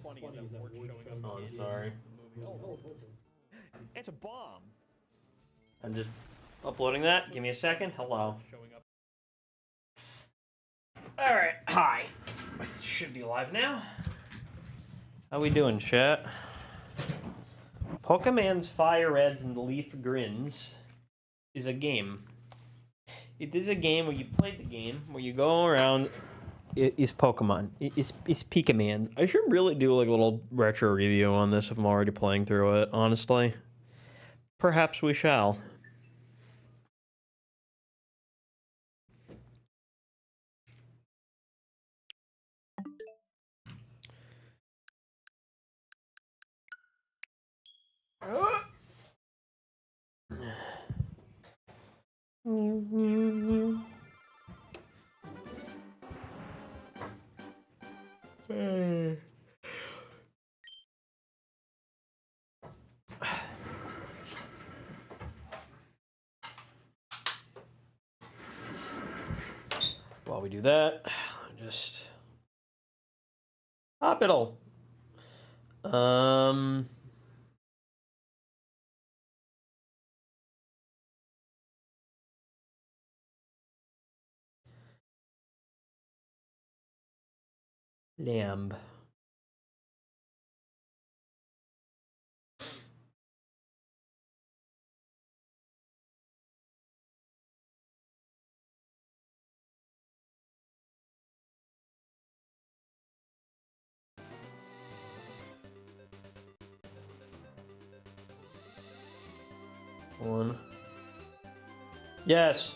funny as that word showing up. Oh, I'm sorry. Oh, it's a bomb. I'm just uploading that. Give me a second. Hello. Alright, hi. I should be live now. How we doing, chat? Pokemon's FireReds and Leaf Grins is a game. It is a game where you play the game, where you go around. It is Pokemon. It's Pikamon's. I should really do like a little retro review on this if I'm already playing through it, honestly. Perhaps we shall. While we do that, just hospital. Lamb. One. Yes.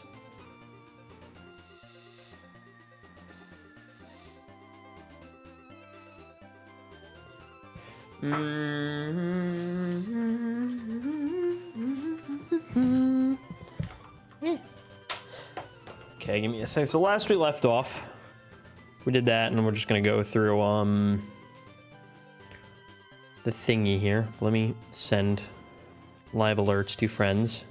Okay, give me a second. So last we left off, we did that, and we're just gonna go through the thingy here. Let me send live alerts to friends.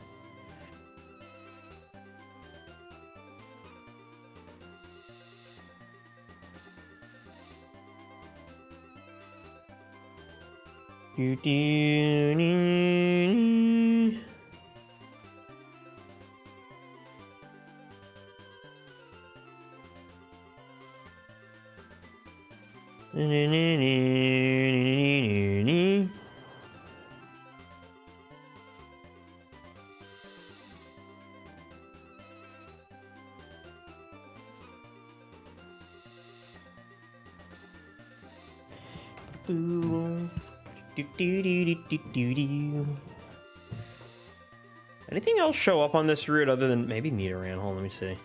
Anything else show up on this route other than maybe Nidoran? Hold on, let me see.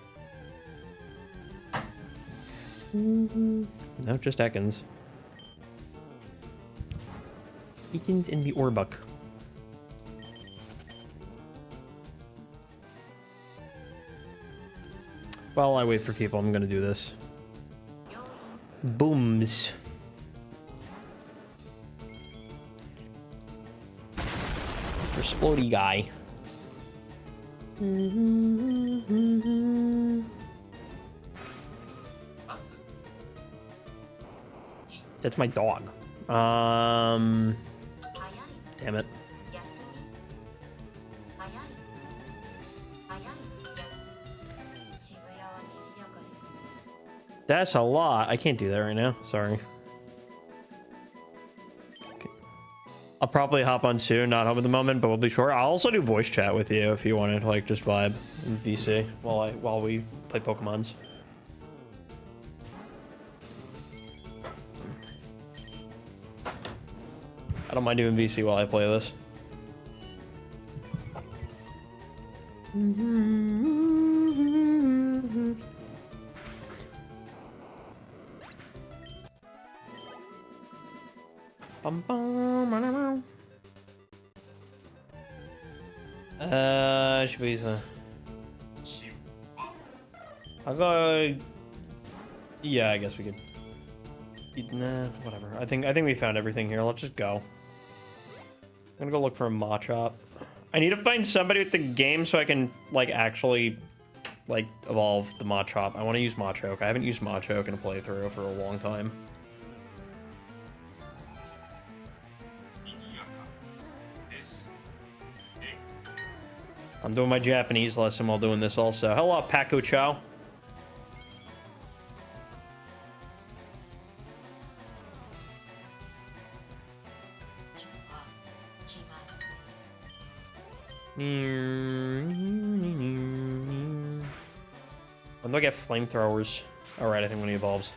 No, just Ekans. Ekans in the Orbuck. While I wait for people, I'm gonna do this. Booms. Mr. Splody guy. That's my dog. Damn it. That's a lot. I can't do that right now. Sorry. Okay. I'll probably hop on soon. Not home at the moment, but we'll be short. I'll also do voice chat with you if you want to like just vibe in VC while we play Pokemons. I don't mind doing VC while I play this. Should be I'll go. Yeah, I guess we could. Nah, whatever. I think we found everything here. Let's just go. I'm gonna go look for a Machop. I need to find somebody with the game so I can like actually like evolve the Machop. I want to use Machoke. I haven't used Machoke in a playthrough for a long time. I'm doing my Japanese lesson while doing this also. Hello, Paco Chow. When do I get flamethrowers? Alright, I think when he evolves.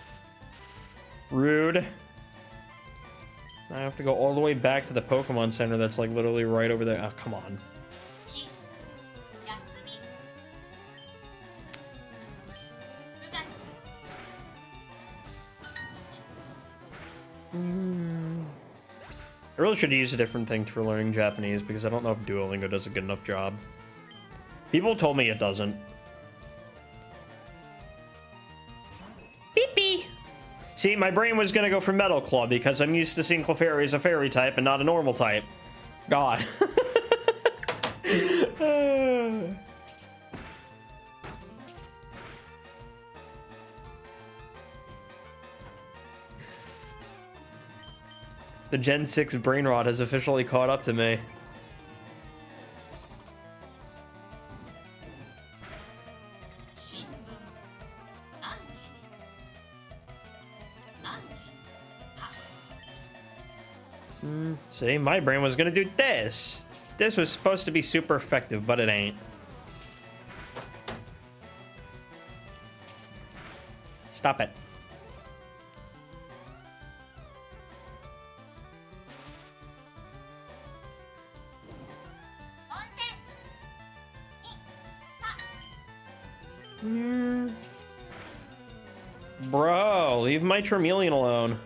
Rude. I have to go all the way back to the Pokemon Center that's like literally right over there. Oh, come on. I really should use a different thing for learning Japanese because I don't know if Duolingo does a good enough job. People told me it doesn't. Beep beep. See, my brain was gonna go for Metal Claw because I'm used to seeing Clefairy as a fairy type and not a normal type. God. The Gen 6 brain rot has officially caught up to me. See, my brain was gonna do this. This was supposed to be super effective, but it ain't. Stop it. Bro, leave my Charmeleon alone.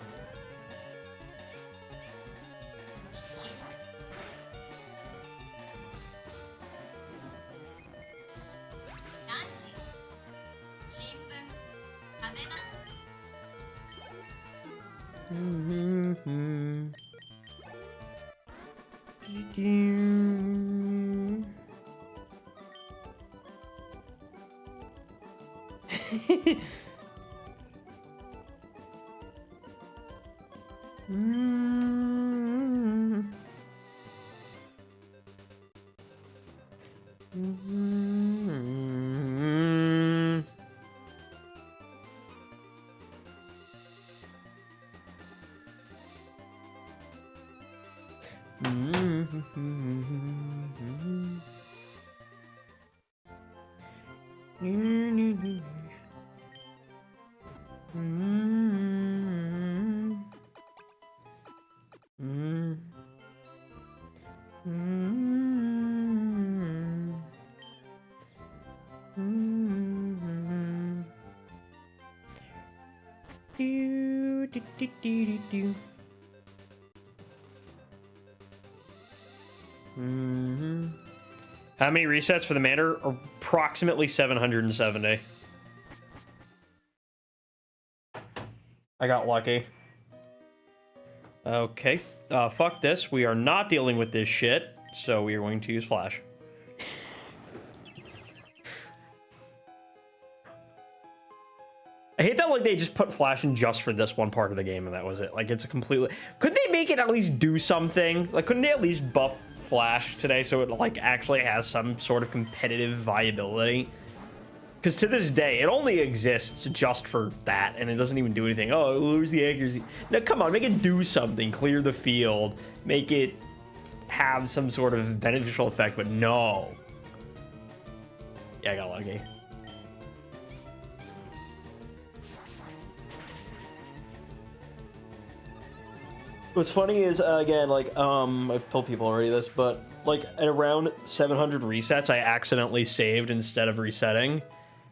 How many resets for the Manor? Approximately 770. I got lucky. Okay, fuck this. We are not dealing with this shit, so we are going to use Flash. I hate that, like, they just put Flash in just for this one part of the game, and that was it. Like, it's a completely... Couldn't they make it at least do something? Like, couldn't they at least buff Flash today so it, like, actually has some sort of competitive viability? Because to this day, it only exists just for that, and it doesn't even do anything. Oh, it lowers the accuracy. No, come on, make it do something. Clear the field. Make it have some sort of beneficial effect, but no. Yeah, I got lucky. What's funny is, again, like, I've told people already this, but, like, at around 700 resets, I accidentally saved instead of resetting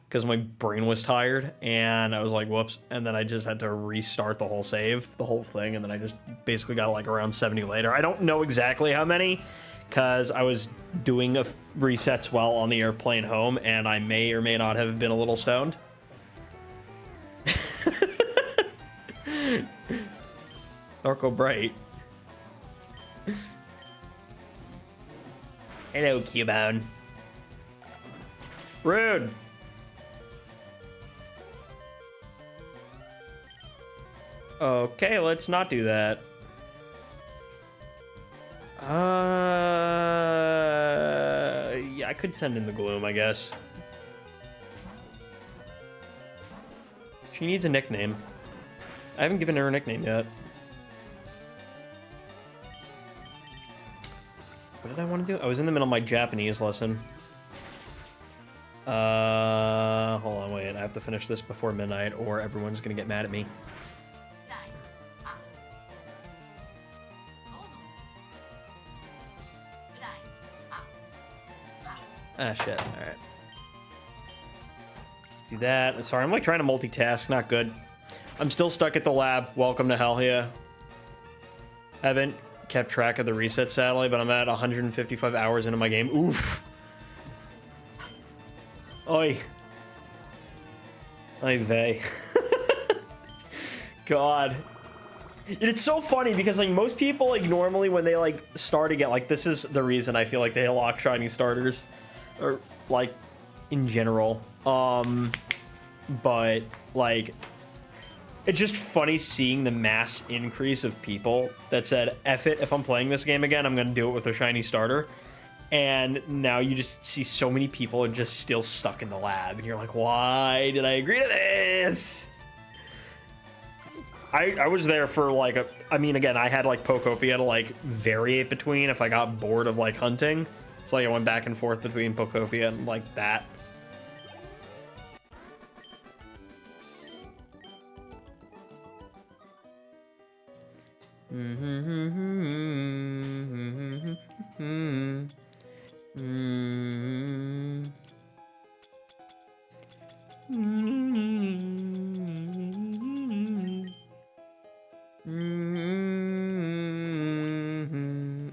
because my brain was tired, and I was like, whoops, and then I just had to restart the whole save, the whole thing, and then I just basically got, like, around 70 later. I don't know exactly how many, because I was doing resets while on the airplane home, and I may or may not have been a little stoned. Narco Bright. Hello, Cubone. Rude. Okay, let's not do that. Yeah, could send in the Gloom, I guess. She needs a nickname. I haven't given her a nickname yet. What did I want to do? I was in the middle of my Japanese lesson. Hold on, wait. I have to finish this before midnight or everyone's gonna get mad at me. Ah, shit. Alright. Let's do that. Sorry, I'm like trying to multitask. Not good. I'm still stuck at the lab. Welcome to hell here. Haven't kept track of the reset, sadly, but I'm at 155 hours into my game. Oof. Oi. Oy vey. God. It's so funny because like most people like normally when they like start again, like this is the reason I feel like they lock shiny starters, or like in general. But like it's just funny seeing the mass increase of people that said, F it, if I'm playing this game again, I'm gonna do it with a shiny starter. And now you just see so many people are just still stuck in the lab, and you're like, why did I agree to this? I was there for like I mean, again, I had like Pokopia to like variate between if I got bored of like hunting. It's like I went back and forth between Pokopia and like that.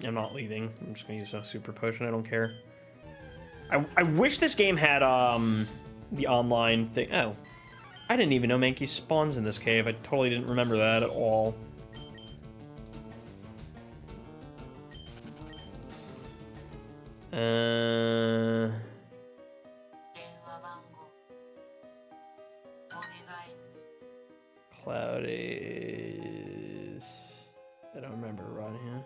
I'm not leaving. I'm just gonna use a super potion. I don't care. I wish this game had the online thing. Oh, I didn't even know Mankey spawns in this cave. I totally didn't remember that at all. Cloud is... I don't remember right here.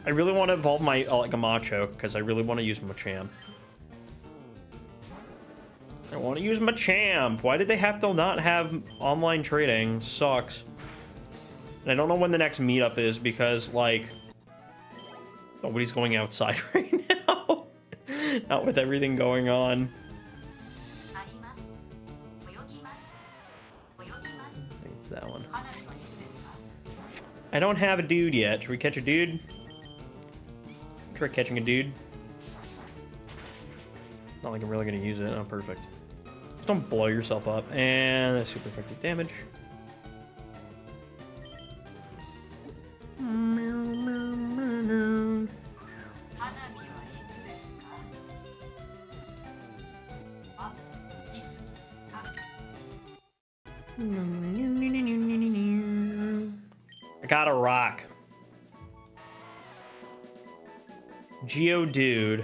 I really want to evolve my like a Machoke because I really want to use Machamp. I want to use Machamp. Why did they have to not have online trading? Sucks. And I don't know when the next meetup is because like nobody's going outside right now. Not with everything going on. I think it's that one. I don't have a dude yet. Should we catch a dude? Try catching a dude. Not like I'm really gonna use it. Oh, perfect. Just don't blow yourself up. And that's super effective damage. I got a rock. Geodude.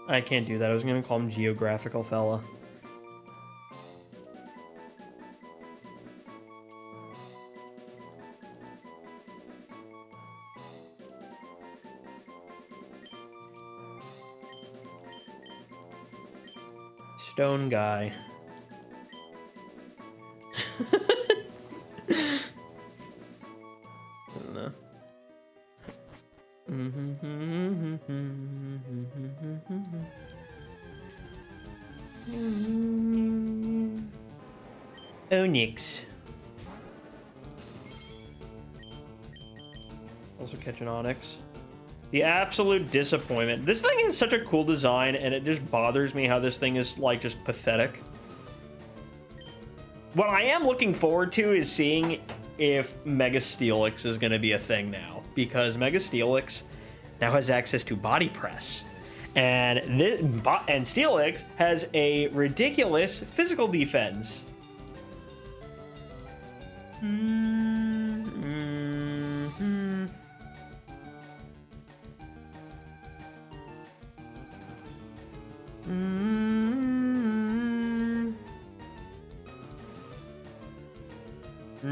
I can't do that. I was gonna call him Geographical Fella. Stone guy. I don't know. Onyx. Also catch an Onyx. The absolute disappointment. This thing has such a cool design, and it just bothers me how this thing is, like, just pathetic. What I am looking forward to is seeing if Mega Steelix is going to be a thing now. Because Mega Steelix now has access to Body Press. And Steelix has a ridiculous physical defense. And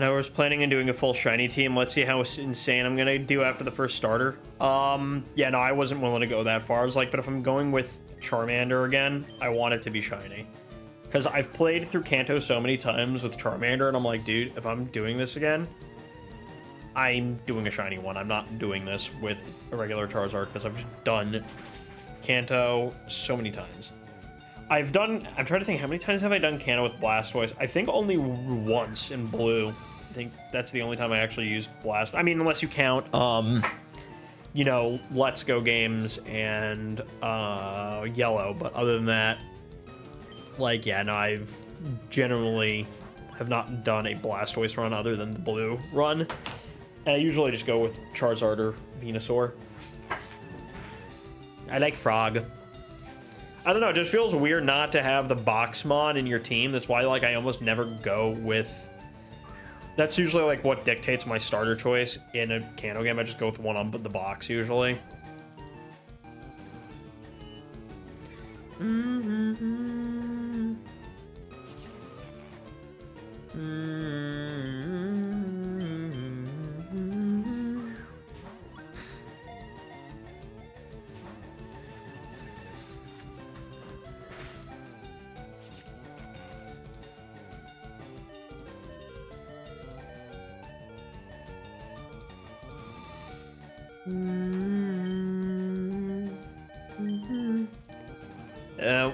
I was planning on doing a full shiny team. Let's see how insane I'm gonna do after the first starter. Yeah, no, I wasn't willing to go that far. I was like, but if I'm going with Charmander again, I want it to be shiny. Because I've played through Kanto so many times with Charmander, and I'm like, dude, if I'm doing this again, I'm doing a shiny one. I'm not doing this with a regular Charizard, because I've done Kanto so many times. I'm trying to think, how many times have I done Kanto with Blastoise? I think only once in Blue. I think that's the only time I actually used Blast. I mean, unless you count, you know, Let's Go games and Yellow. But other than that, like, yeah, no, I've generally have not done a Blastoise run other than the Blue run. And I usually just go with Charizard or Venusaur. I like Frog. I don't know, it just feels weird not to have the Boxmon in your team. That's why, like, I almost never go with... That's usually, like, what dictates my starter choice in a Kanto game. I just go with one on the box, usually.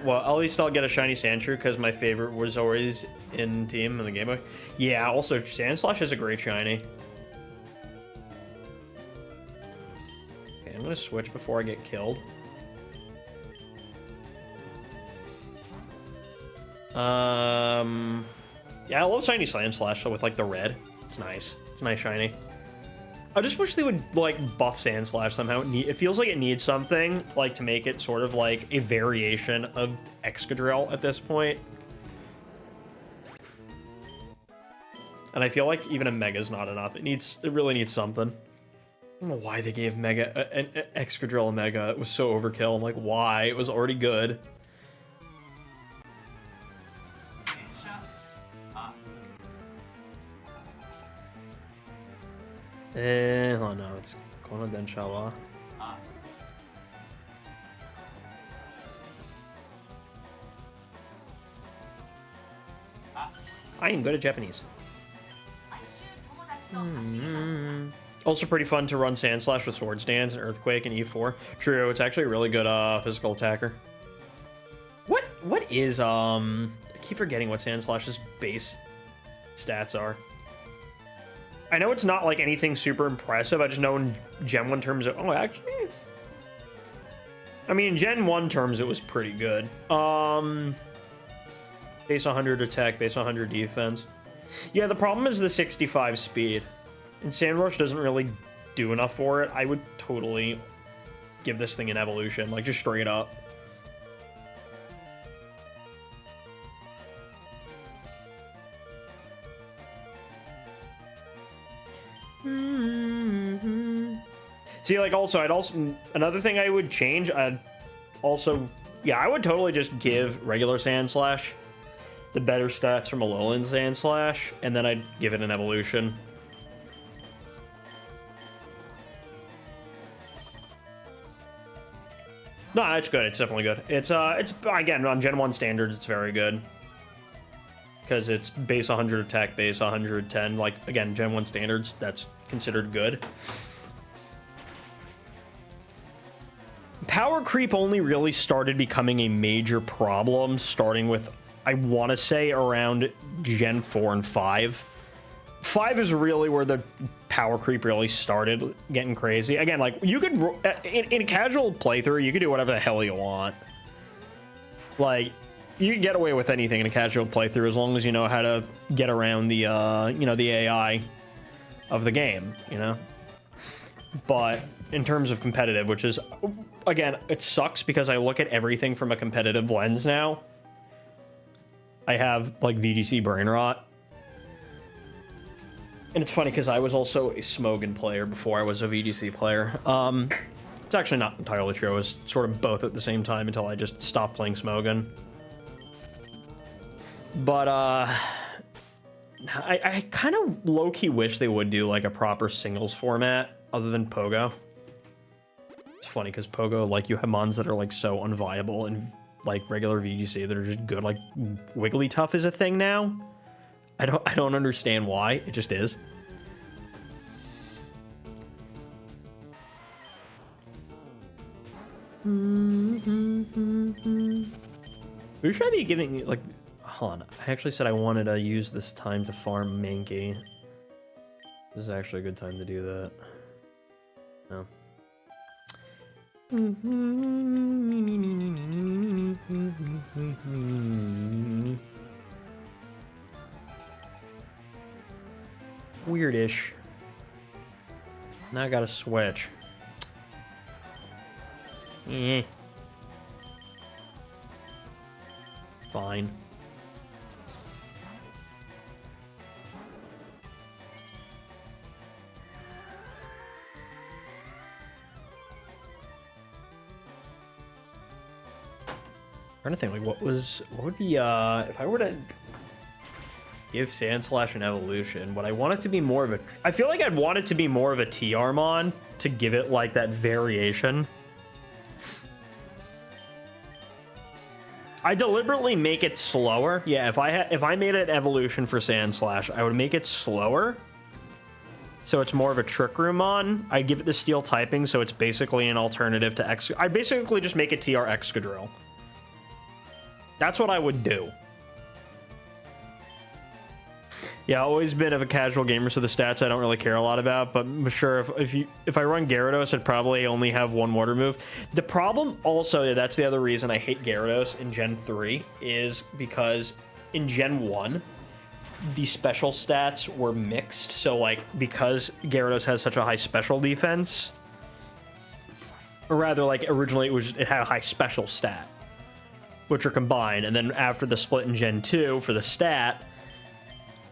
Well, at least I'll get a shiny Sandshrew because my favorite was always in team in the Game Boy. Yeah, also Sandslash is a great shiny. Okay, I'm gonna switch before I get killed. Yeah, I love shiny Sandslash with like the red. It's nice. It's a nice shiny. I just wish they would, like, buff Sandslash somehow. It feels like it needs something, like, to make it sort of like a variation of Excadrill at this point. And I feel like even a Mega's not enough. It really needs something. I don't know why they gave an Excadrill a Mega. It was so overkill. I'm like, why? It was already good. Oh no, it's Kona Denshawa. I am good at Japanese. Also pretty fun to run Sandslash with Swords Dance and Earthquake and E4. True, it's actually a really good physical attacker. What is I keep forgetting what Sandslash's base stats are. I know it's not like anything super impressive. I just know in Gen 1 terms of... Oh, actually... I mean, in Gen 1 terms, it was pretty good. Base 100 attack, base 100 defense. Yeah, the problem is the 65 speed. And Sandrush doesn't really do enough for it. I would totally give this thing an evolution, like just straight up. See, like, also, another thing I would change, yeah, I would totally just give regular Sandslash the better stats from Alolan Sandslash, and then I'd give it an evolution. No, it's good. It's definitely good. It's again, on Gen 1 standards, it's very good. Because it's base 100 attack, base 110. Like, again, Gen 1 standards, that's considered good. Power creep only really started becoming a major problem, starting with, I want to say, around Gen 4 and 5. 5 is really where the power creep really started getting crazy. Again, like, you could, in a casual playthrough, you could do whatever the hell you want. Like, you can get away with anything in a casual playthrough as long as you know how to get around the, you know, the AI of the game, you know? But in terms of competitive, which is again, it sucks because I look at everything from a competitive lens now. I have like VGC brain rot. And it's funny because I was also a Smogon player before I was a VGC player. It's actually not entirely true. I was sort of both at the same time until I just stopped playing Smogon. But I kind of low-key wish they would do like a proper singles format other than Pogo. It's funny because Pogo, like, you have mons that are like so unviable and like regular VGC that are just good. Like Wigglytuff is a thing now. I don't understand why. It just is. Who should I be giving, like, hold on. I actually said I wanted to use this time to farm Mankey. This is actually a good time to do that. No. Weirdish. Now I gotta switch. Eh. Fine. I'm trying to think, like, what would be, if I were to give Sandslash an evolution, would I want it to be more of a, I feel like I'd want it to be more of a T-Armon to give it, like, that variation. I deliberately make it slower. Yeah, if I made an evolution for Sandslash, I would make it slower. So it's more of a Trick Room on. I give it the steel typing, so it's basically an alternative to X. I basically just make it TR Excadrill. That's what I would do. Yeah, always been of a casual gamer, so the stats I don't really care a lot about, but I'm sure if I run Gyarados, I'd probably only have one water move. The problem also, that's the other reason I hate Gyarados in Gen 3, is because in Gen 1, the special stats were mixed. So, like, because Gyarados has such a high special defense, or rather, like, originally it had a high special stat, which are combined, and then after the split in Gen 2 for the stat,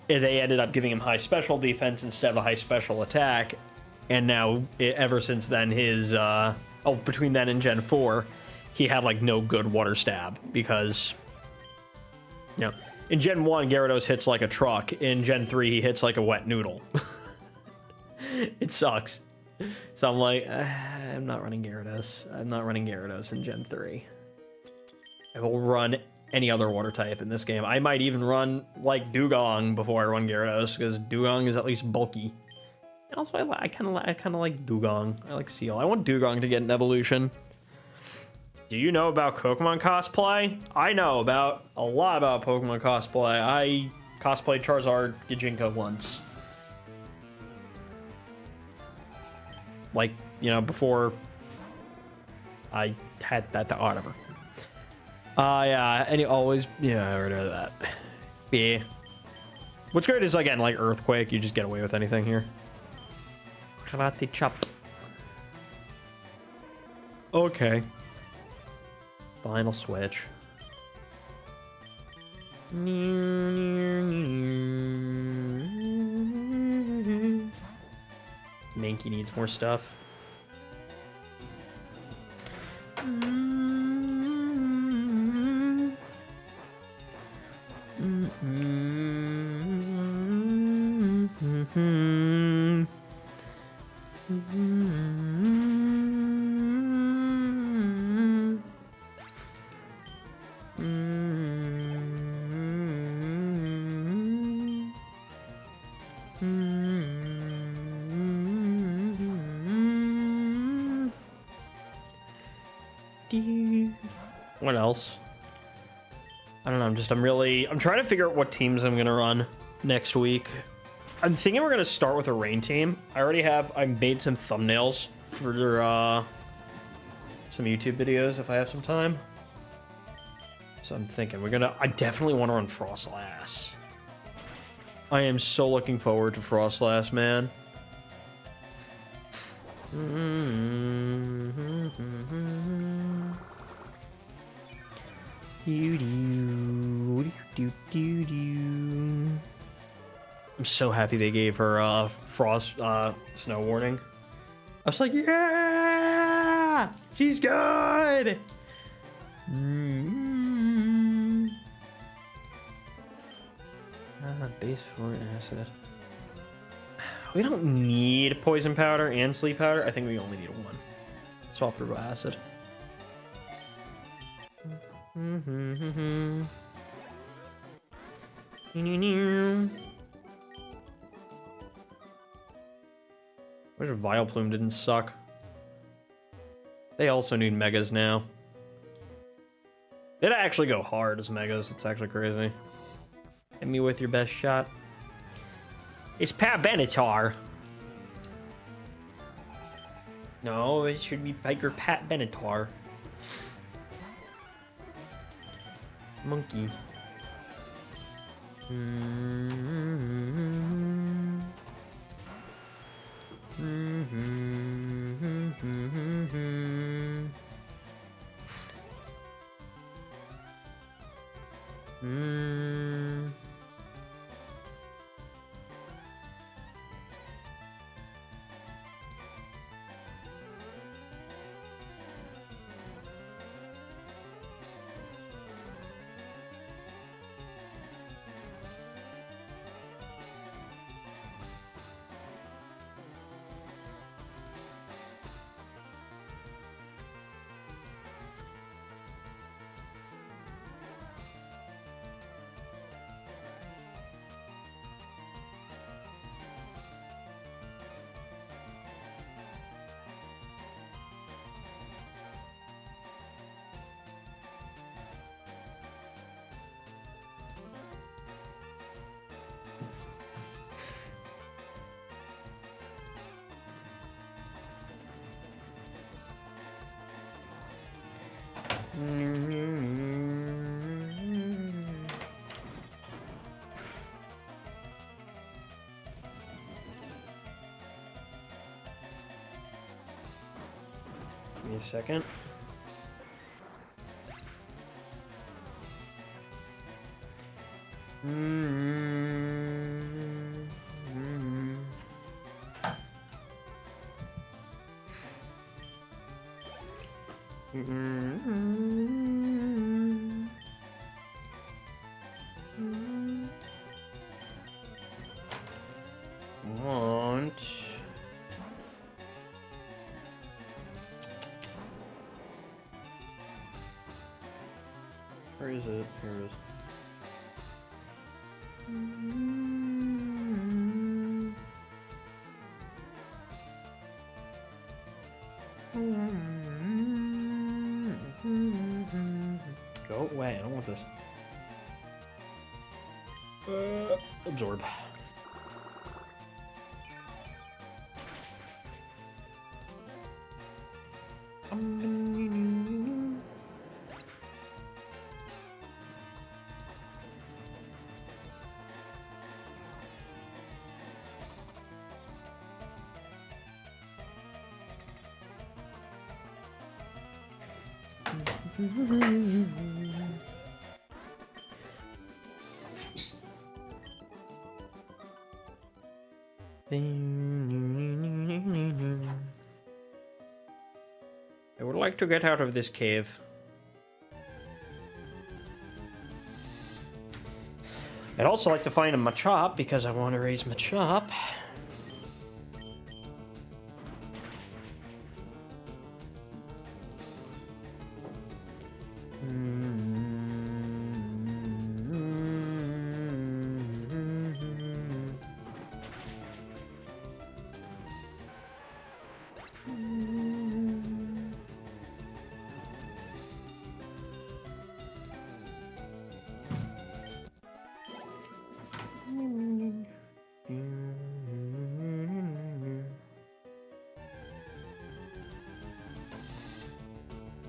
they ended up giving him high special defense instead of a high special attack, and now ever since then between then and Gen 4, he had like no good water stab because, you know, in Gen 1 Gyarados hits like a truck, in Gen 3 he hits like a wet noodle. It sucks. So I'm like, I'm not running Gyarados. I'm not running Gyarados in Gen 3. I will run any other water type in this game. I might even run like Dugong before I run Gyarados, because Dugong is at least bulky. And also, I kind of like Dugong. I like Seal. I want Dugong to get an evolution. Do you know about Pokemon cosplay? I know about a lot about Pokemon cosplay. I cosplayed Charizard Gijinka once. Like, you know, before I had that, whatever. Yeah, and he always, yeah, I already heard of that. Yeah. What's great is, again, like Earthquake, you just get away with anything here. Karate chop. Okay. Final switch. Mankey needs more stuff. What else? I don't know, I'm trying to figure out what teams I'm gonna run next week. I'm thinking we're gonna start with a rain team. I made some thumbnails for some YouTube videos if I have some time. So I'm thinking I definitely want to run Frostlass. I am so looking forward to Frostlass, man. I'm so happy they gave her frost snow warning. I was like, yeah, she's good. Base 4 acid. We don't need poison powder and sleep powder. I think we only need one. Soft turbo acid. Wish Vileplume didn't suck. They also need megas now. They'd actually go hard as megas. It's actually crazy. Hit me with your best shot. It's Pat Benatar. No, it should be Biker Pat Benatar. Monkey. Give me a second. Where is it? Here it is. Go away, I don't want this. Absorb. I would like to get out of this cave. I'd also like to find a Machop because I want to raise Machop.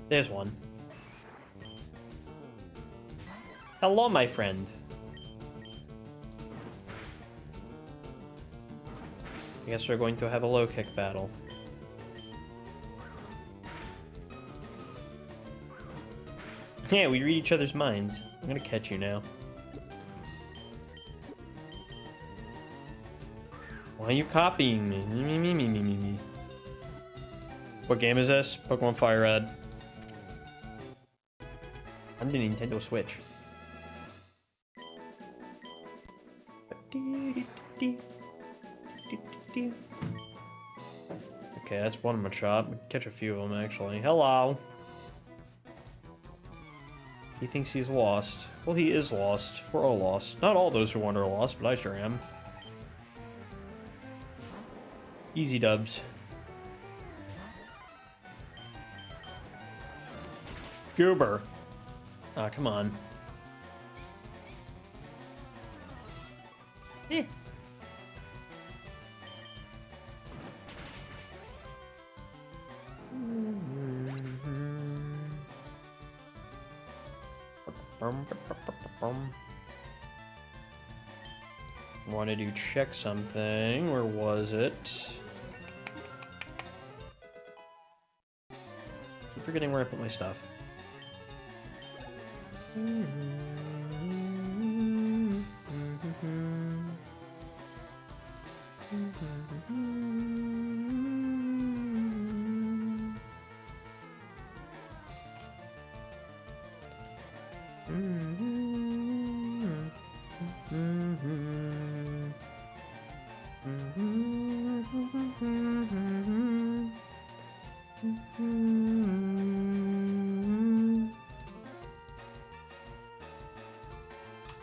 There's one. Hello, my friend. I guess we're going to have a low kick battle. Yeah, we read each other's minds. I'm gonna catch you now. Why are you copying me? Me. What game is this? Pokemon FireRed. On the Nintendo Switch. Okay, that's one more shot. We can catch a few of them, actually. Hello! He thinks he's lost. Well, he is lost. We're all lost. Not all those who wander are lost, but I sure am. Easy dubs. Goober! Ah, come on. Eh. Wanted to check something. Where was it? Keep forgetting where I put my stuff.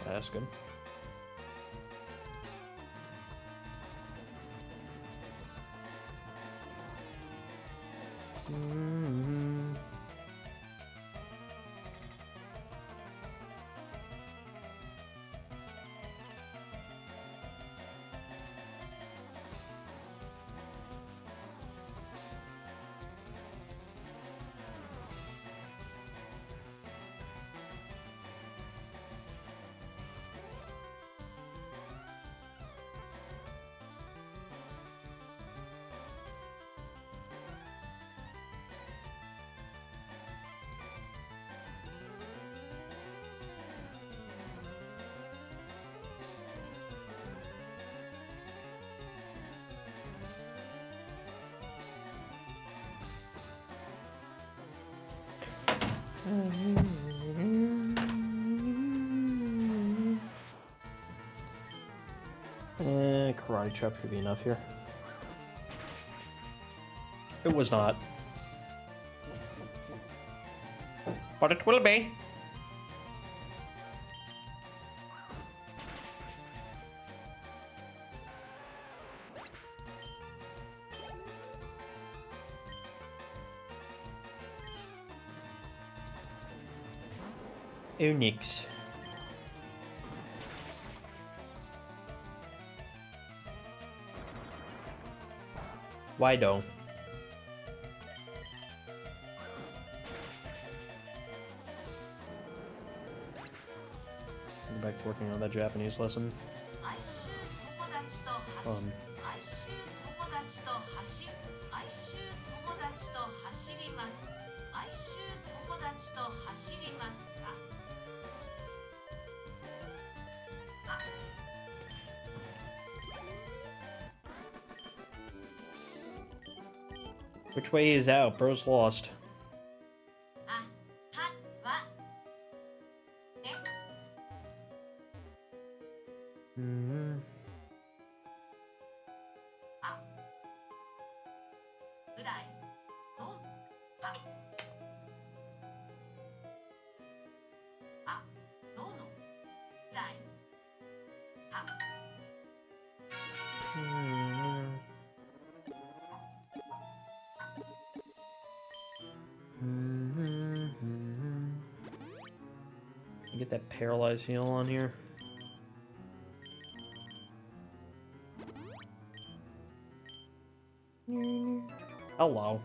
That's good. Karate chop should be enough here. It was not. But it will be. Onyx. Why don't? Go back to working on that Japanese lesson. Which way is out? Bro's lost. Get that paralyzed heal on here. Hello.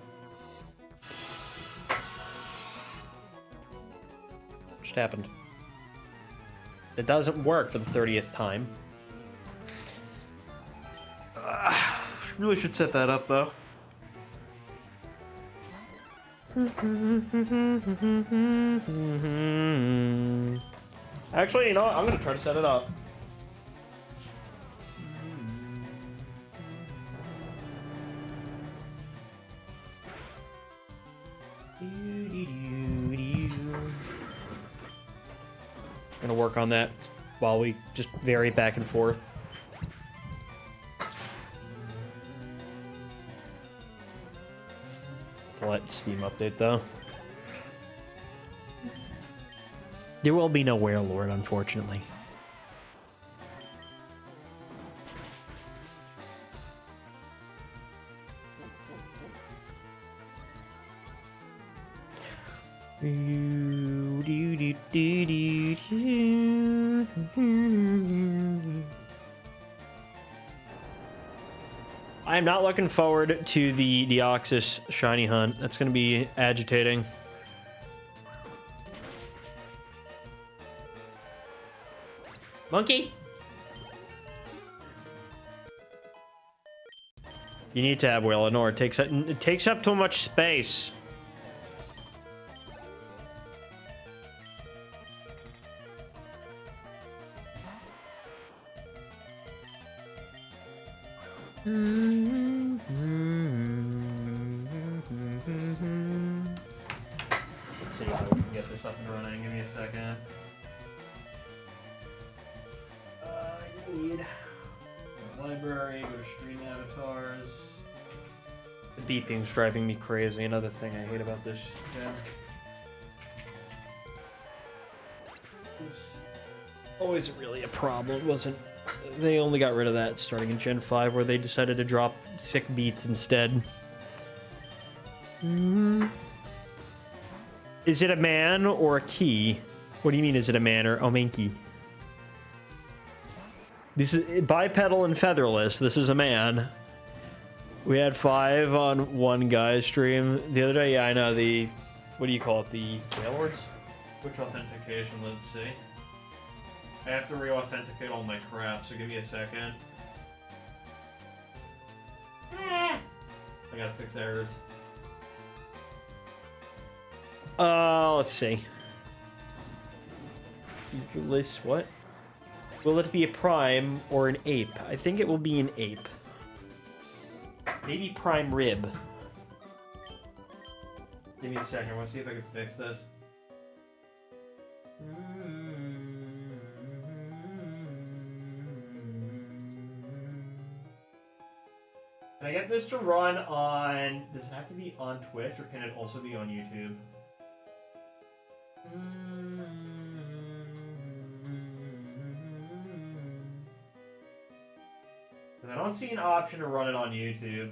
What just happened? It doesn't work for the 30th time. Really should set that up though. Actually, you know what? I'm gonna try to set it up. Gonna work on that while we just vary back and forth. To let Steam update though. There will be no Werelord, unfortunately. I'm not looking forward to the Deoxys shiny hunt. That's going to be agitating. Monkey? You need to have Wailord. It takes up too much space. Let's see how we can get this up and running. Give me a second. I need library, go to stream avatars. The beeping's driving me crazy. Another thing I hate about this. Yeah. It's always really a problem. It wasn't. They only got rid of that starting in Gen 5, where they decided to drop sick beats instead. Is it a man or a key? What do you mean, is it a man or Omenki? This is bipedal and featherless. This is a man. We had 5 on one guy's stream the other day. Yeah, I know the. What do you call it? The Wailords? Which authentication? Let's see. I have to re-authenticate all my crap, so give me a second. I gotta fix errors. Let's see. List what? Will it be a prime or an ape? I think it will be an ape. Maybe prime rib. Give me a second. I want to see if I can fix this. Can I get this to run on... Does it have to be on Twitch, or can it also be on YouTube? Because I don't see an option to run it on YouTube.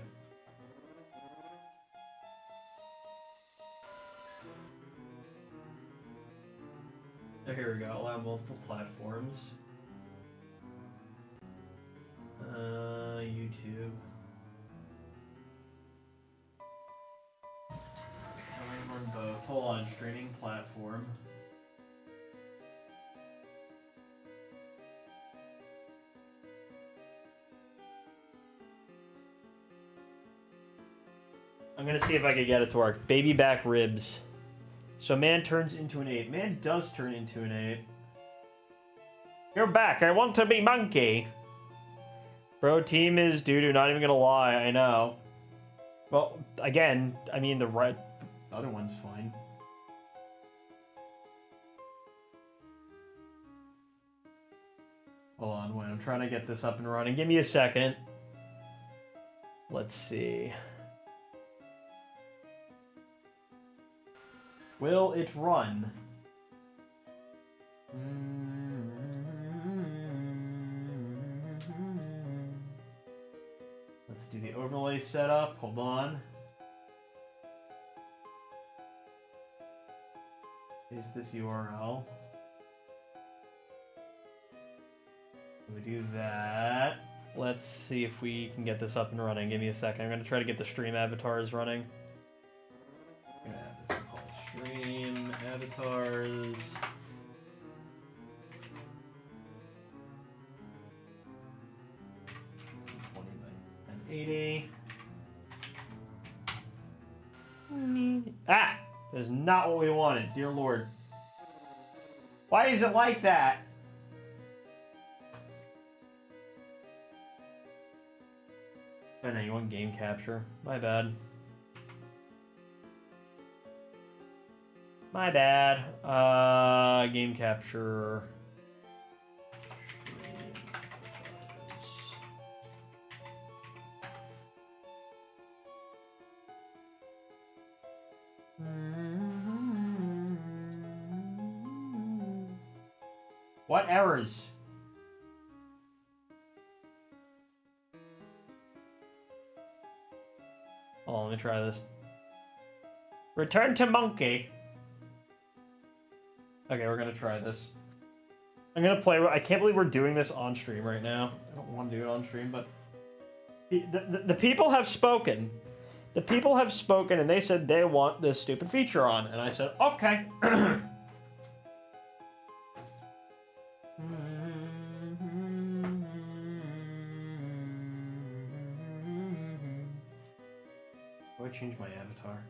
Oh, here we go. Allow multiple platforms. YouTube. Run both. Hold on, streaming platform. I'm gonna see if I can get it to work. Baby back ribs. So man turns into an ape. Man does turn into an ape. You're back. I want to be monkey. Bro, team is doo-doo. Not even gonna lie. I know. Well, again, I mean the other one's fine. Hold on, wait. I'm trying to get this up and running. Give me a second. Let's see. Will it run? Let's do the overlay setup. Hold on. Paste this URL. We do that. Let's see if we can get this up and running. Give me a second. I'm going to try to get the stream avatars running. I'm going to have this called stream avatars. $20 by $80. Ah! That is not what we wanted, dear Lord. Why is it like that? Oh no, you want game capture? My bad. My bad. Game capture. What errors? Oh, let me try this. Return to monkey. Okay, we're gonna try this. I'm gonna play. I can't believe we're doing this on stream right now. I don't want to do it on stream, but the people have spoken. The people have spoken, and they said they want this stupid feature on, and I said, okay. Do I change my avatar?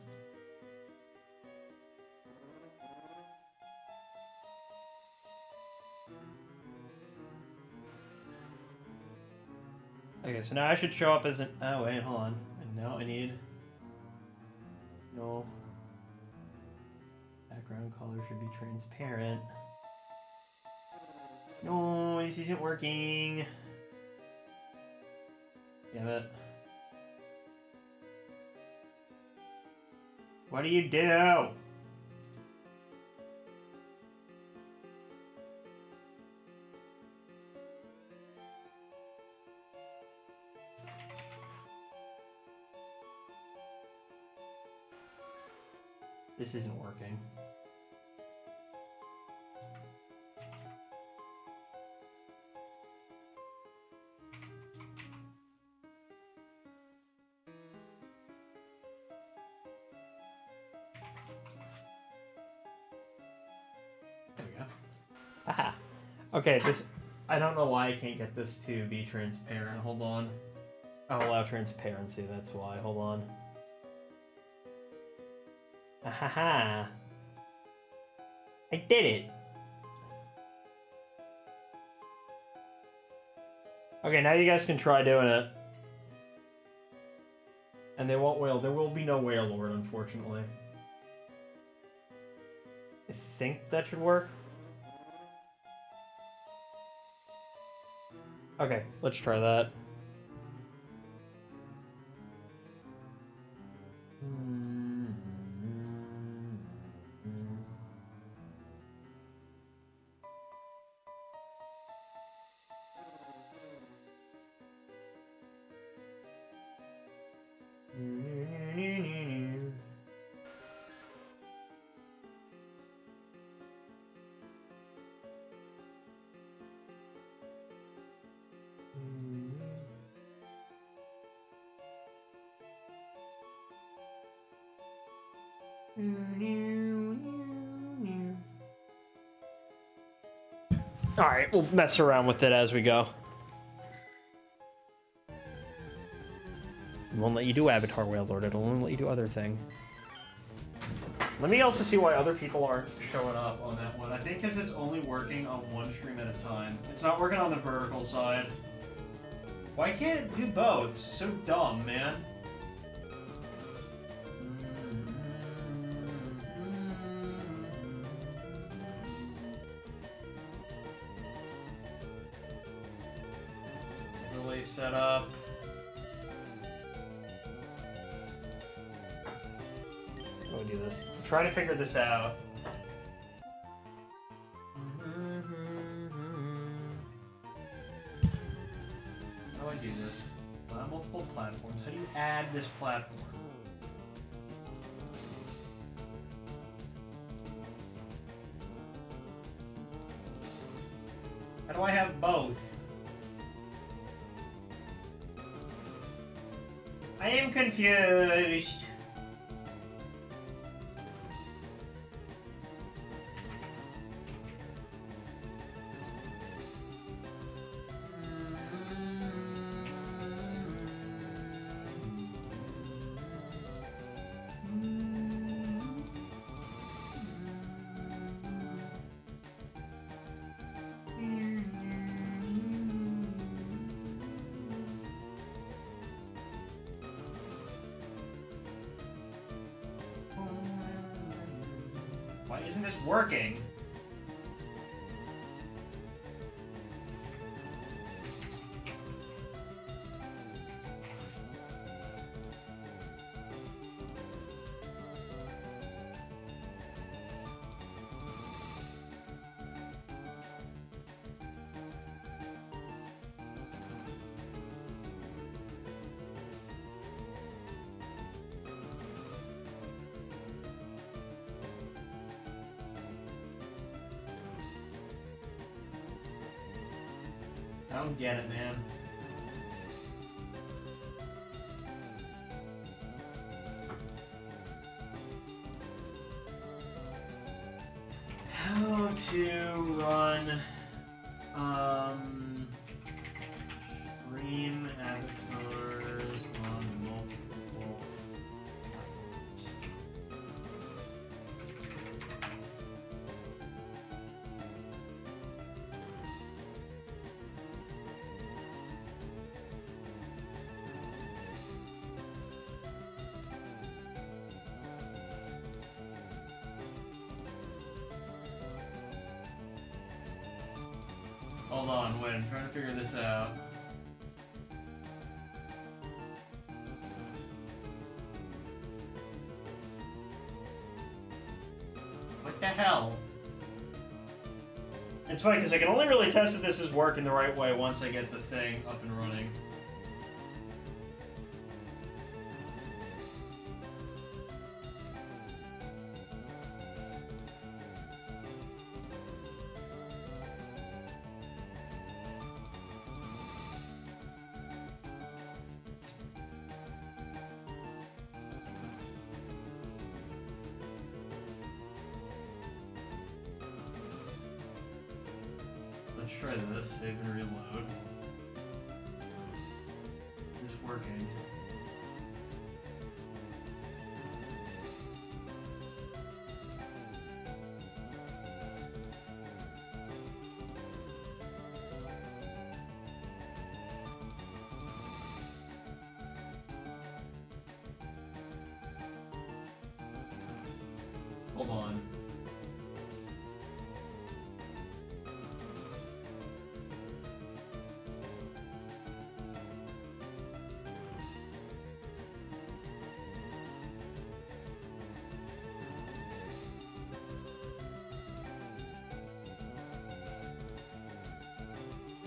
Okay, so now I should show up as an... Oh, wait, hold on. And now I need... No. Background color should be transparent. No, this isn't working. Damn it. What do you do? This isn't working. There we go. Aha. Okay, this... I don't know why I can't get this to be transparent. Hold on. I'll allow transparency, that's why. Hold on. Ahaha. I did it. Okay, now you guys can try doing it. And they won't wail. There will be no whale lord, unfortunately. I think that should work. Okay, let's try that. Alright, we'll mess around with it as we go. It won't let you do Avatar Whale Lord, it'll only let you do other thing. Let me also see why other people aren't showing up on that one. I think because it's only working on one stream at a time. It's not working on the vertical side. Why can't it do both? It's so dumb, man. Overlay setup. How do we do this? Try to figure this out. How do I do this? Multiple platforms. How do you add this platform? How do I have both? I am confused. Why isn't this working? I don't get it, man. How to run stream avatars on multiple Hold on, wait, I'm trying to figure this out. What the hell? It's funny because I can only really test if this is working the right way once I get the thing up and running. Let's try this, save and reload. It's working. Hold on.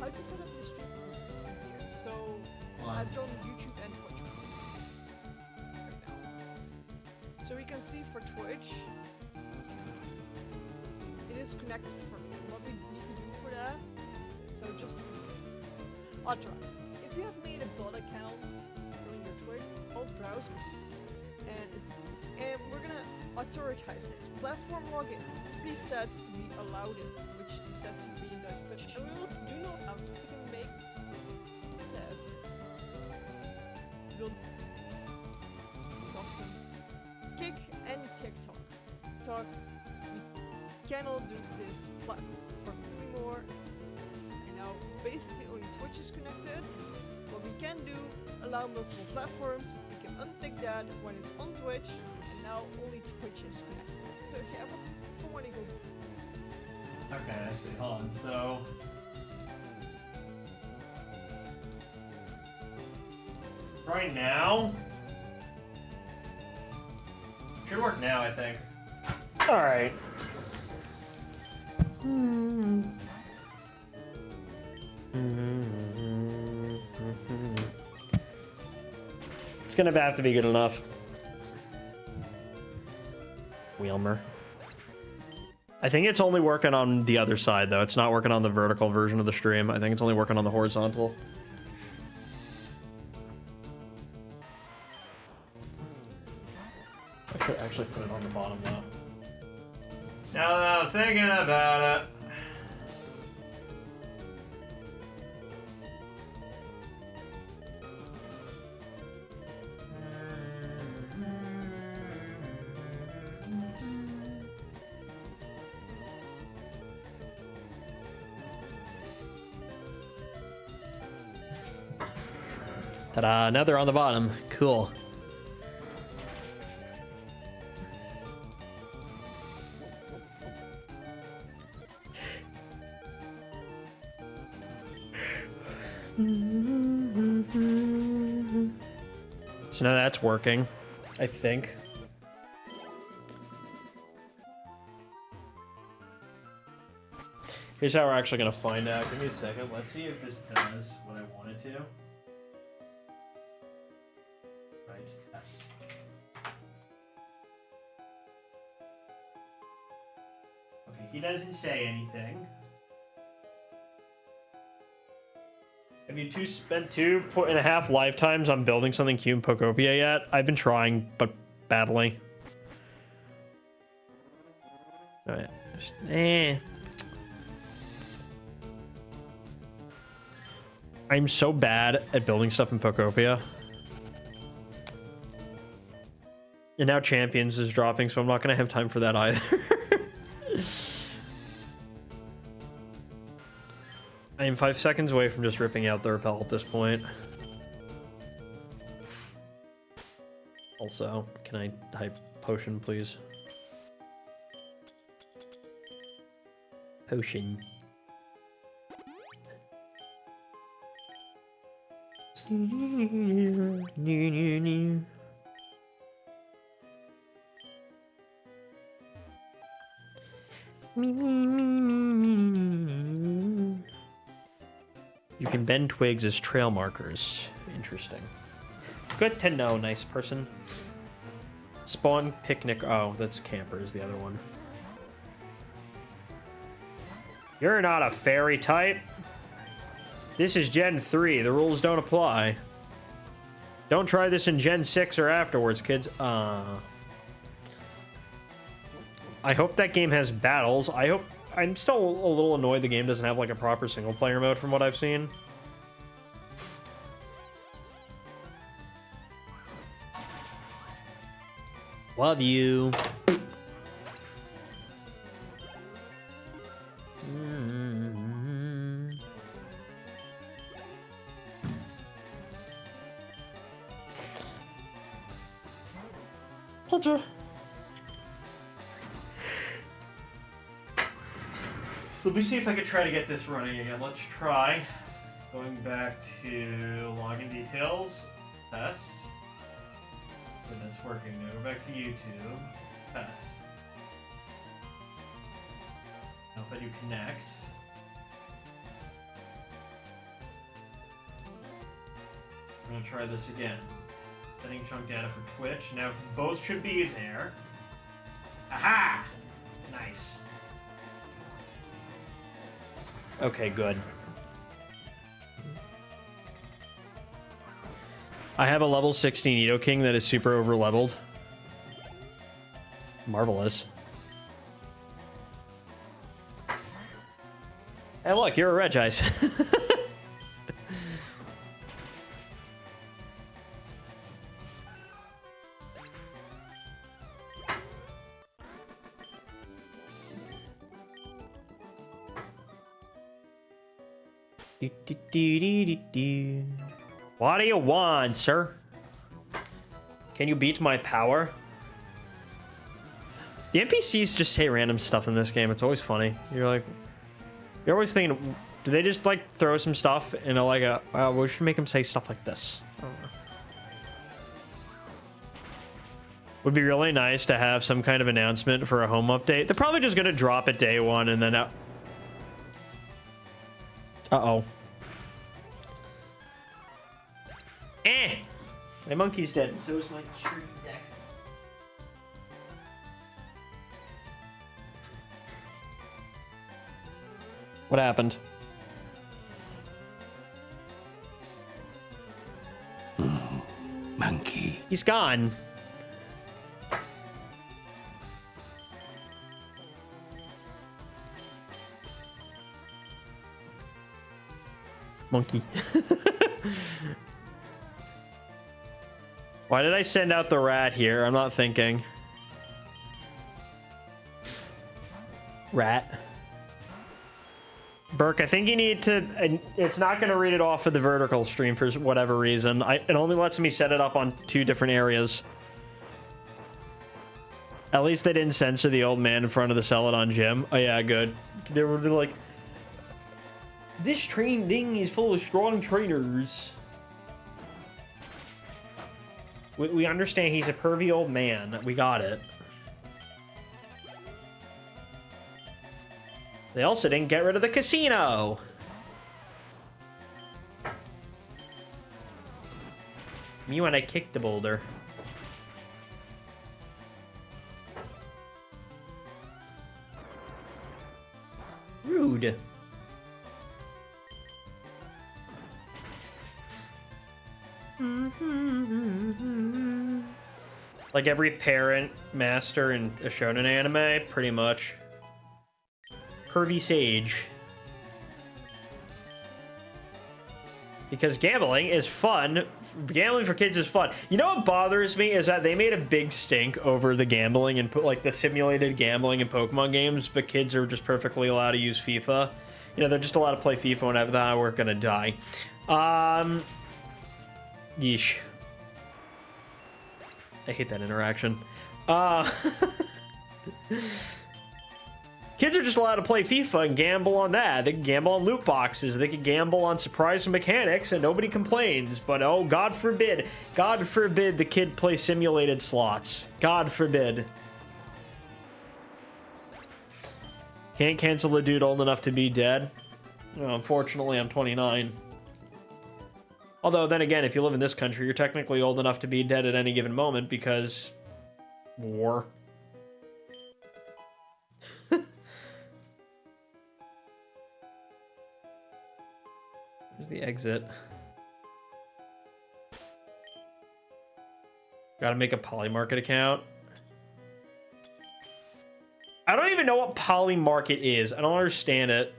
How to set up your stream here? So Why? I've joined YouTube and Twitch right now. So we can see for Twitch, it is connected for me. What we need to do for that, so just authorize. If you have made a bot account on your Twitch, alt browse, and we're gonna authorize it. Platform login, preset, we allow it, which says to be in Dutch, but we will do not have to make test. We'll custom kick and TikTok. So we cannot do this platform anymore. And now basically only Twitch is connected. What we can do, allow multiple platforms. We can untick that when it's on Twitch, and now only Twitch is connected. So if you ever want to go. Okay, I see. Hold on. So. Right now? Should work now, I think. Alright. It's gonna have to be good enough. Wheelmer. I think it's only working on the other side, though. It's not working on the vertical version of the stream. I think it's only working on the horizontal. I should actually put it on the bottom, though. Now that I'm thinking about it. Ta-da, now they're on the bottom. Cool. So now that's working, I think. Here's how we're actually gonna find out. Give me a second. Let's see if this does what I want it to. Right, yes. Okay, he doesn't say anything. Have you spent 2.5 lifetimes on building something cute in Pokopia yet? I've been trying, but badly. Alright. I'm so bad at building stuff in Pokopia. And now Champions is dropping, so I'm not going to have time for that either. I am 5 seconds away from just ripping out the repel at this point. Also, can I type potion, please? Potion. You can bend twigs as trail markers. Interesting. Good to know, nice person. Spawn picnic. Oh, that's campers, the other one. You're not a fairy type. This is Gen 3. The rules don't apply. Don't try this in Gen 6 or afterwards, kids. I hope that game has battles. I'm still a little annoyed the game doesn't have like a proper single player mode from what I've seen. Love you. So let me see if I can try to get this running again. Let's try. Going back to login details. Test. So that's working. Now go back to YouTube. Test. Now if I do connect. I'm going to try this again. Setting chunk data for Twitch. Now both should be there. Aha! Nice. Okay, good. I have a level 16 Nidoking that is super over leveled. Marvelous. Hey look, you're a Regice. What do you want, sir? Can you beat my power? The NPCs just say random stuff in this game. It's always funny. You're always thinking, do they just like throw some stuff in a like a, wow, we should make them say stuff like this. I don't know. Would be really nice to have some kind of announcement for a home update. They're probably just gonna drop it day one and then uh-oh. My monkey's dead, and so is my stream deck. What happened? Monkey. He's gone. Monkey. Why did I send out the rat here? I'm not thinking. Rat. Burke, I think you need to... It's not going to read it off of the vertical stream for whatever reason. It only lets me set it up on 2 different areas. At least they didn't censor the old man in front of the Celadon gym. Oh yeah, good. They were like... This train thing is full of strong trainers. We understand he's a pervy old man. We got it. They also didn't get rid of the casino. Me when I kicked the boulder. Rude. Like every parent master in a shonen anime, pretty much. Pervy Sage. Because gambling is fun. Gambling for kids is fun. You know what bothers me is that they made a big stink over the gambling and put like the simulated gambling in Pokemon games, but kids are just perfectly allowed to use FIFA. You know, they're just allowed to play FIFA whenever we're gonna die. Yeesh. I hate that interaction. Kids are just allowed to play FIFA and gamble on that. They can gamble on loot boxes. They can gamble on surprise mechanics, and nobody complains. But oh, God forbid the kid play simulated slots. God forbid. Can't cancel the dude old enough to be dead. Well, unfortunately, I'm 29. Although, then again, if you live in this country, you're technically old enough to be dead at any given moment because... war. Where's the exit? Gotta make a Polymarket account. I don't even know what Polymarket is. I don't understand it.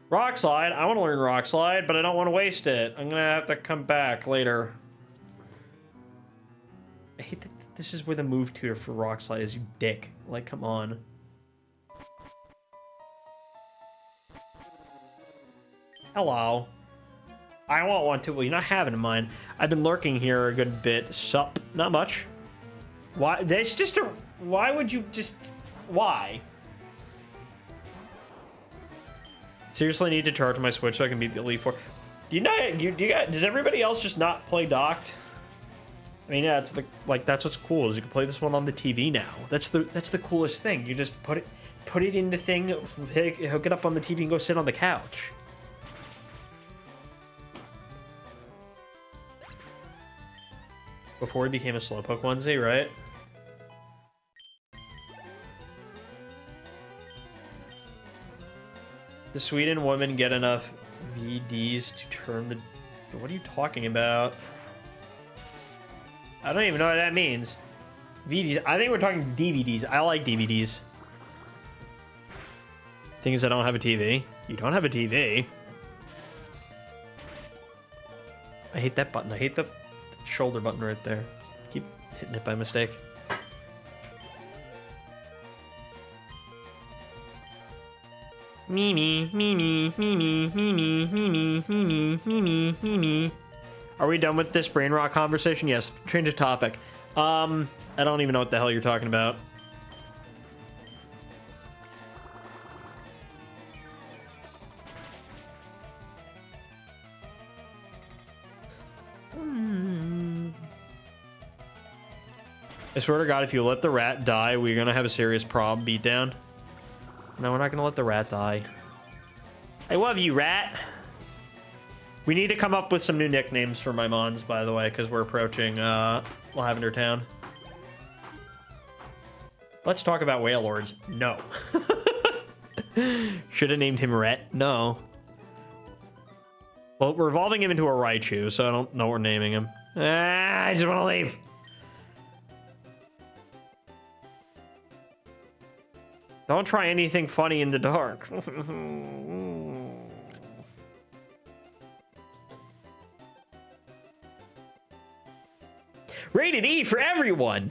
Rock Slide. I want to learn Rock Slide, but I don't want to waste it. I'm gonna have to come back later. I hate that this is where the move tutor for Rock Slide is, you dick. Like, come on. Hello. I want one too. Well, you're not having mine. I've been lurking here a good bit. Sup? Not much. Why? That's just a... Why would you just... Why? Seriously need to charge my Switch so I can beat the Elite Four. Do you know? Does everybody else just not play docked? I mean, yeah, it's the that's what's cool is you can play this one on the TV now. That's the coolest thing. You just put it in the thing, hook it up on the TV, and go sit on the couch. Before he became a Slowpoke onesie, right? The Sweden women get enough VDs to turn the... What are you talking about? I don't even know what that means. VDs. I think we're talking DVDs. I like DVDs. Thing is, I don't have a TV. You don't have a TV. I hate that button. I hate the shoulder button right there. Keep hitting it by mistake. Mimi, Mimi, Mimi, Mimi, Mimi, Mimi, Mimi, Mimi. Are we done with this brain rot conversation? Yes. Change the topic. I don't even know what the hell you're talking about. I swear to God, if you let the rat die, we're gonna have a serious problem beatdown. No, we're not gonna let the rat die. I love you, rat. We need to come up with some new nicknames for my mons, by the way, because we're approaching Lavender Town. Let's talk about Whale Lords. No. Should have named him Ret. No. Well, we're evolving him into a Raichu, so I don't know what we're naming him. I just want to leave. Don't try anything funny in the dark. Rated E for everyone.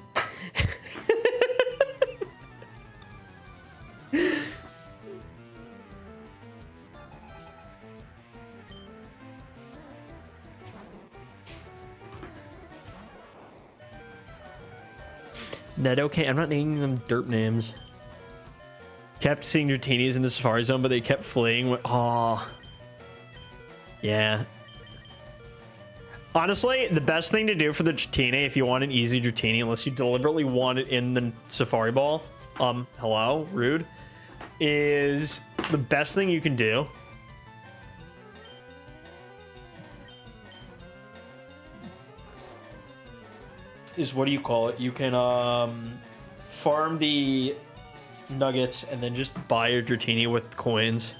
Ned, okay, I'm not naming them derp names. Kept seeing Dratinis in the Safari Zone, but they kept fleeing. Oh. Yeah. Honestly, the best thing to do for the Dratini, if you want an easy Dratini, unless you deliberately want it in the Safari Ball, hello, rude, is the best thing you can do is, what do you call it? You can farm the nuggets and then just buy your Dratini with coins.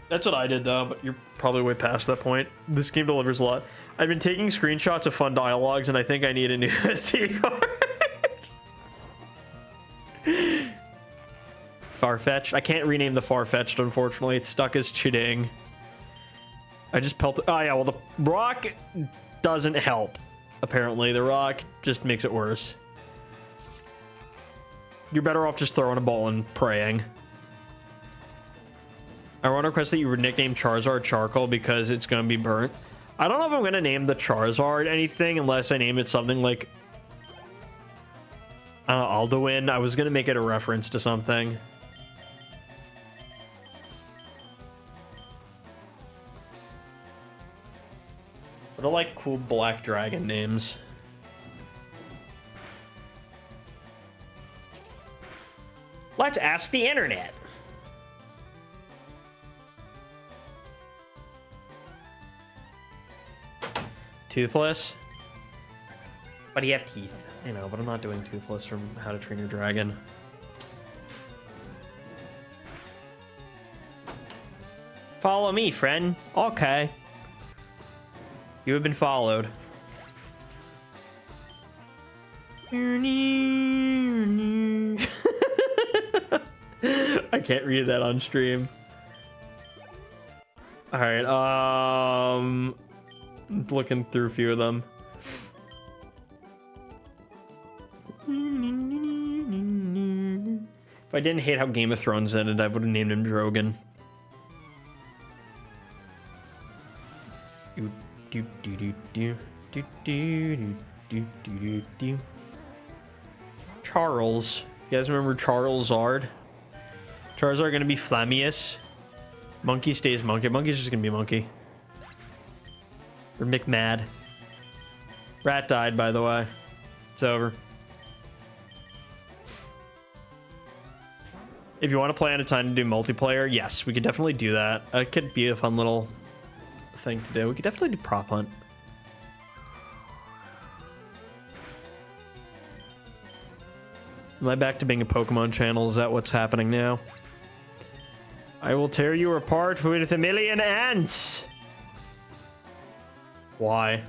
That's what I did though, but you're probably way past that point. This game delivers a lot. I've been taking screenshots of fun dialogues and I think I need a new SD card. Farfetched. I can't rename the Farfetched, unfortunately. It's stuck as Chiding. I just pelted. Oh yeah, well the rock doesn't help. Apparently, the rock just makes it worse. You're better off just throwing a ball and praying. I want to request that you would nickname Charizard Charcoal because it's going to be burnt. I don't know if I'm going to name the Charizard anything unless I name it something like Alduin. I was going to make it a reference to something. What are like cool black dragon names? Let's ask the internet. Toothless? But you have teeth. I know, but I'm not doing Toothless from How to Train Your Dragon. Follow me, friend. Okay. You have been followed. I can't read that on stream. All right, looking through a few of them. If I didn't hate how Game of Thrones ended, I would have named him Drogon. Charles. You guys remember Charles Zard? Charizard gonna be Flamius. Monkey stays Monkey. Monkey's just gonna be Monkey. Or McMad. Rat died, by the way. It's over. If you want to play on a time to do multiplayer, yes, we could definitely do that. It could be a fun little thing to do. We could definitely do prop hunt. Am I back to being a Pokemon channel? Is that what's happening now? I will tear you apart with a million ants. Why?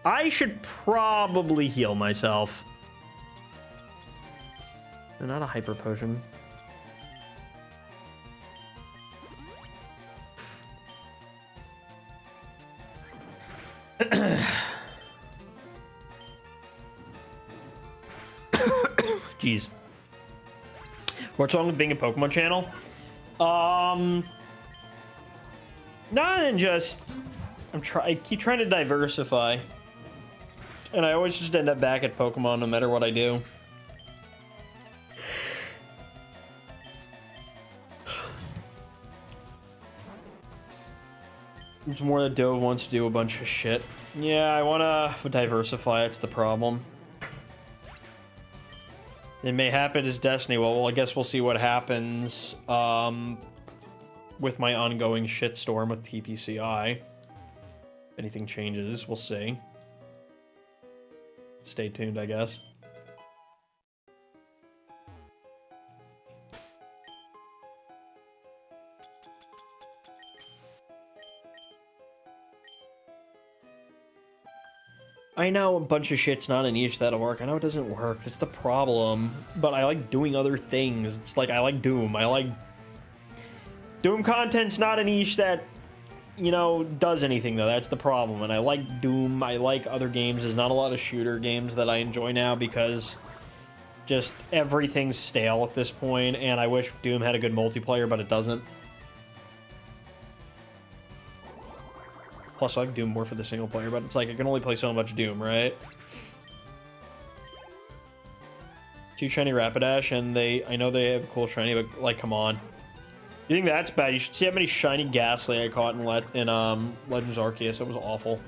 I should probably heal myself. Not a hyper potion. Jeez. What's wrong with being a Pokemon channel? Not than just I keep trying to diversify. And I always just end up back at Pokemon no matter what I do. It's more that Dove wants to do a bunch of shit. Yeah, I want to diversify. It's the problem. It may happen as Destiny. Well, I guess we'll see what happens with my ongoing shitstorm with TPCI. If anything changes, we'll see. Stay tuned, I guess. I know a bunch of shit's not a niche that'll work. I know it doesn't work. That's the problem. But I like doing other things. It's like I like Doom. I like... Doom content's not a niche that, you know, does anything, though. That's the problem. And I like Doom. I like other games. There's not a lot of shooter games that I enjoy now because just everything's stale at this point, and I wish Doom had a good multiplayer, but it doesn't. Plus, I like Doom more for the single player, but it's like I can only play so much Doom, right? 2 shiny Rapidash, and I know they have a cool shiny, but like, come on. You think that's bad? You should see how many shiny Ghastly I caught in Legends Arceus. It was awful.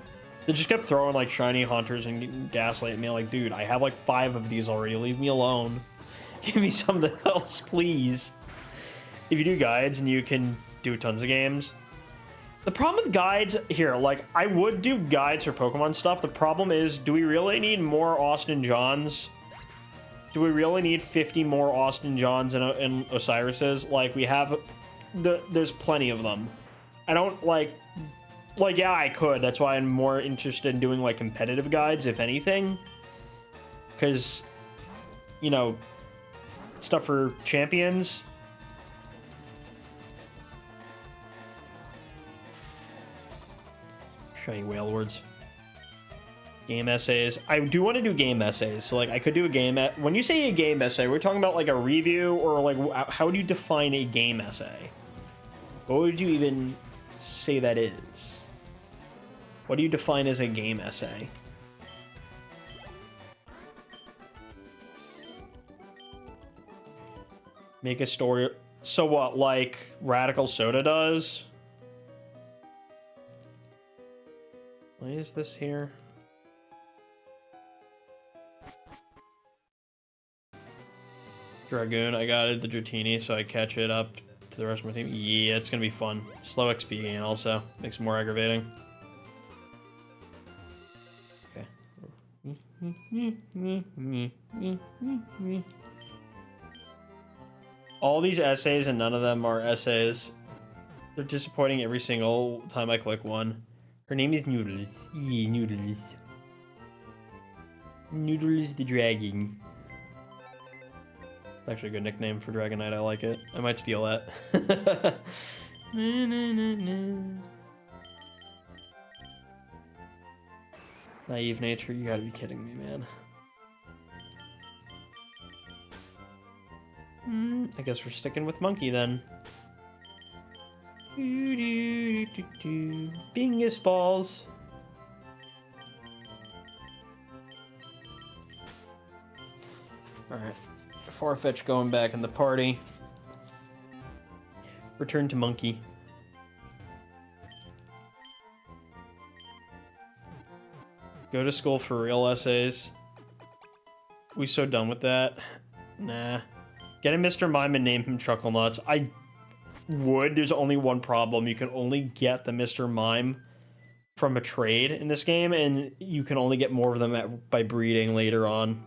They just kept throwing like shiny Hunters and Ghastly at me. Like, dude, I have like 5 of these already. Leave me alone. Give me something else, please. If you do guides and you can do tons of games. The problem with guides here, like, I would do guides for Pokemon stuff. The problem is, do we really need more Austin Johns? Do we really need 50 more Austin Johns and Osiris's? Like, we have... there's plenty of them. I don't, like, yeah, I could. That's why I'm more interested in doing, like, competitive guides, if anything. Because, you know, stuff for champions... Shiny Whale Lords. Game essays. I do want to do game essays. So, like, I could do a game... When you say a game essay, we're talking about, like, a review? Or, like, how do you define a game essay? What would you even say that is? What do you define as a game essay? Make a story... So what, like Radical Soda does? Why is this here? Dragoon, I got it, the Dratini, so I catch it up to the rest of my team. Yeah, it's gonna be fun. Slow XP gain also. Makes it more aggravating. Okay. All these essays and none of them are essays. They're disappointing every single time I click one. Her name is Noodles. Yeah, Noodles. Noodles the Dragon. It's actually a good nickname for Dragonite. I like it. I might steal that. Naive nature. You gotta be kidding me, man. I guess we're sticking with Monkey then. Bingus balls. Alright. Farfetch going back in the party. Return to Monkey. Go to school for real essays. We so done with that? Nah. Get a Mr. Mime and name him Chuckle Nuts. I would. There's only one problem. You can only get the Mr. Mime from a trade in this game, and you can only get more of them by breeding later on.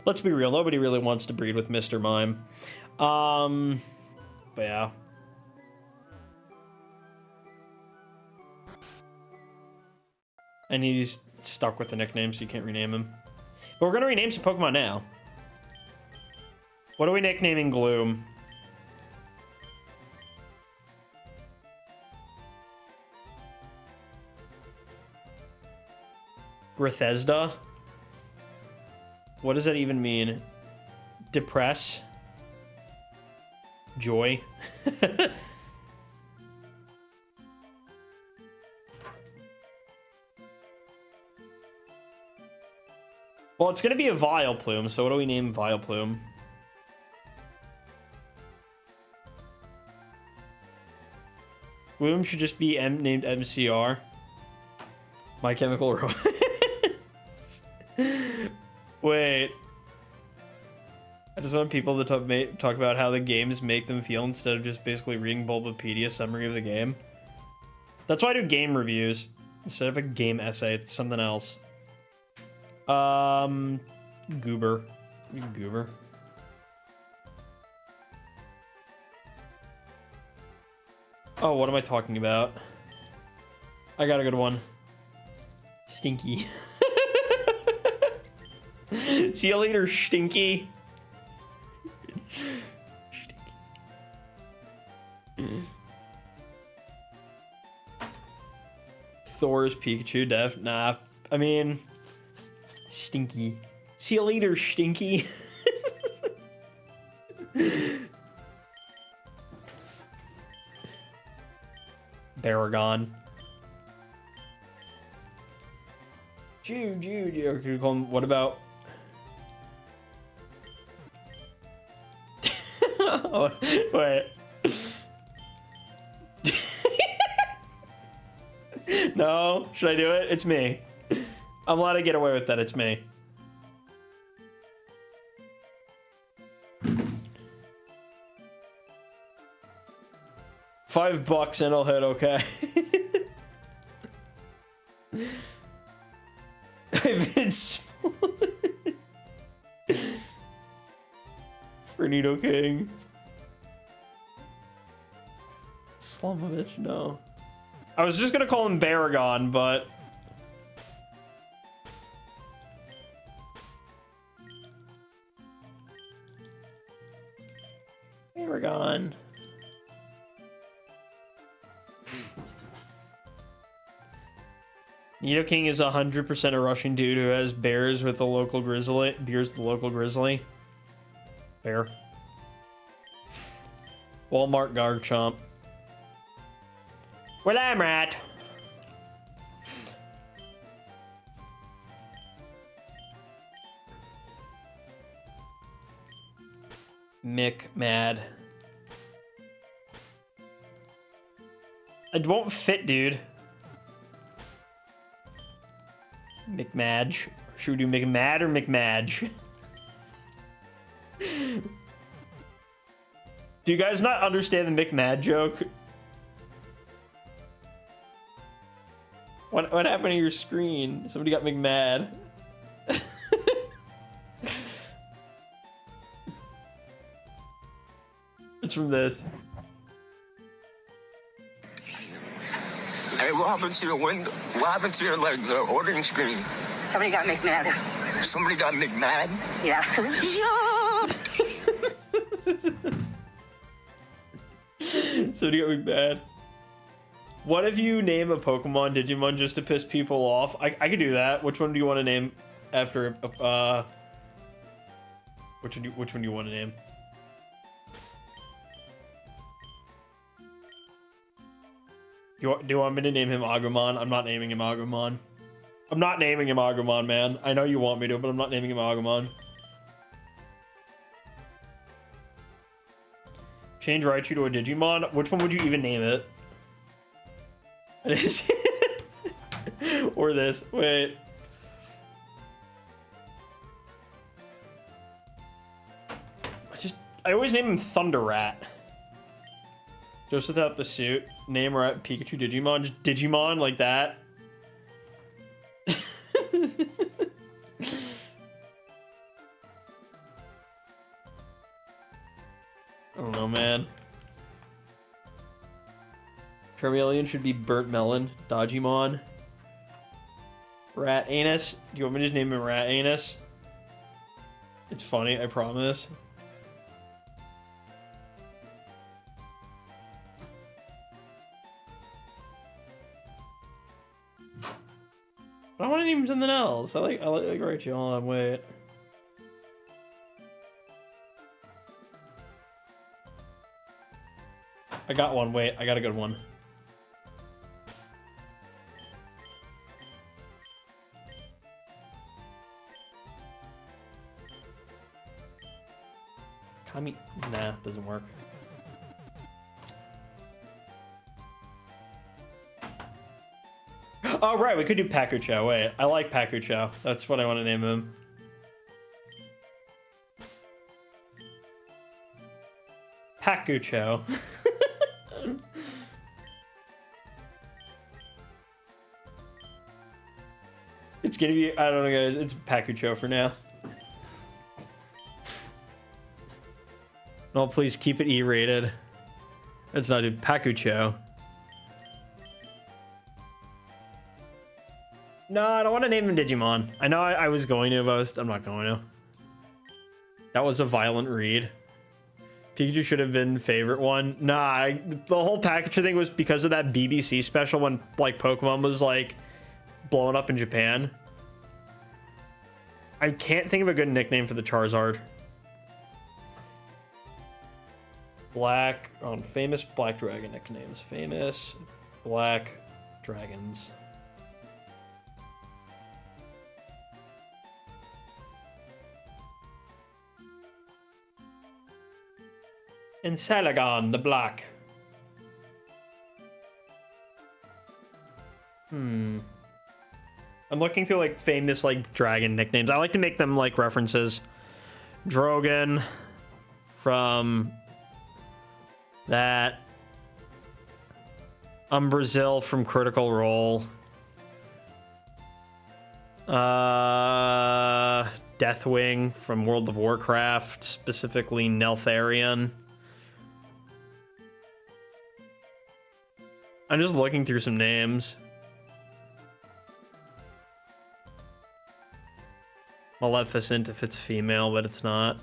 Let's be real. Nobody really wants to breed with Mr. Mime. But yeah. And he's stuck with the nickname, so you can't rename him. But we're going to rename some Pokemon now. What are we nicknaming Gloom? Grethesda? What does that even mean? Depress? Joy? Well, it's going to be a Vileplume, so what do we name Vileplume? Gloom should just be named MCR. My Chemical Romance. Wait. I just want people to talk about how the games make them feel instead of just basically reading Bulbapedia summary of the game. That's why I do game reviews. Instead of a game essay, it's something else. Goober. Goober. Oh, what am I talking about? I got a good one. Stinky. See you later, Stinky. Thor's Pikachu Def. Nah, I mean, Stinky. See you later, Stinky. Baragon. Or could you call him, what about? Oh, wait. No, should I do it? It's me. I'm allowed to get away with that. It's me. $5 and I'll hit okay. I've been Fernito King. Slumovich, no. I was just gonna call him Baragon, but Baragon. Nido King is 100% a Russian dude who has bears with the local grizzly. Beers with the local grizzly. Bear. Walmart Garchomp. Well, I'm rat. Mick Mad. It won't fit, dude. McMadge. Should we do McMad or McMadge? Do you guys not understand the McMad joke? What happened to your screen? Somebody got McMad. It's from this. Hey, what happened to your window? What happened to your, like, the ordering screen? Somebody got McMad. Somebody got McMad? Yeah. Somebody got McMad. What if you name a Pokemon Digimon just to piss people off? I could do that. Which one do you want to name after? Which one do you want to name? Do you want me to name him Agumon? I'm not naming him Agumon. I'm not naming him Agumon, man. I know you want me to, but I'm not naming him Agumon. Change Raichu to a Digimon? Which one would you even name it? Or this. Wait. I always name him Thunder Rat. Just without the suit. Name Rat Pikachu Digimon. Just Digimon like that. I don't know, man. Charmeleon should be Burnt Melon. Dodgimon. Rat Anus. Do you want me to just name him Rat Anus? It's funny, I promise. I want to name him something else. I like Rachel. Hold on, wait. I got one. Wait, I got a good one. Kami. Nah, doesn't work. Oh, right, we could do Pakucho. Wait, I like Pakucho. That's what I want to name him. Pakucho. It's gonna be, I don't know, guys. It's Pakucho for now. No, please keep it E-rated. It's not a Pakucho. No, I don't want to name him Digimon. I know I was going to, but I'm not going to. That was a violent read. Pikachu should have been favorite one. Nah, the whole Pikachu thing was because of that BBC special when, like, Pokemon was, like, blowing up in Japan. I can't think of a good nickname for the Charizard. Famous Black Dragon nicknames. Famous Black Dragons. And Salagon, the black. I'm looking through like famous like dragon nicknames. I like to make them like references. Drogon from that. Umbrasil from Critical Role. Deathwing from World of Warcraft, specifically Neltharion. I'm just looking through some names. Maleficent if it's female, but it's not.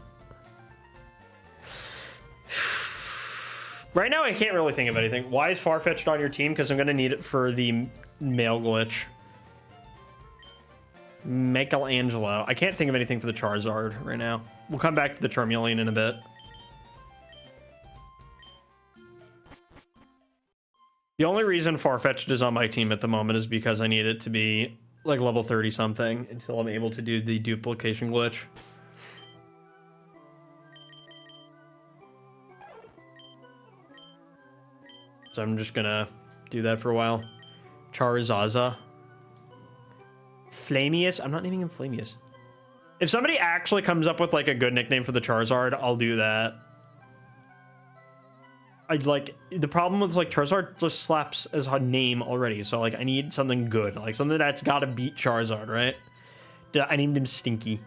Right now, I can't really think of anything. Why is Farfetch'd on your team? Because I'm going to need it for the male glitch. Michelangelo. I can't think of anything for the Charizard right now. We'll come back to the Charmeleon in a bit. The only reason Farfetch'd is on my team at the moment is because I need it to be like level 30 something until I'm able to do the duplication glitch. So I'm just gonna do that for a while. Charizard. Flamius? I'm not naming him Flamius. If somebody actually comes up with like a good nickname for the Charizard, I'll do that. I'd like the problem with like Charizard just slaps as a name already, so like I need something good, like something that's got to beat Charizard, right? I named him Stinky.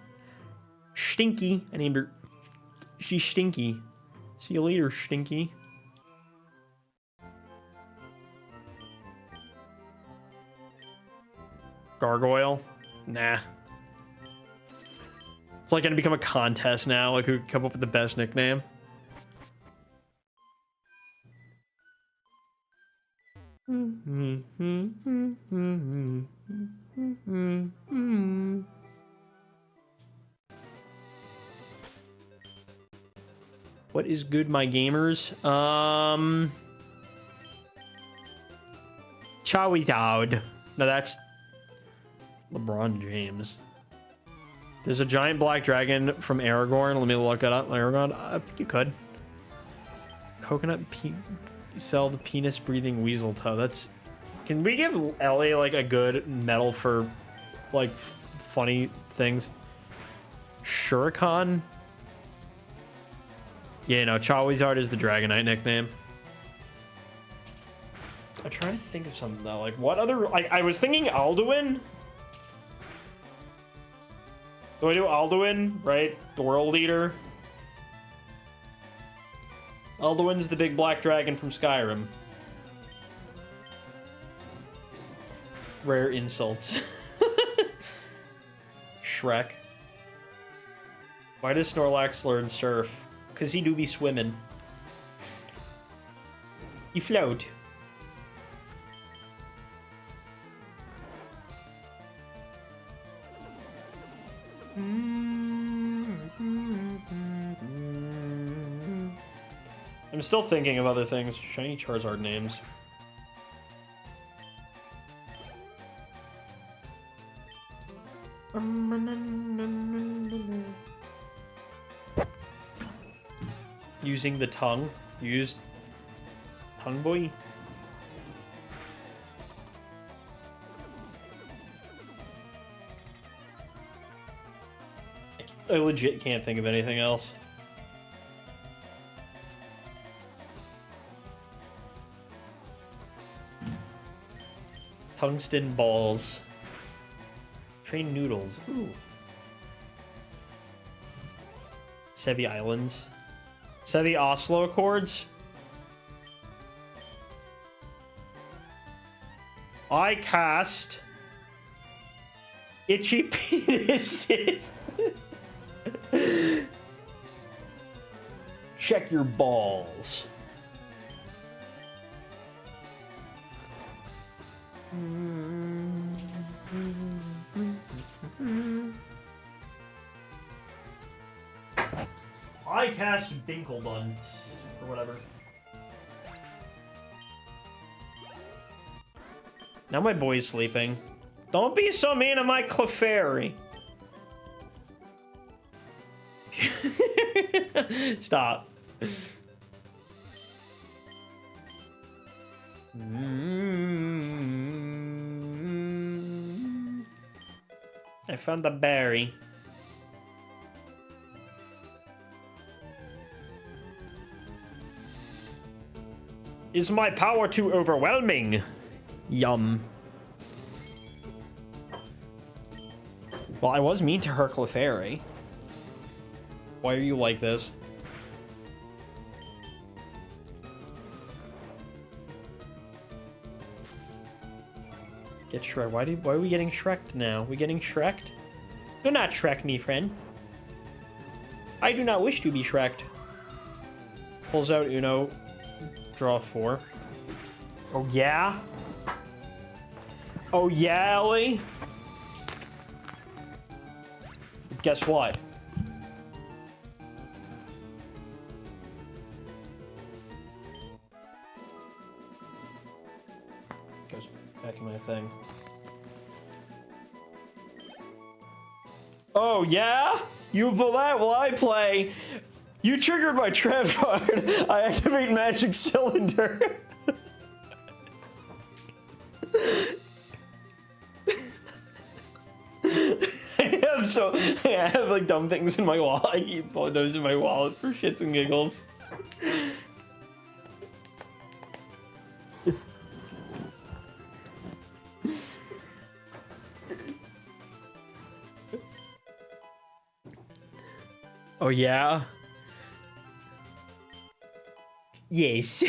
Stinky. I named her. She's Stinky. See you later, Stinky. Gargoyle? Nah. It's like gonna become a contest now, like who can come up with the best nickname. What is good, my gamers? Charizard. No, that's LeBron James. There's a giant black dragon from Aragorn. Let me look it up. Aragorn? You could. Coconut sell the penis breathing weasel toe. That's. Can we give Ellie like a good medal for like funny things? Shuriken? Yeah, no, Charizard is the Dragonite nickname. I'm trying to think of something though. Like what other? Like I was thinking Alduin. Do I do Alduin, right? The world leader. Alduin's the big black dragon from Skyrim. Rare insults. Shrek. Why does Snorlax learn surf? Because he do be swimming. He float. I'm still thinking of other things. Shiny Charizard names. Using the tongue. Used tongue boy. I legit can't think of anything else. Tungsten balls. Train noodles. Ooh. Sevi Islands. Sevi Oslo Accords. I cast Itchy Penis. Check your balls. I cast Binklebuns, or whatever. Now my boy's sleeping. Don't be so mean to my Clefairy. Stop. I found the berry. Is my power too overwhelming? Yum. Well, I was mean to her, Clefairy. Why are you like this? Get Shrek. Why are we getting Shrek'd now? We getting Shrek'd? Do not Shrek me, friend. I do not wish to be Shrek'd. Pulls out Uno. Draw 4. Oh yeah? Oh yeah, Ellie? Guess what? Goes back in my thing. Oh yeah? You pull that while I play. You triggered my trap card. I activate magic cylinder. I have like dumb things in my wallet. I keep pulling those in my wallet for shits and giggles. Oh yeah? Yes.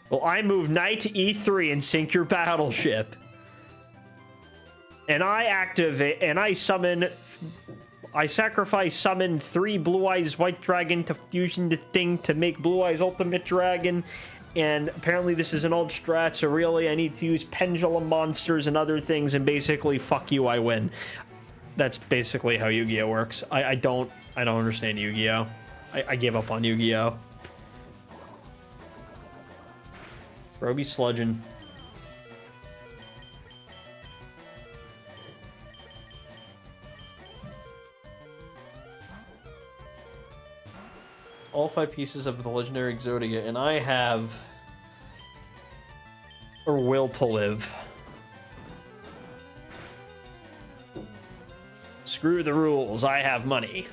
Well, I move knight to e3 and sink your battleship. And I activate, and I sacrifice summon 3 Blue Eyes White Dragon to fusion the thing to make Blue Eyes Ultimate Dragon. And apparently this is an old strat, so really I need to use pendulum monsters and other things, and basically, fuck you, I win. That's basically how Yu-Gi-Oh works. I don't understand Yu-Gi-Oh. I gave up on Yu-Gi-Oh. Roby sludging. All 5 pieces of the legendary Exodia, and I have a will to live. Screw the rules, I have money.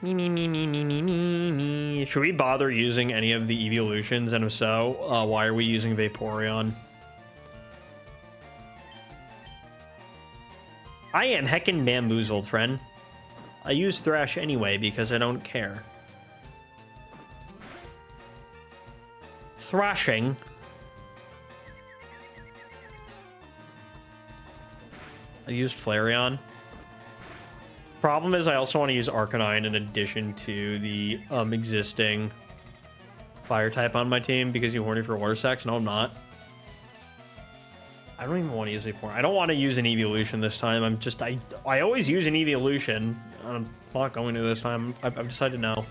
Me. Should we bother using any of the evolutions? And if so, why are we using Vaporeon? I am heckin' bamboozled, friend. I use Thrash anyway because I don't care. Thrashing. I used Flareon. Problem is I also want to use Arcanine in addition to the existing fire type on my team because you're horny for water sex. No, I'm not. I don't even want to use Vaporeon. I don't want to use an evolution this time. I always use an evolution. I'm not going to this time. I've decided no.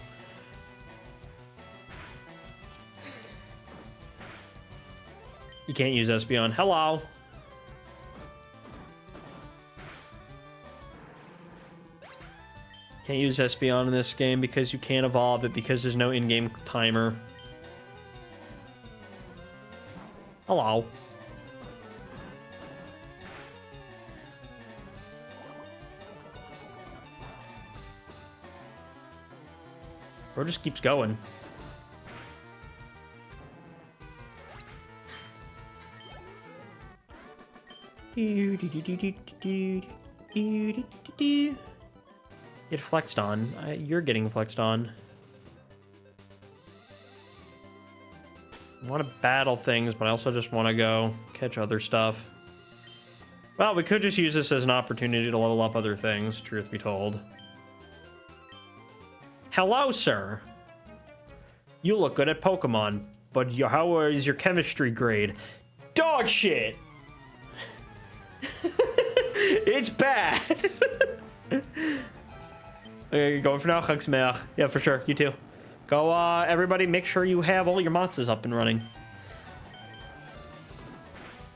You can't use Espeon. Hello. Can't use Espeon in this game because you can't evolve it because there's no in-game timer. Hello. Bro just keeps going. Get flexed on. You're getting flexed on. I want to battle things, but I also just want to go catch other stuff. Well, we could just use this as an opportunity to level up other things, truth be told. Hello, sir. You look good at Pokemon, but how is your chemistry grade? Dog shit! It's bad! Okay, you going for now? Geluksmiddag. Yeah, for sure. You too. Go, everybody, make sure you have all your monsters up and running.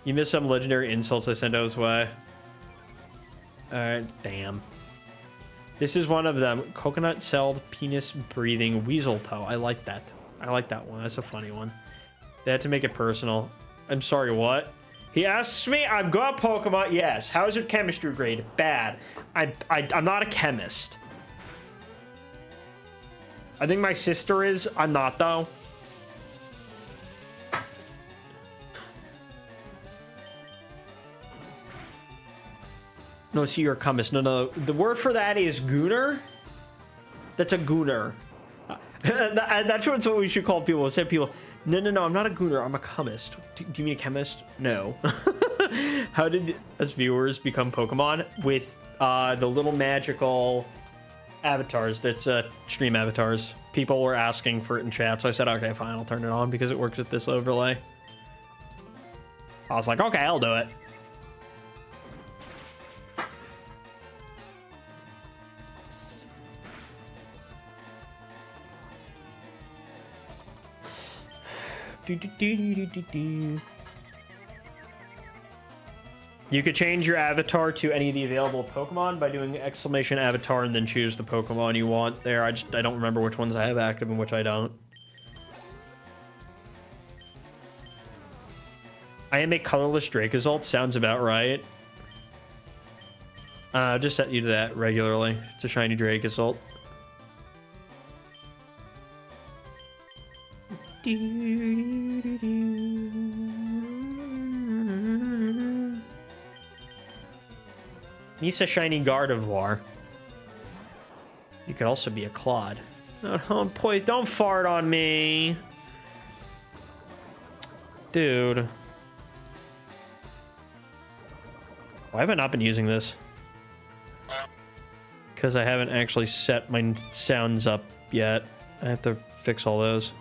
You missed some legendary insults I sent O's way. Alright, damn. This is one of them. Coconut-celled, penis-breathing weasel toe. I like that. I like that one. That's a funny one. They had to make it personal. I'm sorry, what? He asks me, I'm good at Pokemon. Yes. How is your chemistry grade? Bad. I'm not a chemist. I think my sister is. I'm not, though. No, see, you're a chemist. No. The word for that is gooner. That's a gooner. That's what we should call people. Say people, no, I'm not a gooner. I'm a chemist. Do you mean a chemist? No. How did us viewers become Pokemon? With the little magical avatars. That's stream avatars. People were asking for it in chat, so I said, okay, fine, I'll turn it on because it works with this overlay. I was like, okay, I'll do it. You could change your avatar to any of the available Pokemon by doing exclamation avatar and then choose the Pokemon you want there. I don't remember which ones I have active and which I don't. I am a colorless Dracozolt. Sounds about right. Just set you to that regularly. It's a shiny Dracozolt. He's a shiny Gardevoir. You could also be a Claude. Oh, boy, don't fart on me. Dude. Why have I not been using this? Because I haven't actually set my sounds up yet. I have to fix all those.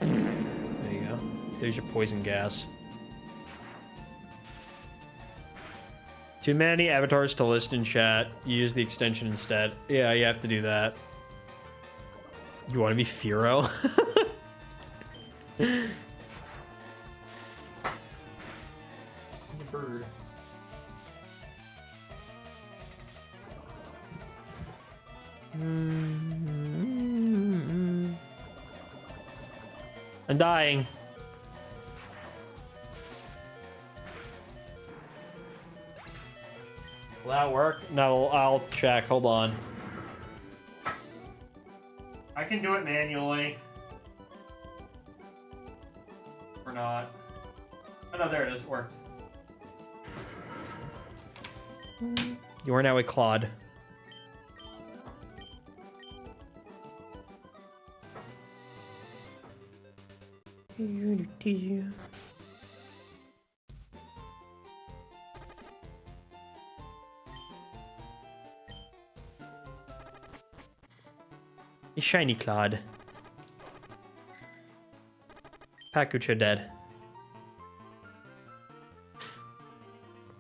There you go. There's your poison gas. Too many avatars to list in chat. Use the extension instead. Yeah, you have to do that. You want to be Firo? The bird. I'm dying. Will that work? No, I'll check. Hold on. I can do it manually. Or not. Oh no, there it is. It worked. You are now a Claude. A shiny Claude. Pakucha dead.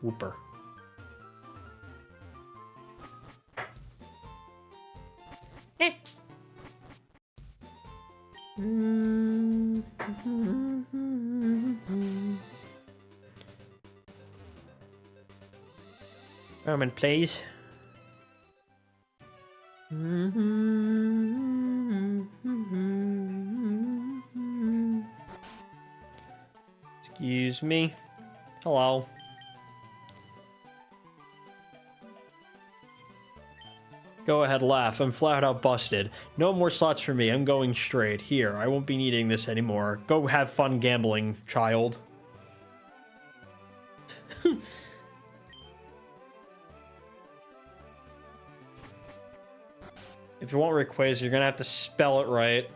Whooper. Eh. Roman, please. Excuse me. Hello. Go ahead, laugh. I'm flat out busted. No more slots for me. I'm going straight. Here, I won't be needing this anymore. Go have fun gambling, child. If you want Rayquaza, you're gonna have to spell it right.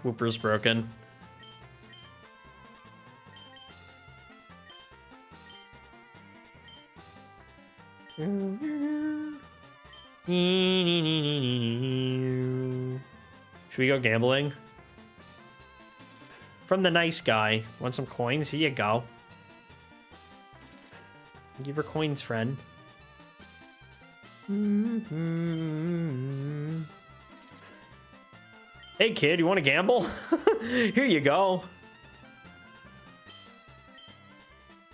Whooper's broken. Should we go gambling? From the nice guy. Want some coins? Here you go. Give her coins, friend. Hey, kid, you want to gamble? Here you go.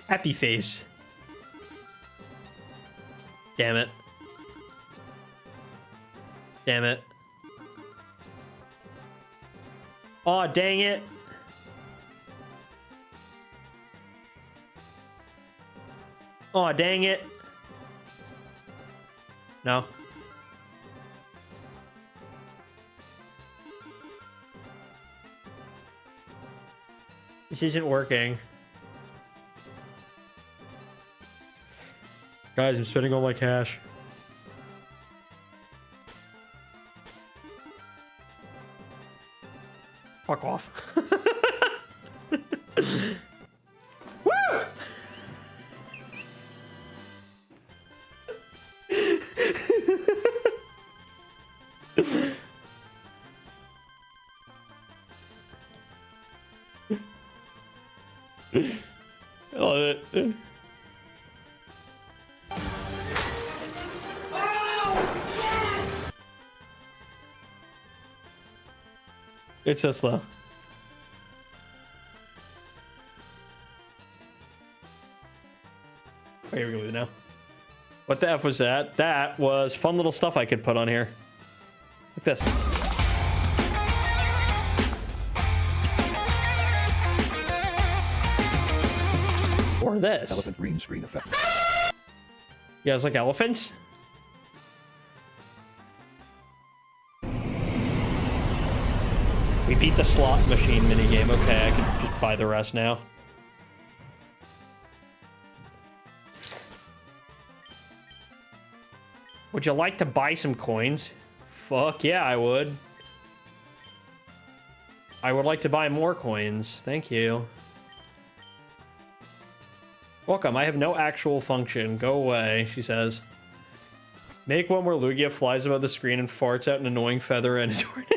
Happy face. Damn it. Damn it. Aw, dang it. Aw, dang it. No. This isn't working. Guys, I'm spending all my cash. Fuck off. Woo! I love it. It's so slow. Oh, here we go now. What the F was that? That was fun little stuff I could put on here. Like this. Or this. Elephant green screen effect. You guys like elephants? We beat the slot machine minigame. Okay, I can just buy the rest now. Would you like to buy some coins? Fuck yeah, I would. I would like to buy more coins. Thank you. Welcome, I have no actual function. Go away, she says. Make one where Lugia flies above the screen and farts out an annoying feather and a tornado.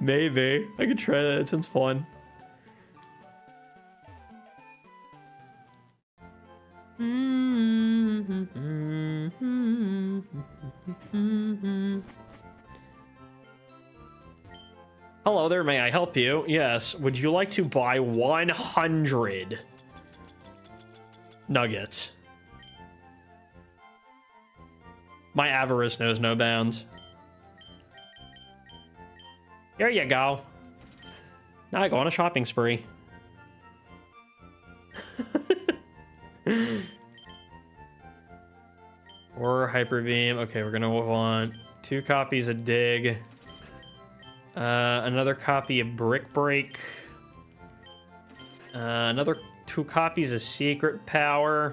Maybe. I could try that. It sounds fun. Hello there, may I help you? Yes. Would you like to buy 100 nuggets? My avarice knows no bounds. There you go. Now I go on a shopping spree. Or Hyper Beam. Okay, we're gonna want 2 copies of Dig. Another copy of Brick Break. Another 2 copies of Secret Power.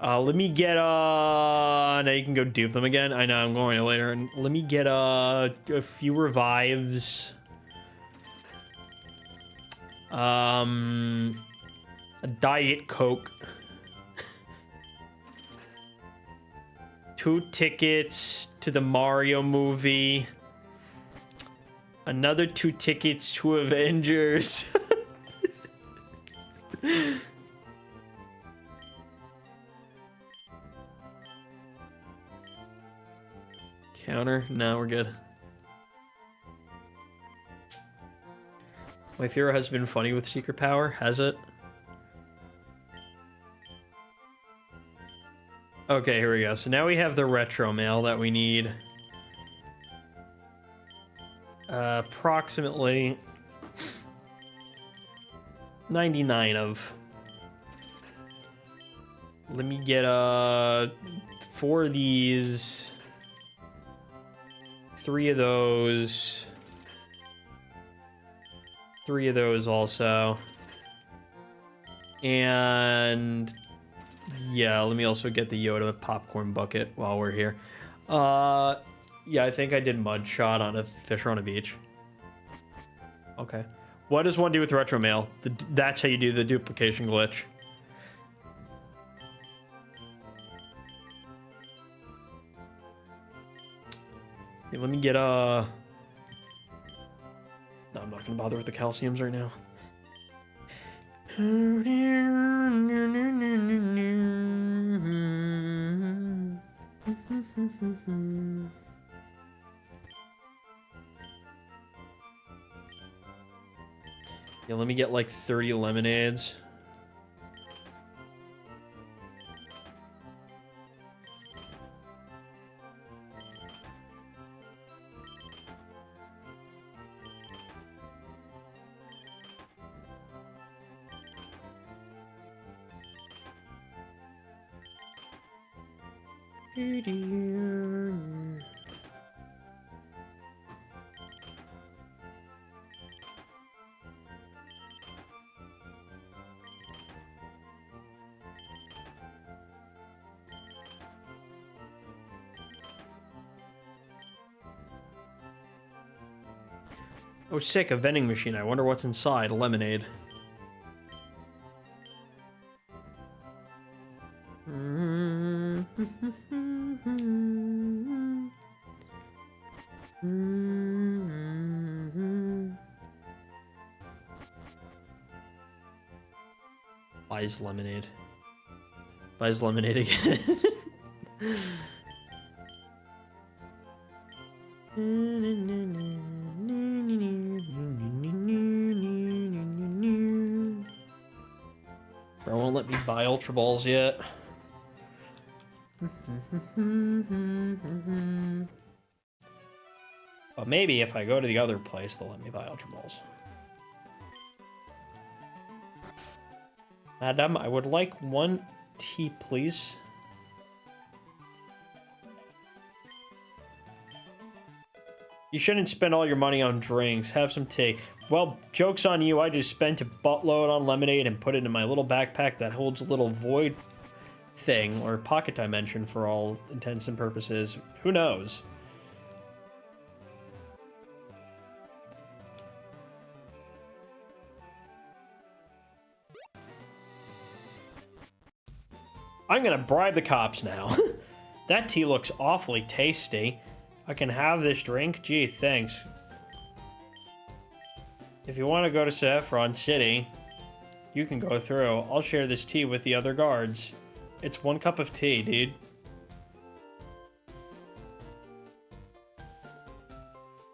Let me get now you can go dupe them again. I know I'm going to later. And let me get a few revives. A Diet Coke. 2 tickets to the Mario movie. Another 2 tickets to Avengers. Counter? No, we're good. My Firo has been funny with Secret Power, has it? Okay, here we go. So now we have the retro mail that we need. Approximately 99 of. Let me get 4 of these. 3 of those. 3 of those also. And yeah, let me also get the Yoda popcorn bucket while we're here. Yeah, I think I did mud shot on a Fisher on a beach. Okay. What does one do with retro mail? That's how you do the duplication glitch. Yeah, let me get, No, I'm not gonna bother with the calciums right now. Yeah, let me get like 30 lemonades. Oh, sick, a vending machine. I wonder what's inside. Lemonade. Buys lemonade. Buys lemonade again. Bro won't let me buy Ultra Balls yet. But maybe if I go to the other place, they'll let me buy Ultra Balls. Madam, I would like 1 tea, please. You shouldn't spend all your money on drinks. Have some tea. Well, joke's on you. I just spent a buttload on lemonade and put it in my little backpack that holds a little void thing, or pocket dimension for all intents and purposes. Who knows? I'm gonna bribe the cops now. That tea looks awfully tasty. I can have this drink? Gee, thanks. If you want to go to Saffron City, you can go through. I'll share this tea with the other guards. It's 1 cup of tea, dude.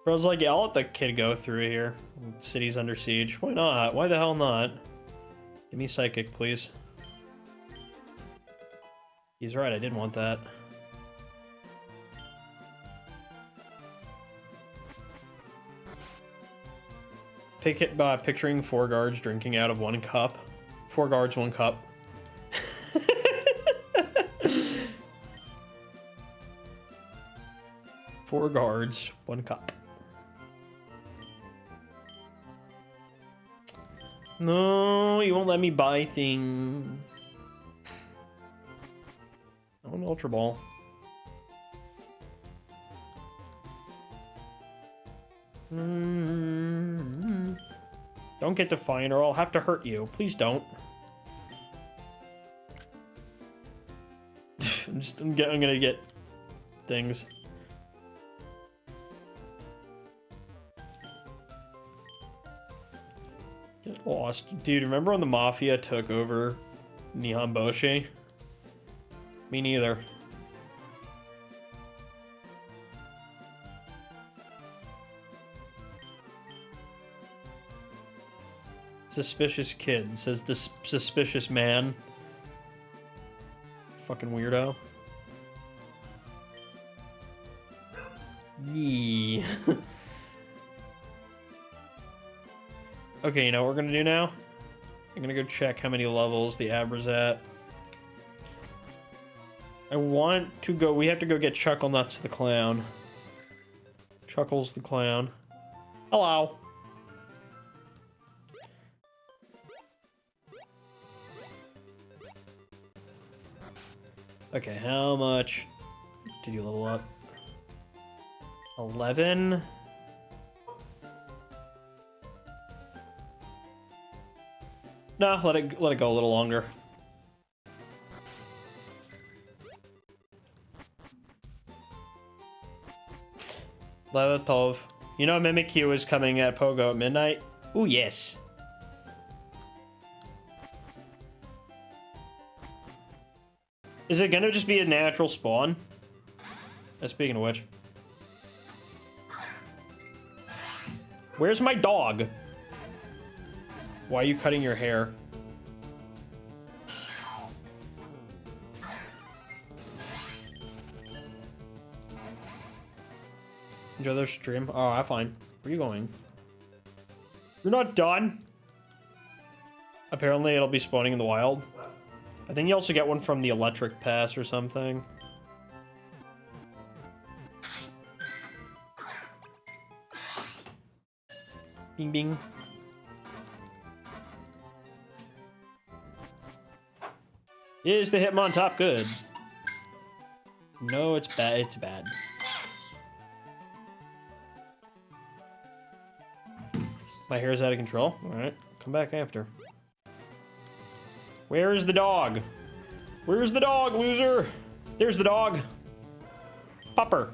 Bro's like, yeah, I'll let the kid go through here. The city's under siege. Why not? Why the hell not? Give me psychic, please. He's right, I didn't want that. Picturing 4 guards drinking out of 1 cup. 4 guards, 1 cup. 4 guards, 1 cup. No, you won't let me buy things. Oh, an Ultra Ball. Don't get defiant or I'll have to hurt you. Please don't. I'm gonna get things. Get lost. Dude, remember when the Mafia took over Nihonboshi? Me neither. Suspicious kid, says the suspicious man. Fucking weirdo. Yee. Okay, you know what we're gonna do now? I'm gonna go check how many levels the Abra's at. I want to go... We have to go get Chuckle Nuts the Clown. Chuckles the Clown. Hello. Okay, how much did you level up? 11? No, let it go a little longer. Lelatov. You know Mimikyu is coming at Pogo at midnight? Ooh, yes. Is it gonna just be a natural spawn? Speaking of which. Where's my dog? Why are you cutting your hair? Enjoy their stream. Oh, I'm fine. Where are you going? You're not done? Apparently it'll be spawning in the wild. I think you also get one from the electric pass or something. Bing bing. Is the Hitmon top good? No, it's bad. It's bad. My hair is out of control. All right, come back after. Where is the dog? Where's the dog, loser? There's the dog. Pupper.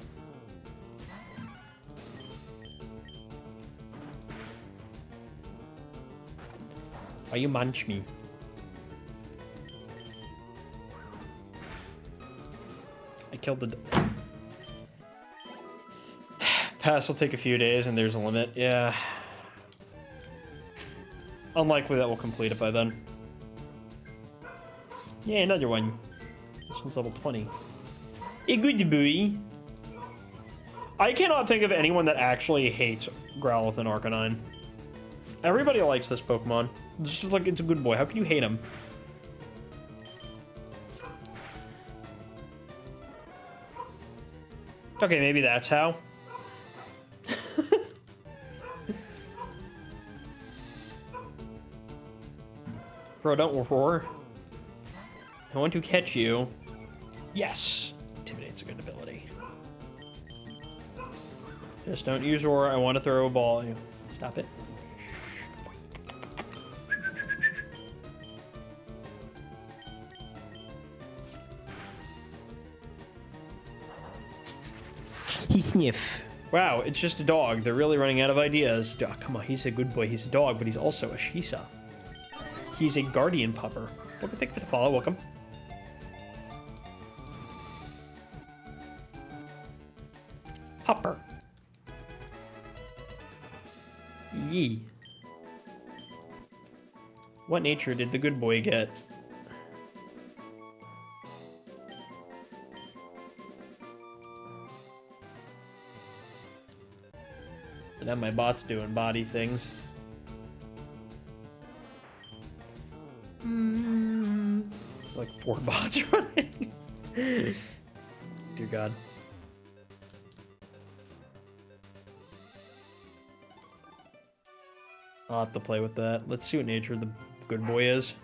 Why you munch me? I killed the... Pass will take a few days and there's a limit. Yeah. Unlikely that we'll complete it by then. Yeah, another one. This one's level 20. A good boy. I cannot think of anyone that actually hates Growlithe and Arcanine. Everybody likes this Pokemon. It's just like, it's a good boy. How can you hate him? Okay, maybe that's how. Bro, don't roar. I want to catch you. Yes! Intimidate's a good ability. Just don't use roar. I want to throw a ball at you. Stop it. He sniff. Wow, it's just a dog. They're really running out of ideas. Oh, come on, he's a good boy. He's a dog, but he's also a Shisa. He's a guardian pupper. Welcome, thank you for the follow. Welcome. Pupper. Yee. What nature did the good boy get? And then my bot's doing body things. Like 4 bots running. Dear God. I'll have to play with that. Let's see what nature the good boy is.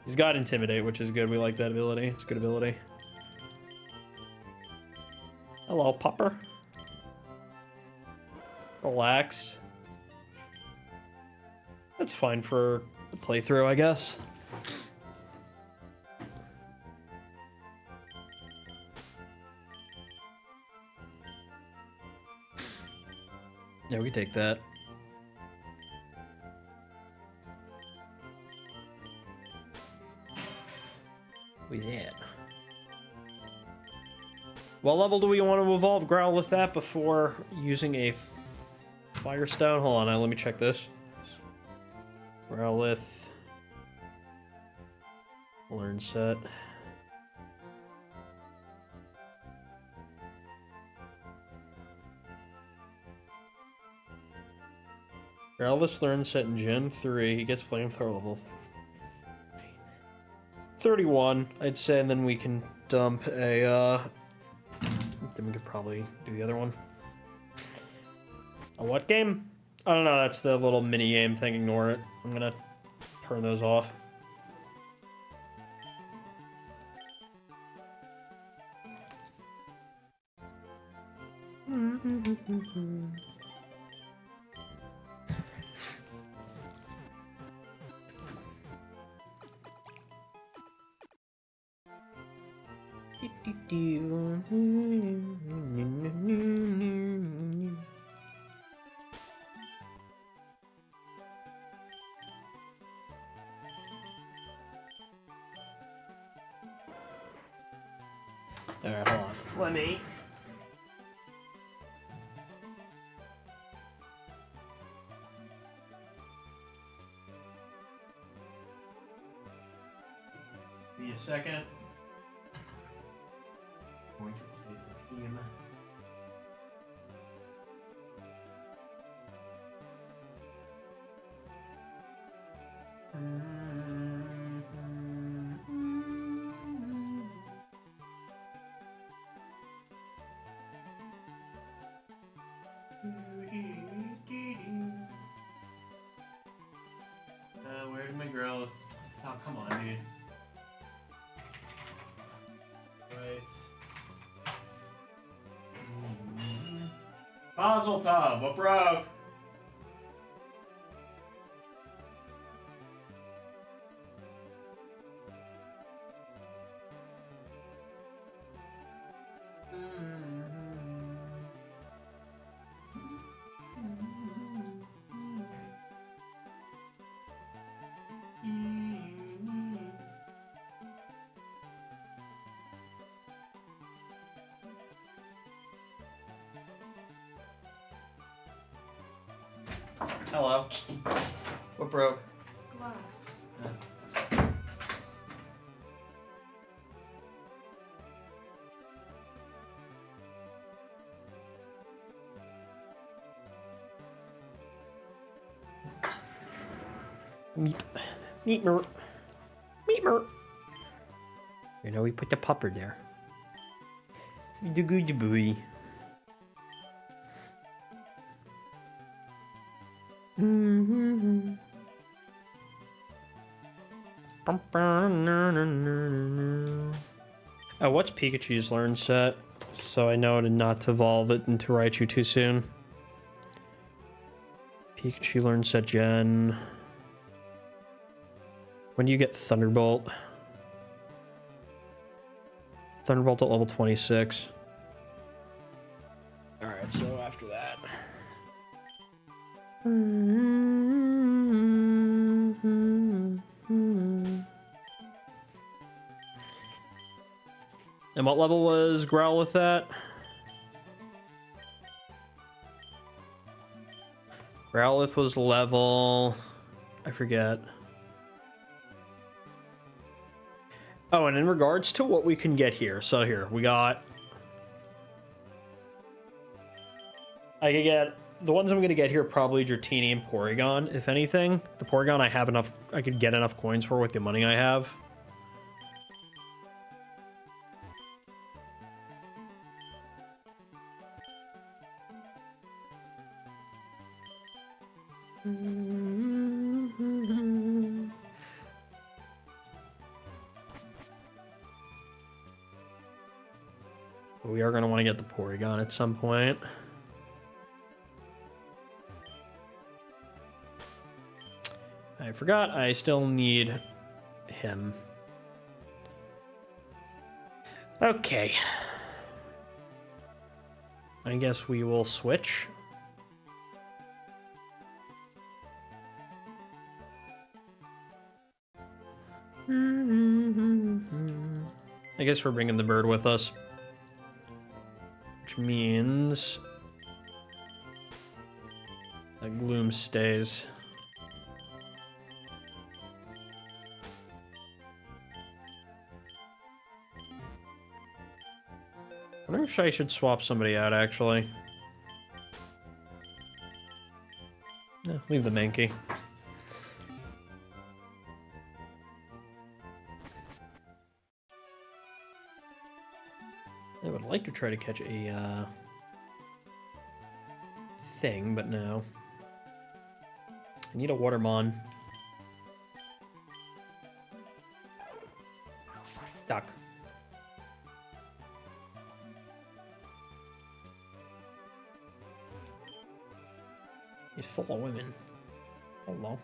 He's got Intimidate, which is good. We like that ability. It's a good ability. Hello, pupper. Relax. That's fine for the playthrough, I guess. Yeah, we can take that. Who's that? What level do we want to evolve Growlithe at before using a Firestone? Hold on, let me check this. Growlithe. Learn set. Growlithe learn set in Gen 3. He gets Flamethrower level 31, I'd say, and then we can dump a, then we could probably do the other one. A what game? I don't know, that's the little mini game thing, ignore it. I'm gonna turn those off. Alright, hold on. Let me. Give me a second. Going to play the team. Where did my growth? Oh, come on, dude. Right. Mazel tov, what broke? Hello. What broke? Glass. Meep. Meep. Meep. You know, we put the pupper there. The good boy. What's Pikachu's learn set? So I know not to evolve it into Raichu too soon. Pikachu learn set gen. When do you get Thunderbolt? Thunderbolt at level 26. Alright, so after that. And what level was Growlithe at? Growlithe was level... I forget. Oh, and in regards to what we can get here. So here, we got... I could get... The ones I'm going to get here are probably Dratini and Porygon, if anything. The Porygon I have enough... I could get enough coins for with the money I have. We are going to want to get the Porygon at some point. I forgot I still need him. Okay. I guess we will switch. I guess we're bringing the bird with us. Which means that Gloom stays. I wonder if I should swap somebody out, actually. Yeah, leave the Mankey. I would like to try to catch a thing, but no. I need a Watermon. Duck. He's full of women. Hello.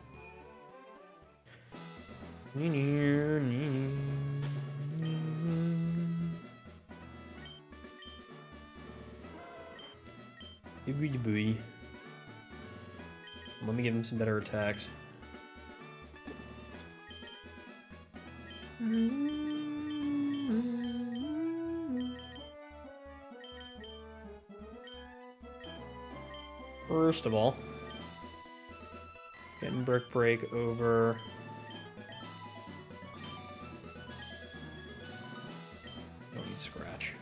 Good boy. Let me give him some better attacks. First of all, getting Brick Break over. Don't need Scratch.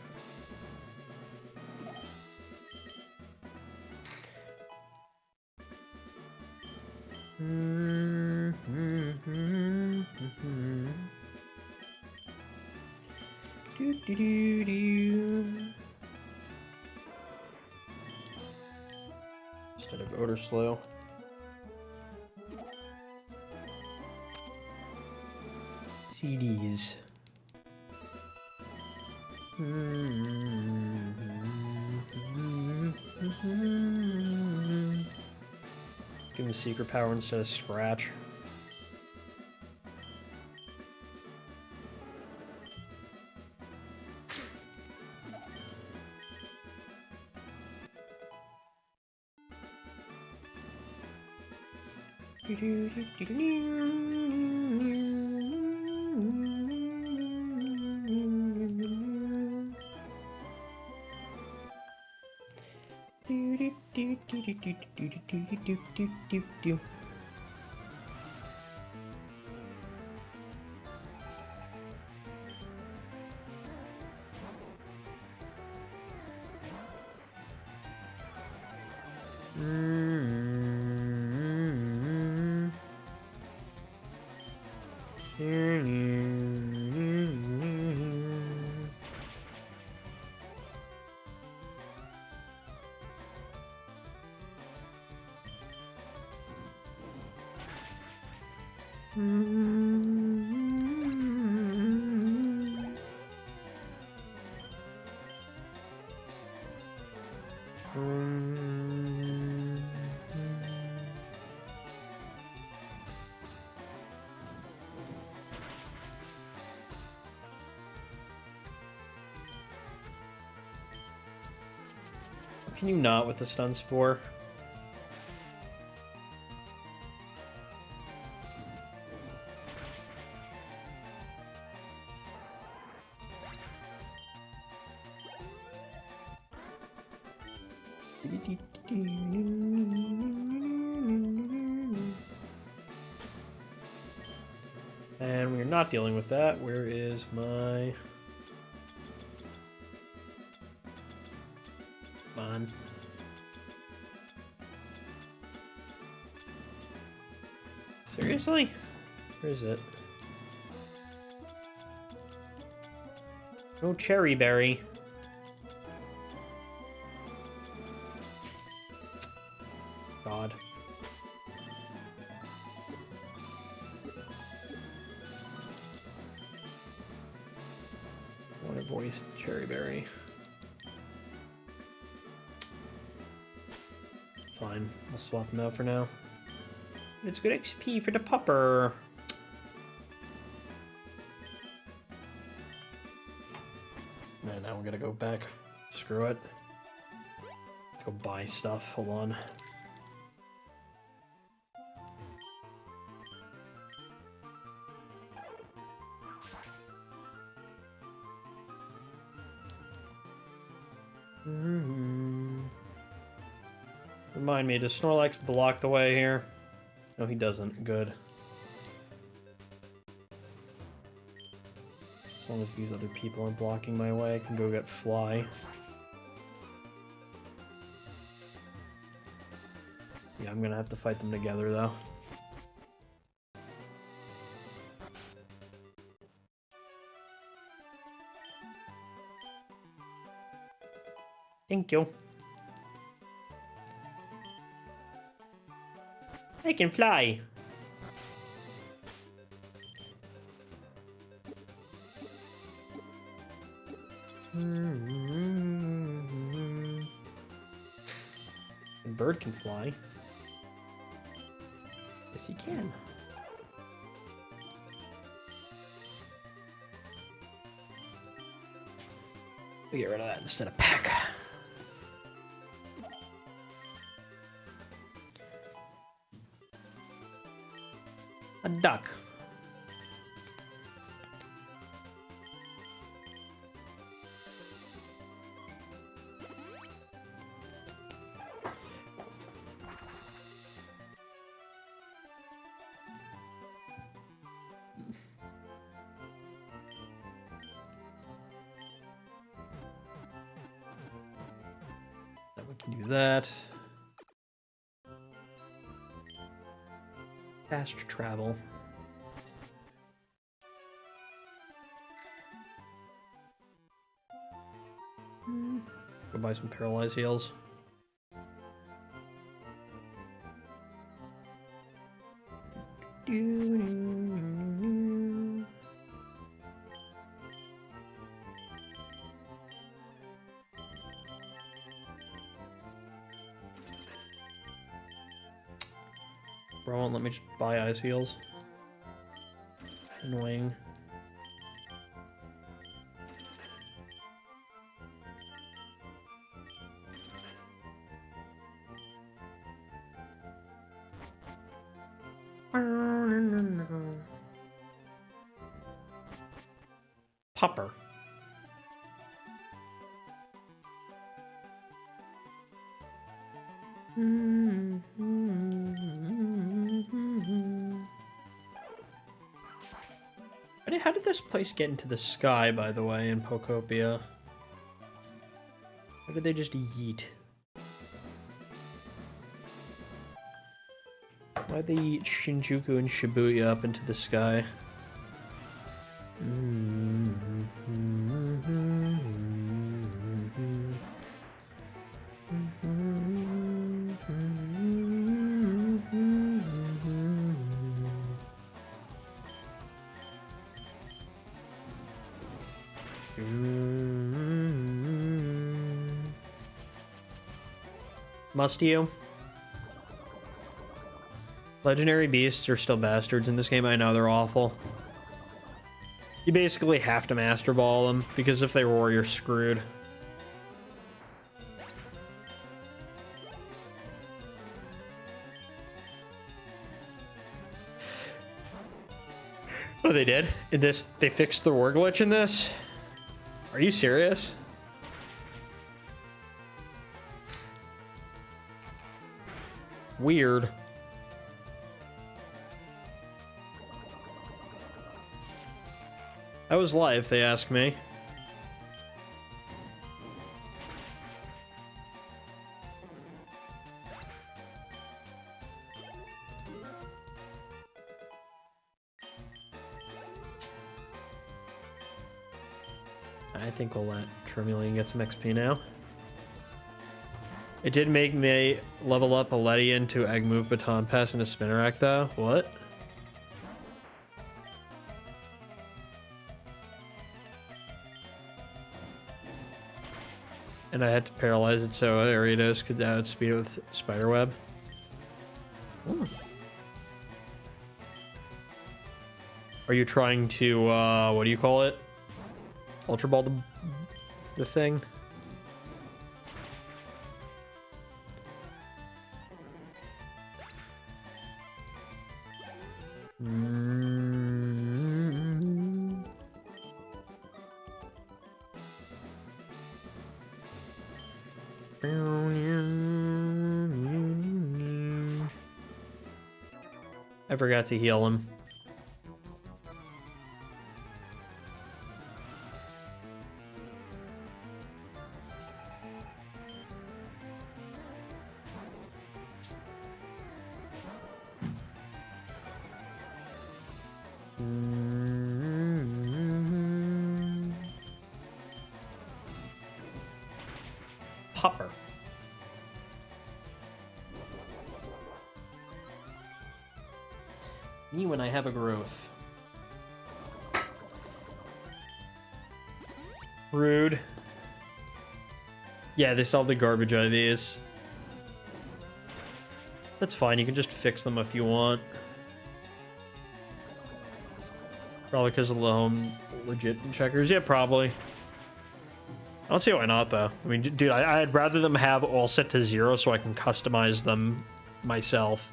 Instead of Odor Slow. CDs. Give him Secret Power instead of Scratch. Can you not with the Stun Spore? And we're not dealing with that. Where is my... Come on. Seriously? Where is it? No Cherry Berry. God. I want to voice the Cherry Berry. Fine, I'll swap them out for now. It's good XP for the pupper. And now we're gonna go back. Screw it. Let's go buy stuff. Hold on. Remind me, does Snorlax block the way here? No, he doesn't. Good. As long as these other people aren't blocking my way, I can go get Fly. Yeah, I'm gonna have to fight them together, though. Thank you. I can fly. And bird can fly. Yes, he can. We get rid of that instead of Peck. A duck. We can do that. Fast travel. Go buy some paralyzed heals. Bro, won't let me just buy ice heals. Annoying. Popper. How did this place get into the sky, by the way, in Pokopia? How did they just yeet? Why'd they yeet Shinjuku and Shibuya up into the sky? Must you? Legendary beasts are still bastards in this game. I know they're awful. You basically have to Master Ball them, because if they roar, you're screwed. Oh, they did? In this, they fixed the roar glitch in this? Are you serious? Weird. That was live, they ask me. I think we'll let Charmeleon get some XP now. It did make me level up a Ledian to Egg Move, Baton Pass, and a Spinnerack, though. What? And I had to paralyze it so Ariados could outspeed it with Spiderweb. Ooh. Are you trying to, what do you call it? Ultra Ball the thing? I forgot to heal him. Popper. Me when I have a growth. Rude. Yeah, they still have the garbage IVs. That's fine, you can just fix them if you want. Probably because of the home legit checkers. Yeah, probably. I don't see why not, though. I mean, dude, I'd rather them have all set to 0 so I can customize them myself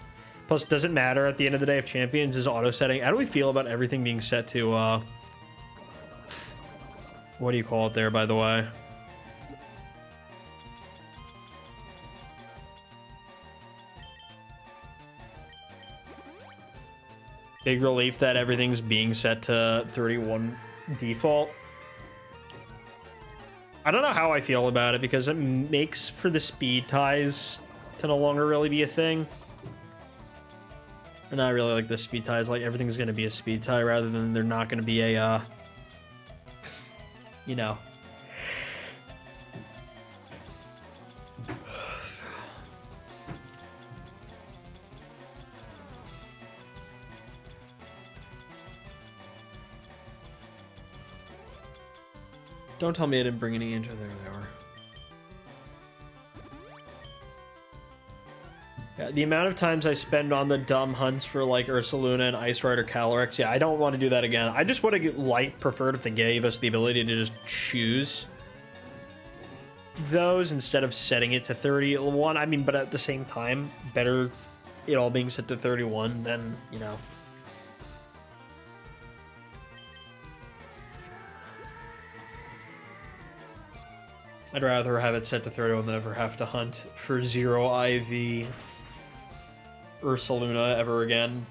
Plus, does it matter at the end of the day if champions is auto setting? How do we feel about everything being set to, what do you call it there, by the way? Big relief that everything's being set to 31 default. I don't know how I feel about it because it makes for the speed ties to no longer really be a thing. And I really like the speed ties. Like, everything's going to be a speed tie rather than they're not going to be a, you know. Don't tell me I didn't bring any into there. They are. Yeah, the amount of times I spend on the dumb hunts for like Ursaluna and Ice Rider Calyrex, yeah, I don't want to do that again. I just would have preferred if they gave us the ability to just choose those instead of setting it to 31. I mean, but at the same time, better it all being set to 31 than, you know. I'd rather have it set to 31 than ever have to hunt for 0 IV Ursaluna ever again.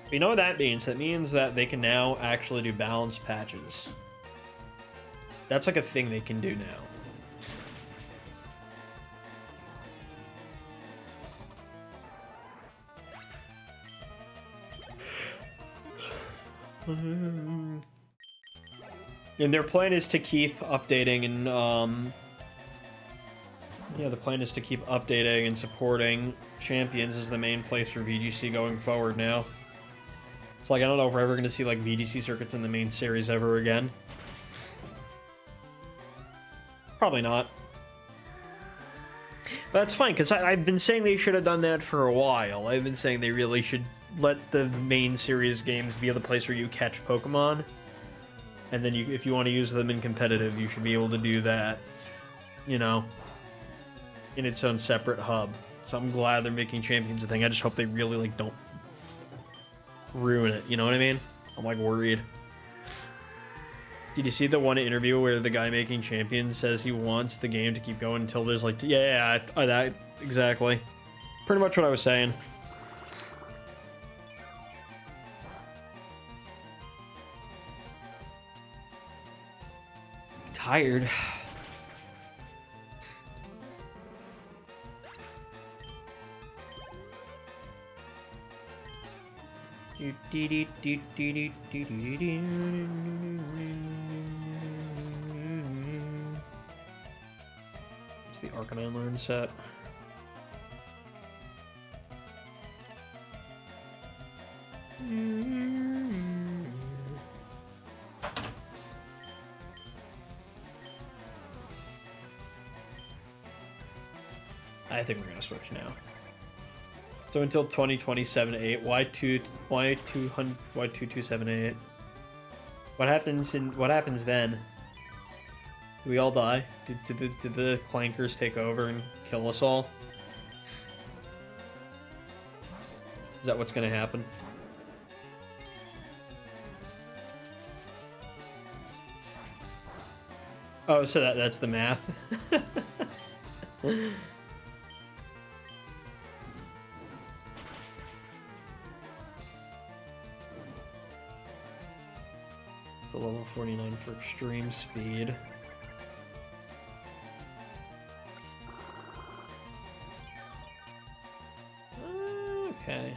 But you know what that means? That means that they can now actually do balance patches. That's like a thing they can do now. And their plan is to keep updating and yeah, the plan is to keep updating and supporting champions as the main place for VGC going forward now. It's like, I don't know if we're ever going to see like VGC circuits in the main series ever again. Probably not. But that's fine, because I've been saying they should have done that for a while. I've been saying they really should let the main series games be the place where you catch Pokemon. And then if you want to use them in competitive, you should be able to do that, you know, in its own separate hub. So I'm glad they're making Champions a thing. I just hope they really, like, don't ruin it, you know what I mean? I'm, like, worried. Did you see the one interview where the guy making Champions says he wants the game to keep going until there's, like, yeah, that, exactly. Pretty much what I was saying. Tired. It's the Arcanine learn set. I think we're gonna switch now. So until 2027-8, why 2278? What happens then? Do we all die? Did the clankers take over and kill us all? Is that what's gonna happen? Oh, so that's the math. The level 49 for extreme speed. Okay.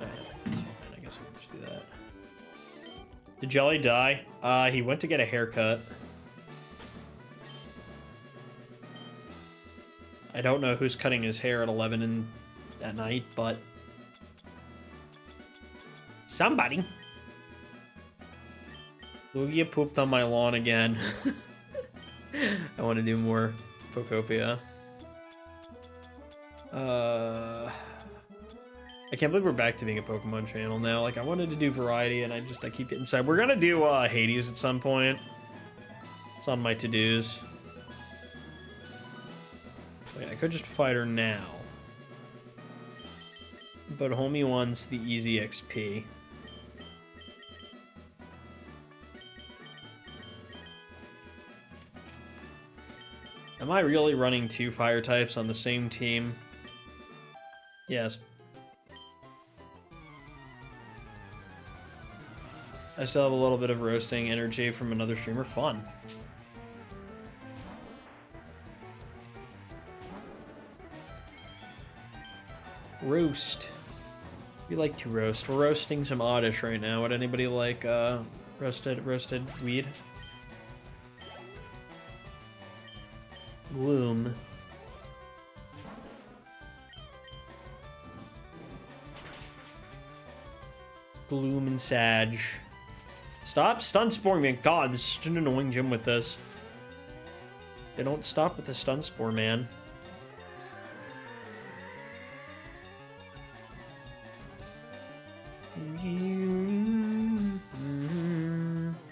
Alright, that's fine. I guess we'll just do that. Did Jelly die? He went to get a haircut. I don't know who's cutting his hair at 11 at night, but somebody. Lugia pooped on my lawn again. I want to do more Pokopia. I can't believe we're back to being a Pokemon channel now. Like, I wanted to do variety, and I keep getting sad. We're gonna do Hades at some point. It's on my to-dos. So yeah, I could just fight her now. But homie wants the easy XP. Am I really running 2 fire types on the same team? Yes. I still have a little bit of roasting energy from another streamer. Fun. Roast. We like to roast. We're roasting some Oddish right now. Would anybody like roasted weed? Gloom. Gloom and Sag. Stop stun sporing me. God, this is such an annoying gym with this. They don't stop with the stun spore, man.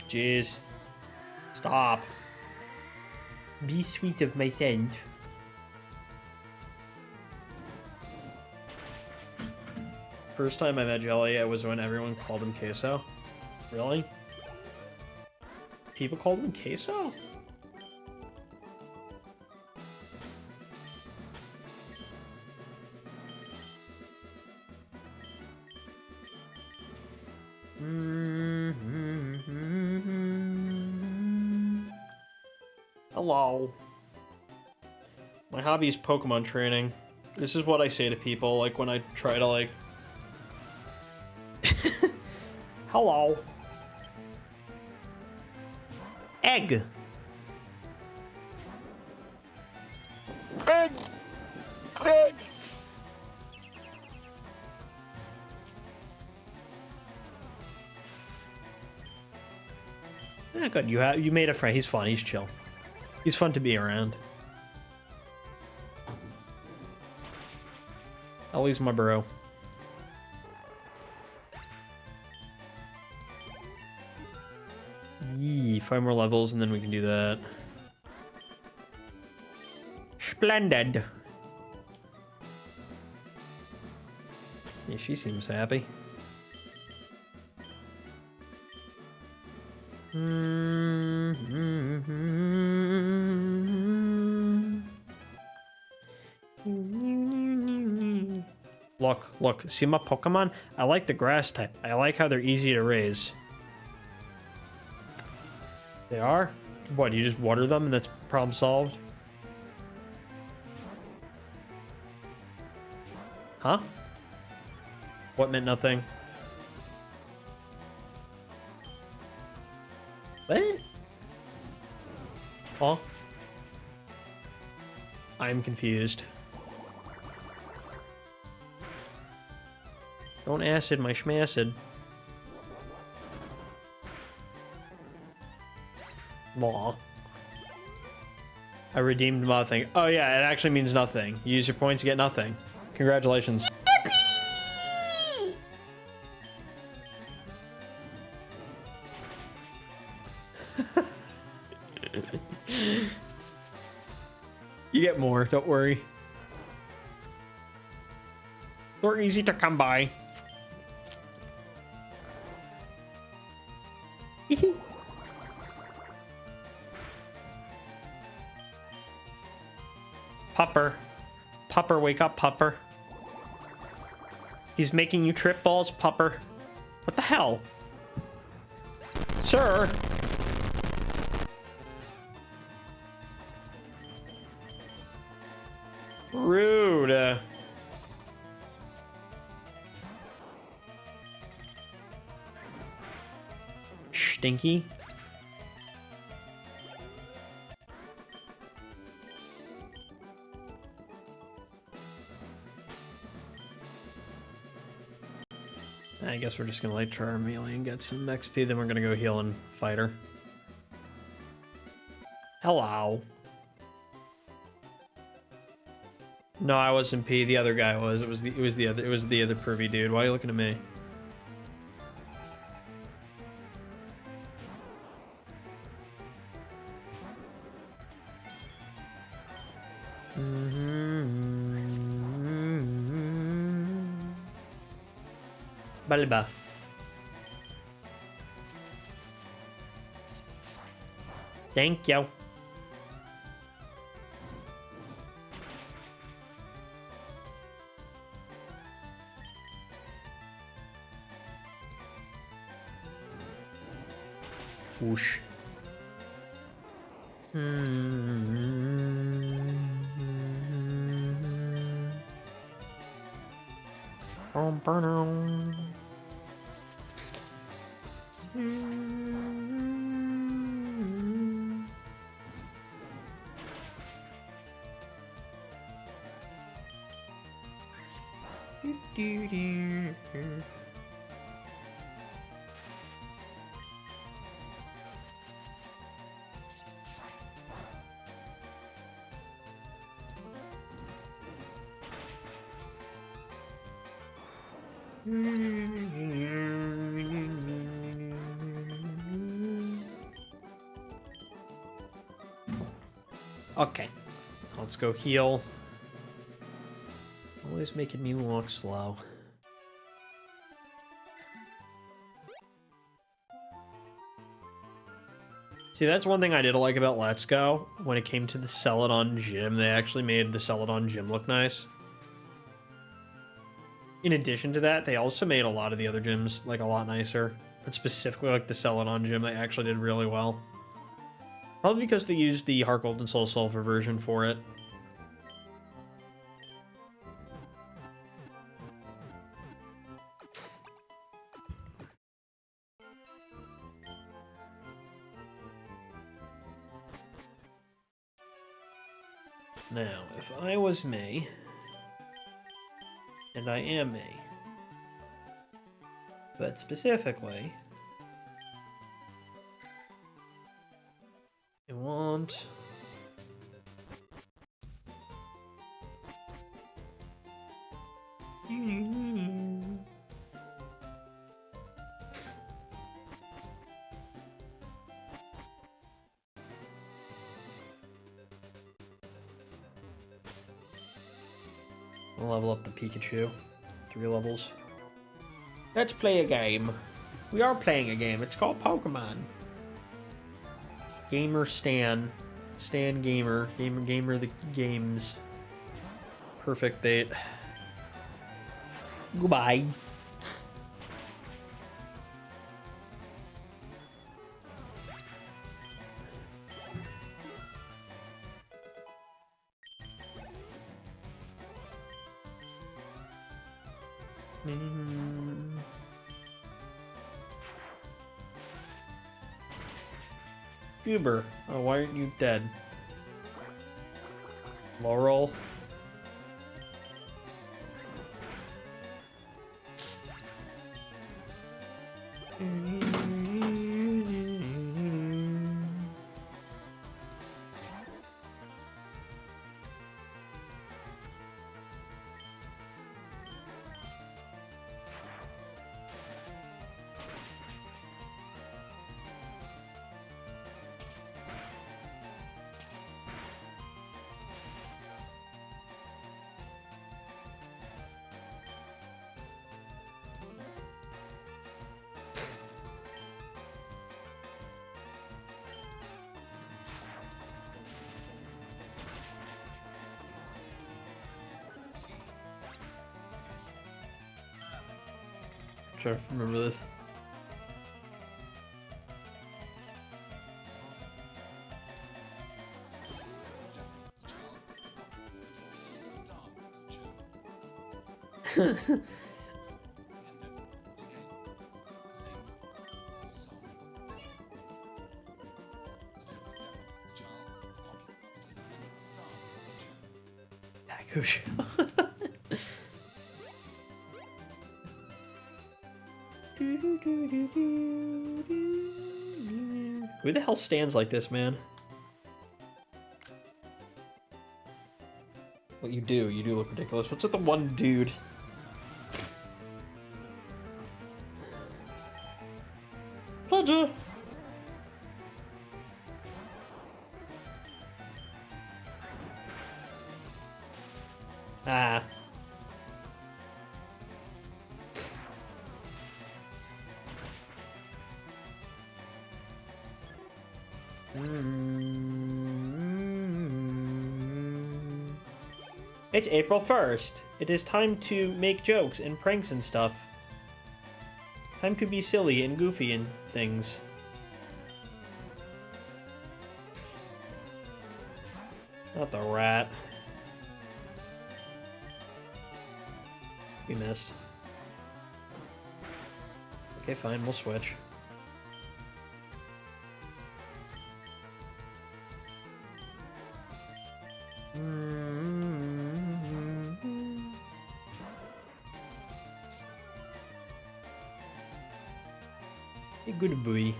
Jeez. Stop. Be sweet of my scent. First time I met Jelly, it was when everyone called him Queso. Really? People called him Queso? Hello. My hobby is Pokemon training. This is what I say to people, like, when I try to, like... Hello. Egg. Egg! Egg! Yeah, good. You made a friend. He's fun. He's chill. He's fun to be around. Ellie's my bro. Yee, 5 more levels and then we can do that. Splendid. Yeah, she seems happy. Look, see my Pokemon? I like the grass type. I like how they're easy to raise. They are? What, you just water them and that's problem solved? Huh? What meant nothing? What? Huh? I'm confused. Don't acid my schmacid. Law. I redeemed nothing. Oh yeah, it actually means nothing. You use your points, you get nothing. Congratulations. You get more, don't worry. They're easy to come by. Pupper, wake up, Pupper. He's making you trip balls, Pupper. What the hell? Sir? Rude. Stinky. I guess we're just gonna like try our melee and get some XP, then we're gonna go heal and fight her. Hello. No, I wasn't P. The other guy was. It was the other pervy dude. Why are you looking at me? Balba. Thank you. Whoosh. Okay, let's go heal. Always making me walk slow. See, that's one thing I did like about Let's Go. When it came to the Celadon gym, they actually made the Celadon gym look nice. In addition to that, they also made a lot of the other gyms like a lot nicer. But specifically like the Celadon gym, they actually did really well. Probably because they used the Heart Gold and Soul Sulfur version for it. Now, if I was me, and I am me, but specifically, I want... I'll level up the Pikachu. 3 levels. Let's play a game. We are playing a game. It's called Pokemon. Gamer Stan. Stan Gamer. Gamer the games. Perfect date. Goodbye. Goober. Oh, why aren't you dead? Laurel. Sure, remember this. Package. Who the hell stands like this, man? Well, you do. You do look ridiculous. What's with the one dude? Pleasure. Ah. It's April 1st. It is time to make jokes and pranks and stuff. Time to be silly and goofy and things. Not the rat. We missed. Okay, fine, we'll switch. A good boy.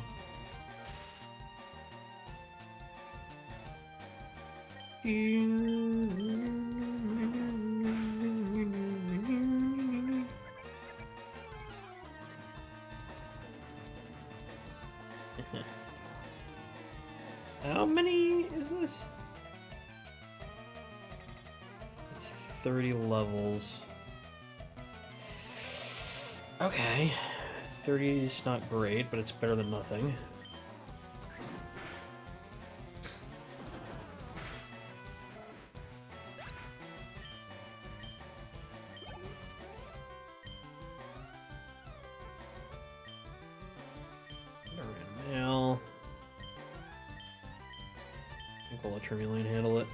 How many is this? It's 30 levels. Okay. 30 is not great, but it's better than nothing. Mail. I think we'll let Tremulane handle it.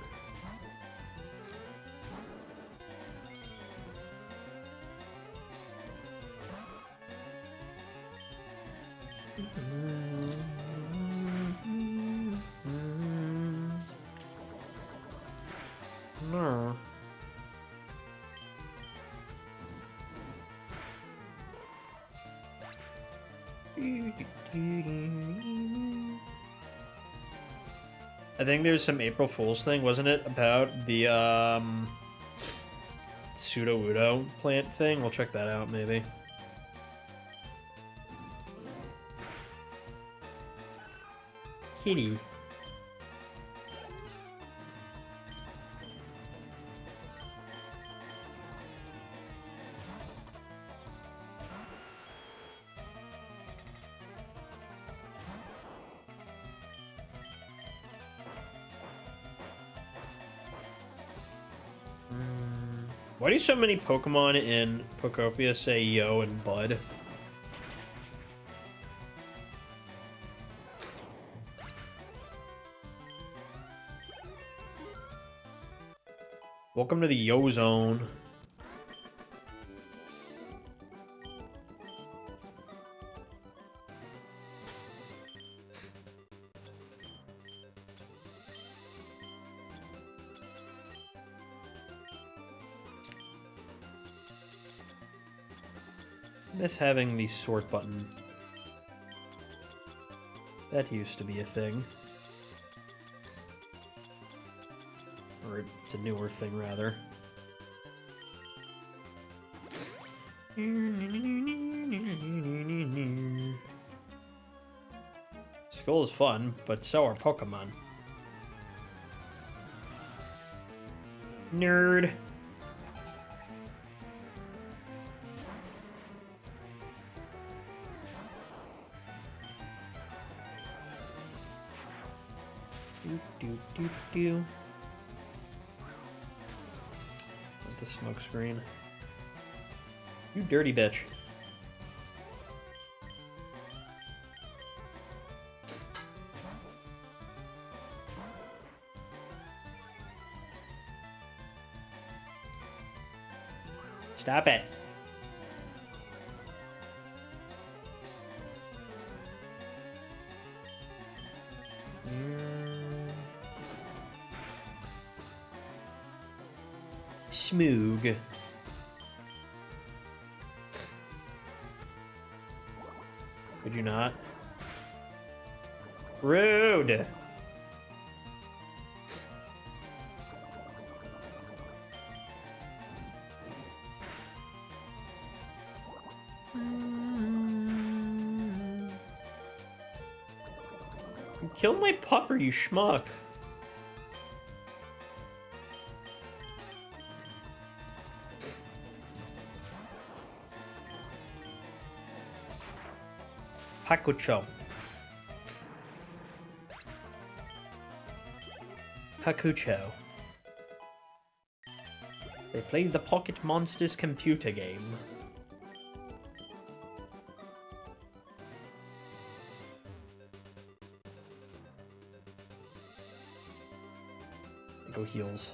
No. I think there's some April Fool's thing, wasn't it, about the Pseudo-Udo plant thing? We'll check that out, maybe. Kitty. Why do so many Pokemon in Pokopia say Yo and Bud? Welcome to the Yo Zone. Miss having the sort button. That used to be a thing. Or it's a newer thing, rather. School is fun, but so are Pokemon. Nerd. Do. With the smoke screen. You dirty bitch. Stop it. Smoog. Could you not? Rude. Kill my pupper, you schmuck. Hakucho. Hakucho. They play the Pocket Monsters computer game. Go heals.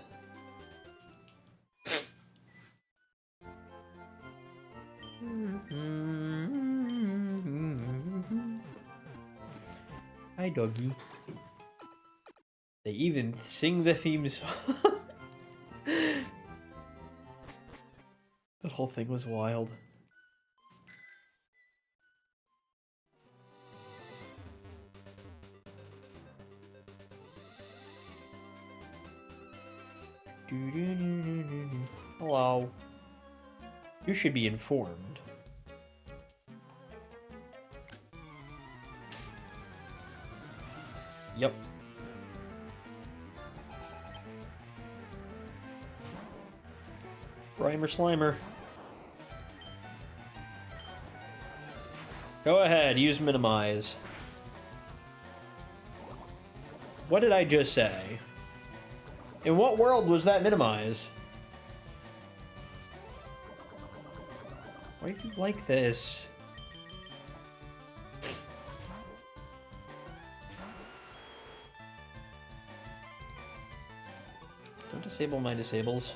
Hi, doggy. They even sing the theme song. That whole thing was wild. Hello. You should be informed. Yep. Grimer Slimer. Go ahead, use minimize. What did I just say? In what world was that minimize? Why do you like this? Don't disable my disables.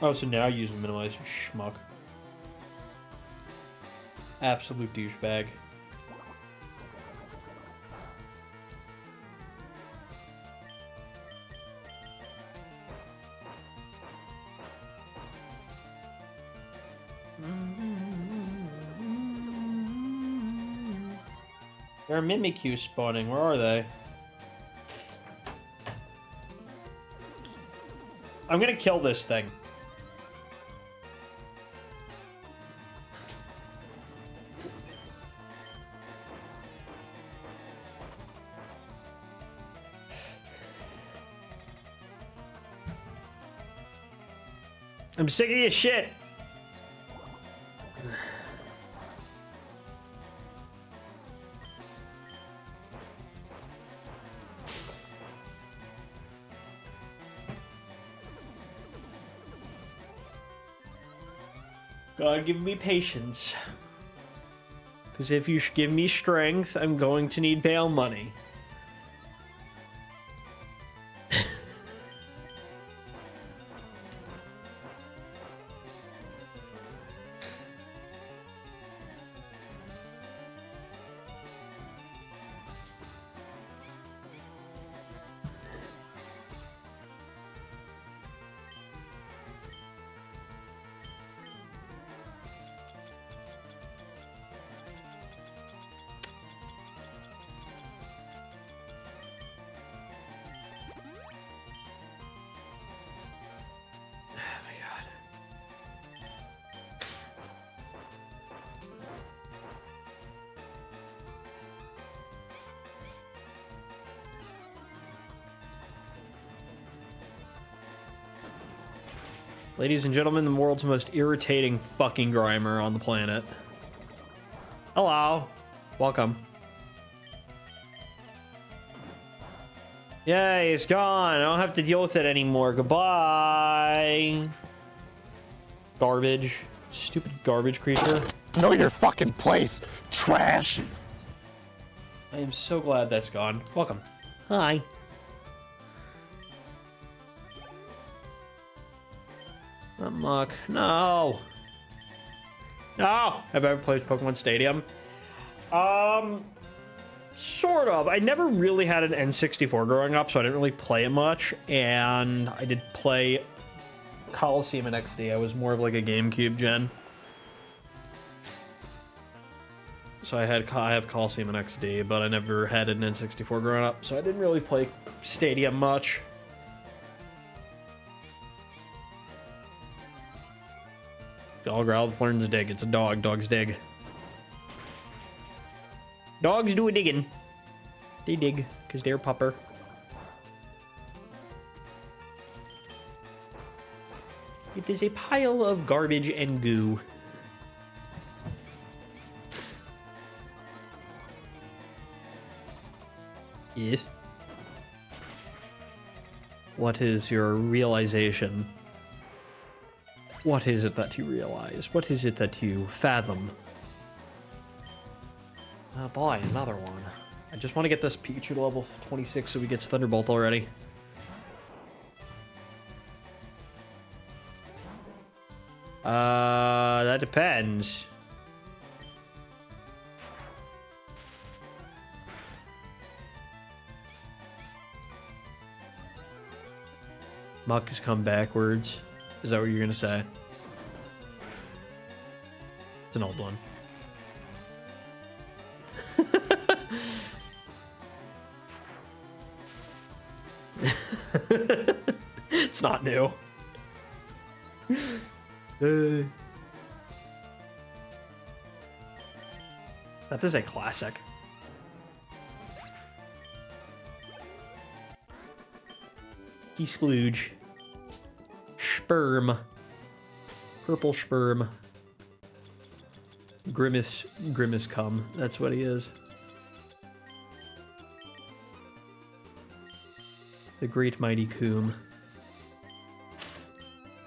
Oh, so now use minimize, you schmuck. Absolute douchebag. There are Mimikyu spawning. Where are they? I'm gonna kill this thing. I'm sick of your shit. God, give me patience. Because if you give me strength, I'm going to need bail money. Ladies and gentlemen, the world's most irritating fucking Grimer on the planet. Hello. Welcome. Yay, it's gone. I don't have to deal with it anymore. Goodbye. Garbage. Stupid garbage creature. Know your fucking place, trash. I am so glad that's gone. Welcome. Hi. Muck. No. No. Have I ever played Pokemon Stadium? Sort of. I never really had an N64 growing up, so I didn't really play it much. And I did play Coliseum and XD. I was more of like a GameCube gen. So I have Coliseum and XD, but I never had an N64 growing up, so I didn't really play Stadium much. All Growlithe learns to dig. It's a dog. Dogs dig. Dogs do a digging. They dig because they're pupper. It is a pile of garbage and goo. Yes. What is your realization? What is it that you realize? What is it that you fathom? Oh boy, another one. I just want to get this Pikachu to level 26 so he gets Thunderbolt already. That depends. Muck has come backwards. Is that what you're gonna say? It's an old one. It's not new. That is a classic. He splooge. Sperm. Purple sperm. Grimace cum. That's what he is. The great mighty Coom.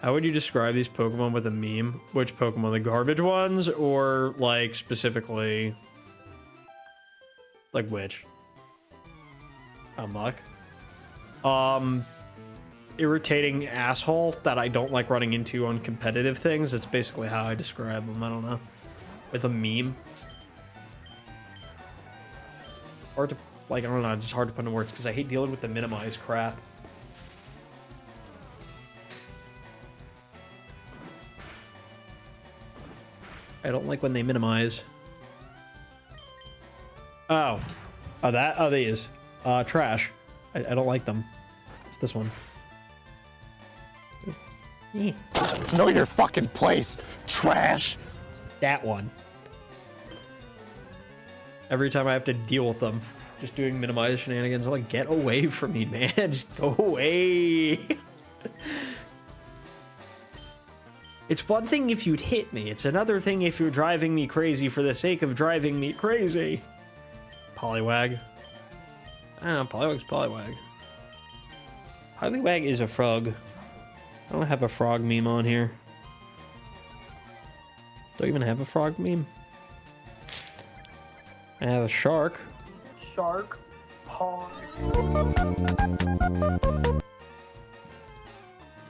How would you describe these Pokemon with a meme? Which Pokemon? The garbage ones? Or, like, specifically... Like, which? Muck. Irritating asshole that I don't like running into on competitive things. That's basically how I describe them. I don't know. With a meme. Hard to... Like, I don't know. Just hard to put into words because I hate dealing with the minimized crap. I don't like when they minimize. Oh. Oh, that? Oh, these. Trash. I don't like them. It's this one. Know your fucking place, trash. That one. Every time I have to deal with them, just doing minimized shenanigans, I'm like, get away from me, man. Just go away. It's one thing if you'd hit me. It's another thing if you're driving me crazy for the sake of driving me crazy. Poliwag. I don't know, Poliwag's Poliwag. Poliwag is a frog. I don't have a frog meme on here. Don't even have a frog meme. I have a shark. Shark. Pond.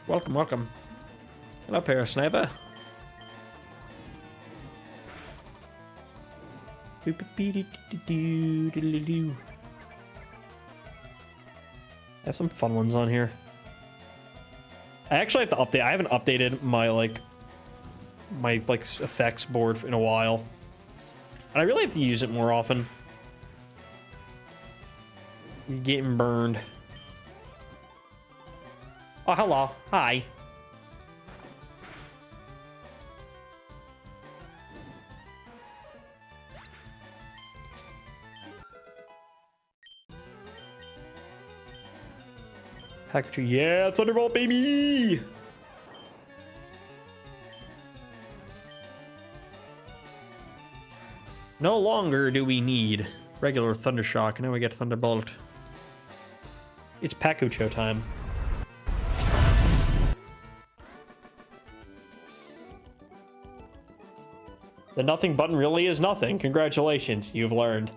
Welcome, welcome. Hello, Parasniper. I have some fun ones on here. I actually have to update. I haven't updated my effects board in a while, and I really have to use it more often. He's getting burned. Oh, hello. Hi. Pikachu, yeah, Thunderbolt, baby! No longer do we need regular Thundershock, now we get Thunderbolt. It's Pakucho time. The nothing button really is nothing. Congratulations, you've learned.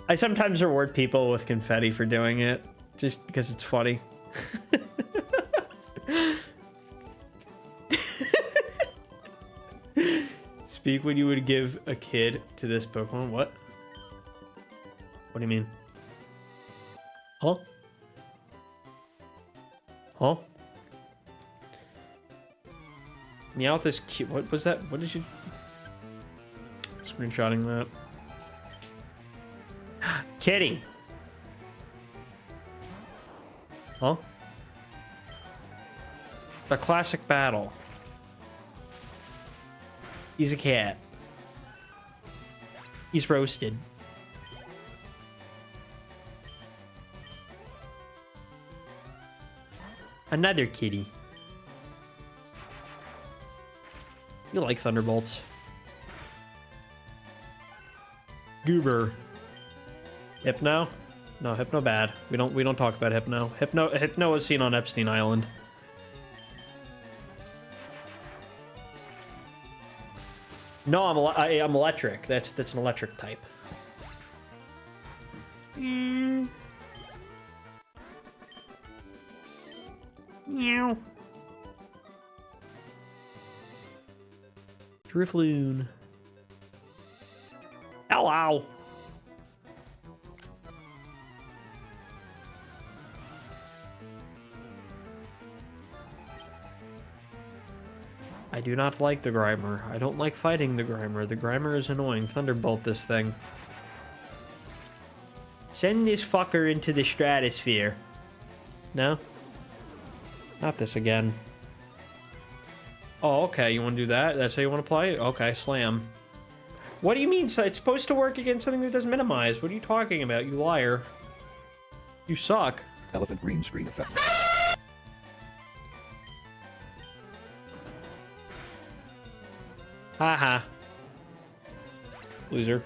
I sometimes reward people with confetti for doing it, just because it's funny. Speak when you would give a kid to this Pokemon. What? What do you mean? Huh? Huh? Meowth is cute. What was that? What did you... Screenshotting that. Kitty. Huh? The classic battle. He's a cat. He's roasted. Another kitty. You like thunderbolts. Goober. Hypno? No, Hypno bad. We don't talk about Hypno. Hypno is seen on Epstein Island. No, I'm electric. That's an electric type. Meow. Drifloon. Hello. I do not like the Grimer. I don't like fighting the Grimer. The Grimer is annoying. Thunderbolt this thing. Send this fucker into the stratosphere. No? Not this again. Oh, okay. You want to do that? That's how you want to play? Okay, slam. What do you mean? So it's supposed to work against something that does minimize. What are you talking about, you liar? You suck. Elephant green screen effect. Haha. Loser.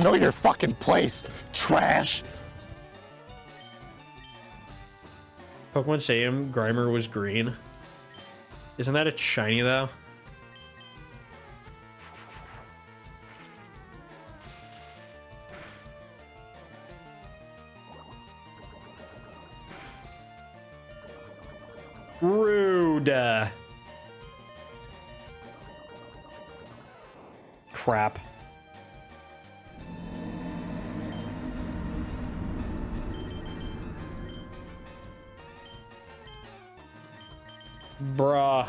Know your fucking place, trash. Pokemon Stadium, Grimer was green. Isn't that a shiny, though? Rude. Crap. Bruh.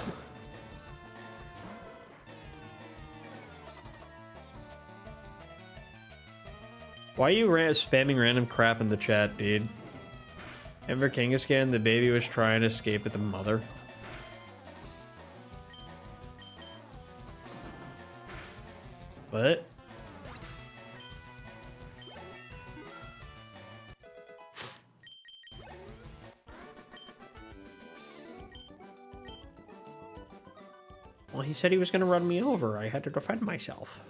Why are you spamming random crap in the chat, dude? Ember Kangaskhan, the baby was trying to escape with the mother. What? Well, he said he was going to run me over. I had to defend myself.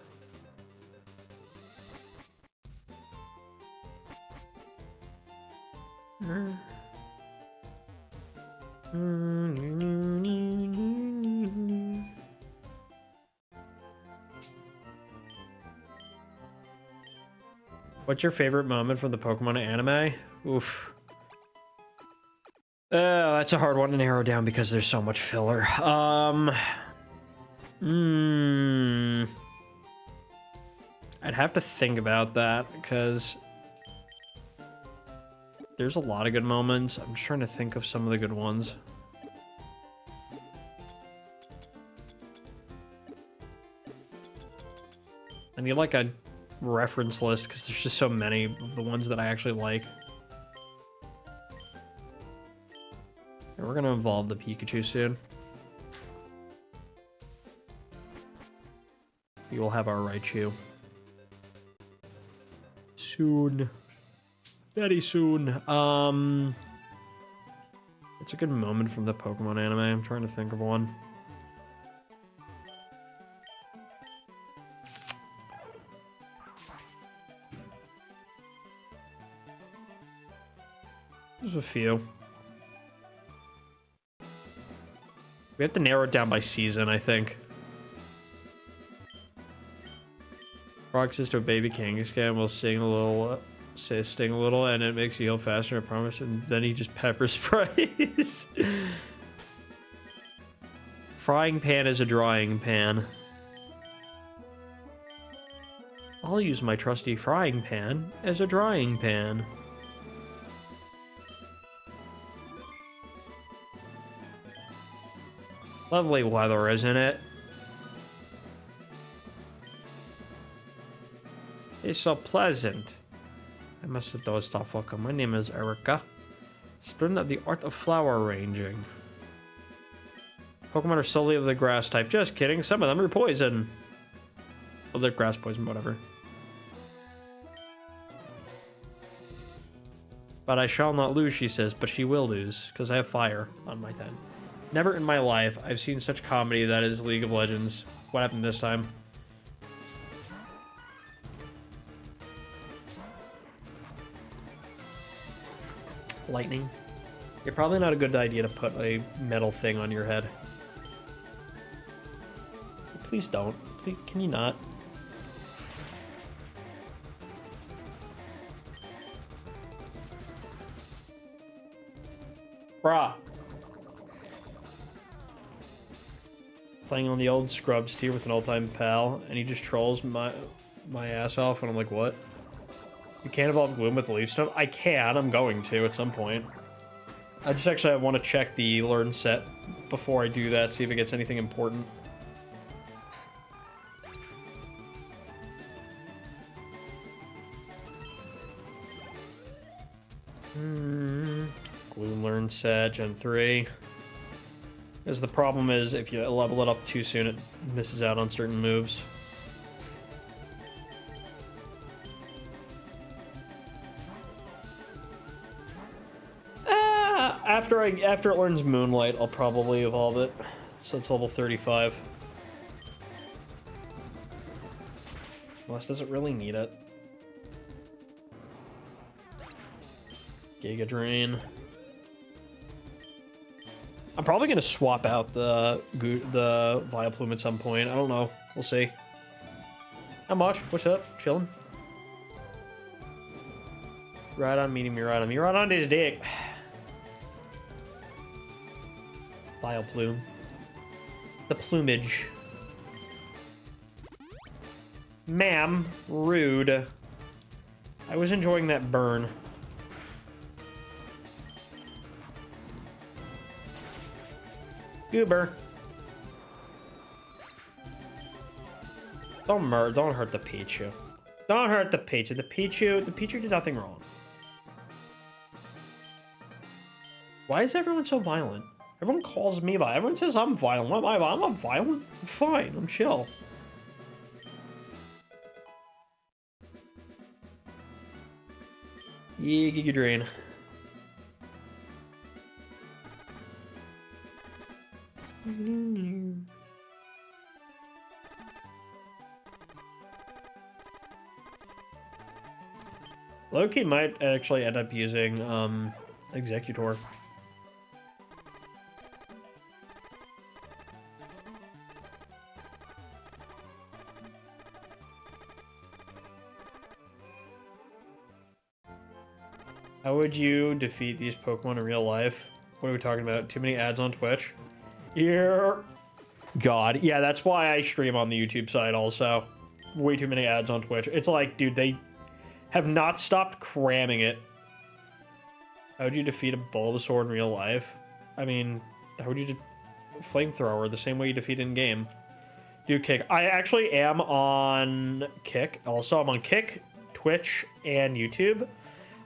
What's your favorite moment from the Pokemon anime? Oof. That's a hard one to narrow down because there's so much filler. I'd have to think about that because there's a lot of good moments. I'm just trying to think of some of the good ones. I need like a reference list because there's just so many of the ones that I actually like. And we're gonna evolve the Pikachu soon. We will have our Raichu. Soon. Very soon. It's a good moment from the Pokemon anime. I'm trying to think of one. There's a few. We have to narrow it down by season, I think. Frog says to a baby Kangaskhan will sing a little, sting a little, and it makes you heal faster, I promise. And then he just pepper sprays. Frying pan is a drying pan. I'll use my trusty frying pan as a drying pan. Lovely weather, isn't it? It's so pleasant. I must have dozed off. Welcome. My name is Erika. Learn the art of flower arranging. Pokemon are solely of the grass type. Just kidding. Some of them are poison. Oh, they're grass poison, whatever. But I shall not lose, she says, but she will lose, because I have fire on my 10. Never in my life I've seen such comedy that is League of Legends. What happened this time? Lightning. You're probably not a good idea to put a metal thing on your head. Please don't. Please, can you not? Bruh. Playing on the old Scrubs tier with an all-time pal, and he just trolls my ass off, and I'm like, what? You can't evolve Gloom with the Leaf Stone? I can, I'm going to at some point. I just actually want to check the learn set before I do that, see if it gets anything important. Gloom learn set, Gen 3. Because the problem is, if you level it up too soon, it misses out on certain moves. After it learns Moonlight, I'll probably evolve it. So it's level 35. Unless does it really need it? Giga Drain. I'm probably gonna swap out the Vileplume at some point. I don't know. We'll see. Not much. What's up? Chilling. Right on, meeting me right on. Me right on his dick. Vileplume. The plumage. Ma'am, rude. I was enjoying that burn. Goober. Don't hurt the Pichu. Don't hurt the Pichu. The Pichu did nothing wrong. Why is everyone so violent? Everyone calls me violent. Everyone says I'm violent. Why am I violent? I'm not violent. I'm fine. I'm chill. Yeah, Giga Drain. Loki might actually end up using Executor. How would you defeat these Pokemon in real life? What are we talking about? Too many ads on Twitch? Yeah. God. Yeah, that's why I stream on the YouTube side also. Way too many ads on Twitch. It's like, dude, they have not stopped cramming it. How would you defeat a Bulbasaur in real life? I mean, how would you Flamethrower the same way you defeat in game? Do Kick. I actually am on Kick. Also, I'm on Kick, Twitch, and YouTube.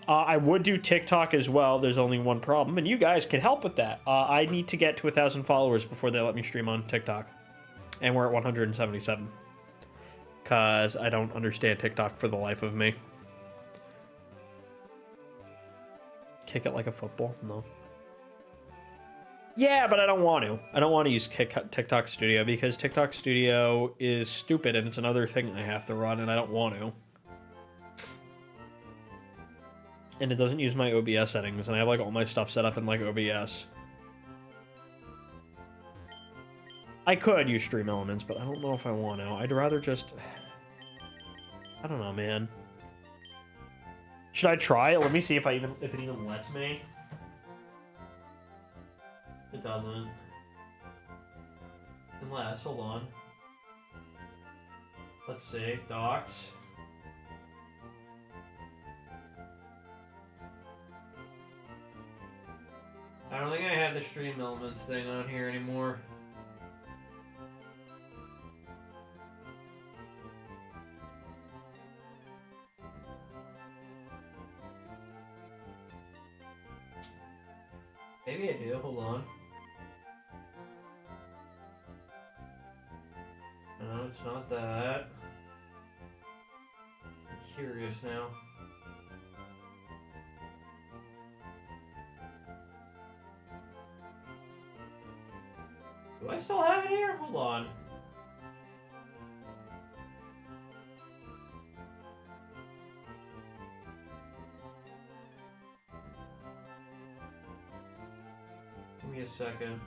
I would do TikTok as well. There's only one problem, and you guys can help with that. I need to get to 1,000 followers before they let me stream on TikTok. And we're at 177. Because I don't understand TikTok for the life of me. Kick it like a football? No. Yeah, but I don't want to. I don't want to use TikTok Studio because TikTok Studio is stupid and it's another thing I have to run and I don't want to. And it doesn't use my OBS settings, and I have like all my stuff set up in like OBS. I could use Stream Elements, but I don't know if I want to. I'd rather just... I don't know, man. Should I try it? Let me see if it even lets me. It doesn't. Unless, hold on. Let's see, docs. I don't think I have the Stream Elements thing on here anymore. Maybe I do. Hold on. No, it's not that. I'm curious now. Do I still have it here? Hold on. Give me a second.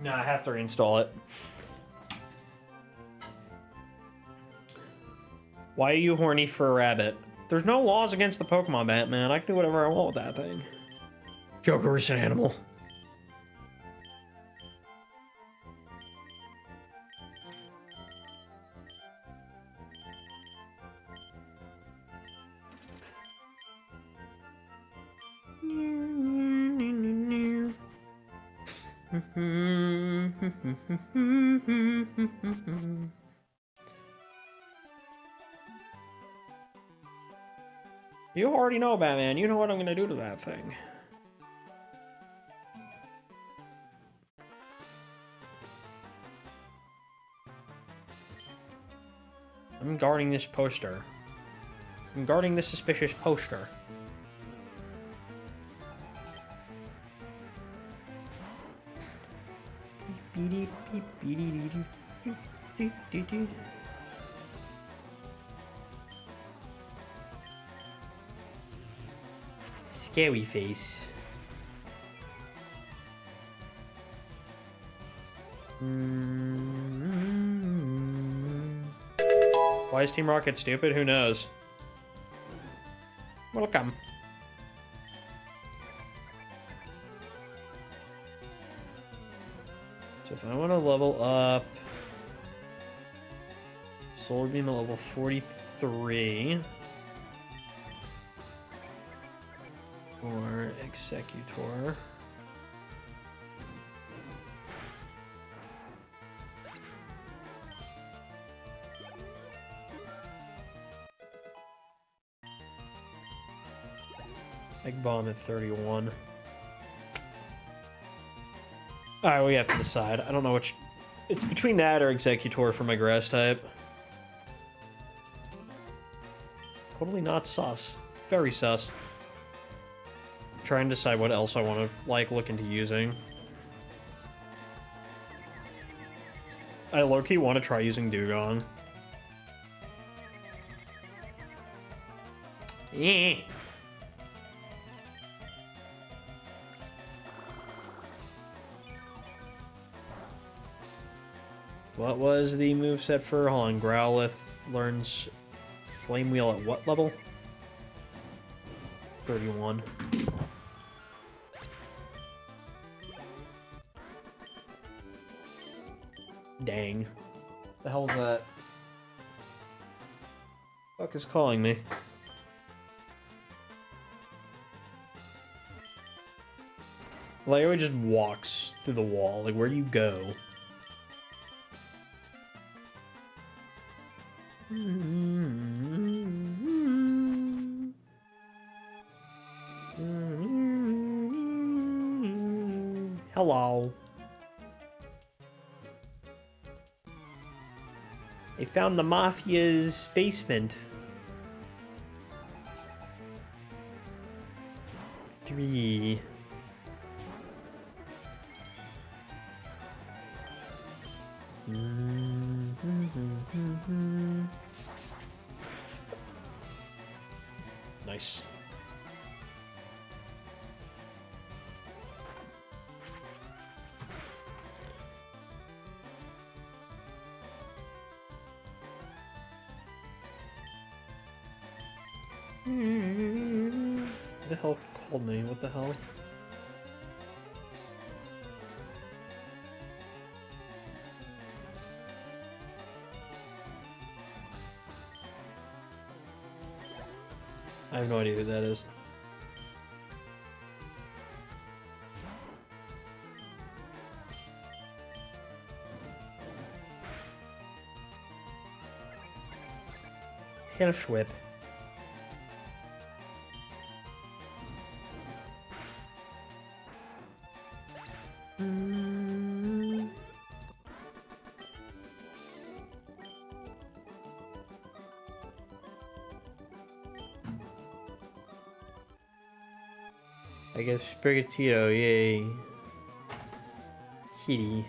No, I have to reinstall it. Why are you horny for a rabbit? There's no laws against the Pokemon Batman. I can do whatever I want with that thing. Joker is an animal. You already know, Batman. You know what I'm gonna do to that thing. I'm guarding this poster. I'm guarding this suspicious poster. Scary face. Why is Team Rocket stupid? Who knows? Welcome. So if I want to level up Solar Beam at level 43 or Executor. Egg Bomb at 31. Alright, we have to decide. I don't know which... It's between that or Executor for my grass type. Totally not sus. Very sus. Trying to decide what else I want to, like, look into using. I low-key want to try using Dugong. Yeah. What was the moveset for? Hold on, Growlithe learns Flame Wheel at what level? 31. Dang. The hell's that? Fuck is calling me? Leo just walks through the wall. Like, where do you go? Hello. They found the Mafia's basement. 3. Nice. Who the hell called me? What the hell? I have no idea who that is. Hellschwip. I guess Sprigatito, yay. Kitty.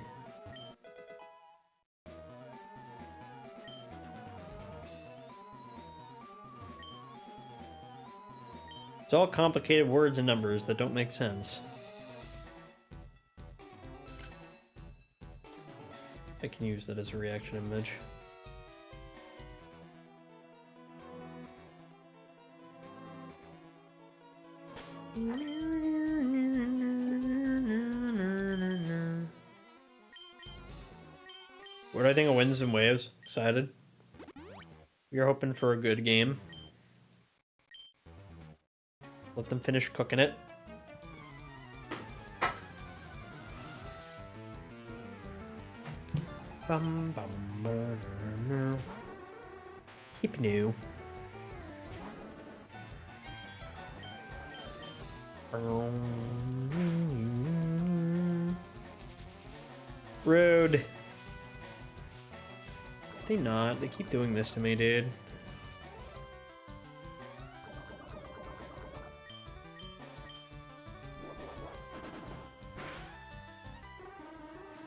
It's all complicated words and numbers that don't make sense. I can use that as a reaction image. What do I think of Winds and Waves? Excited? We're hoping for a good game. Let them finish cooking it. Bum, bum, bum, keep new. Rude. They not. They keep doing this to me, dude.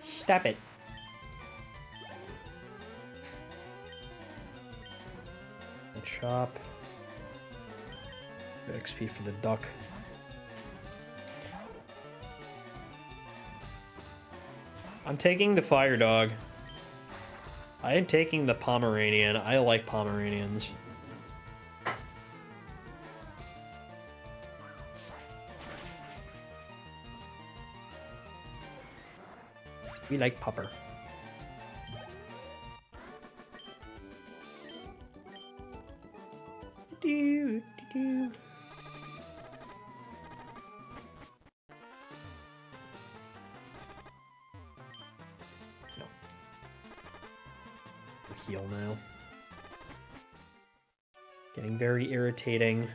Stop it. And chop. XP for the duck. I'm taking the fire dog. I am taking the Pomeranian. I like Pomeranians. We like Pupper. Do, do, do. No. Heal now. Getting very irritating.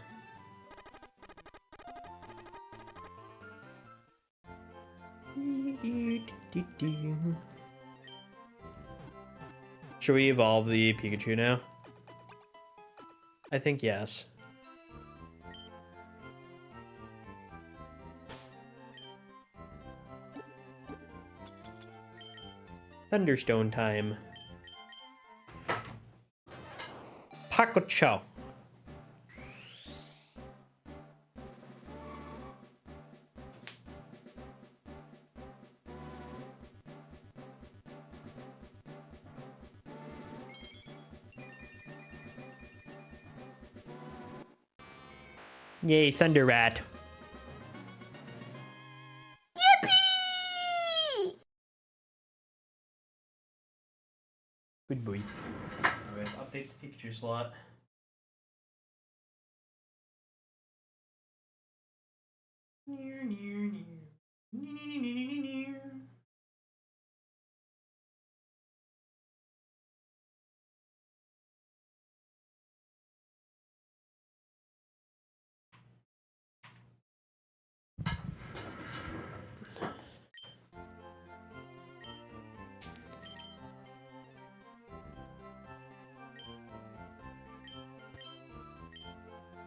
Should we evolve the Pikachu now? I think yes. Thunderstone time. Pacocho. Yay, Thunder Rat. Yippee! Good boy. Alright, update the Pikachu slot. Near, near, near. Near, near, near, near.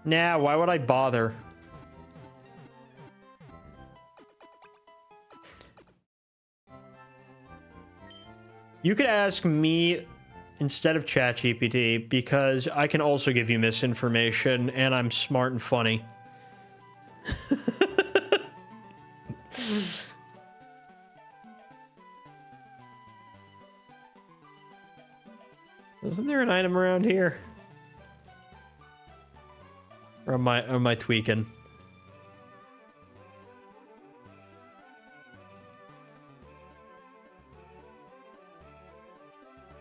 Nah, why would I bother? You could ask me instead of ChatGPT because I can also give you misinformation and I'm smart and funny. Isn't there an item around here? Or am I tweaking?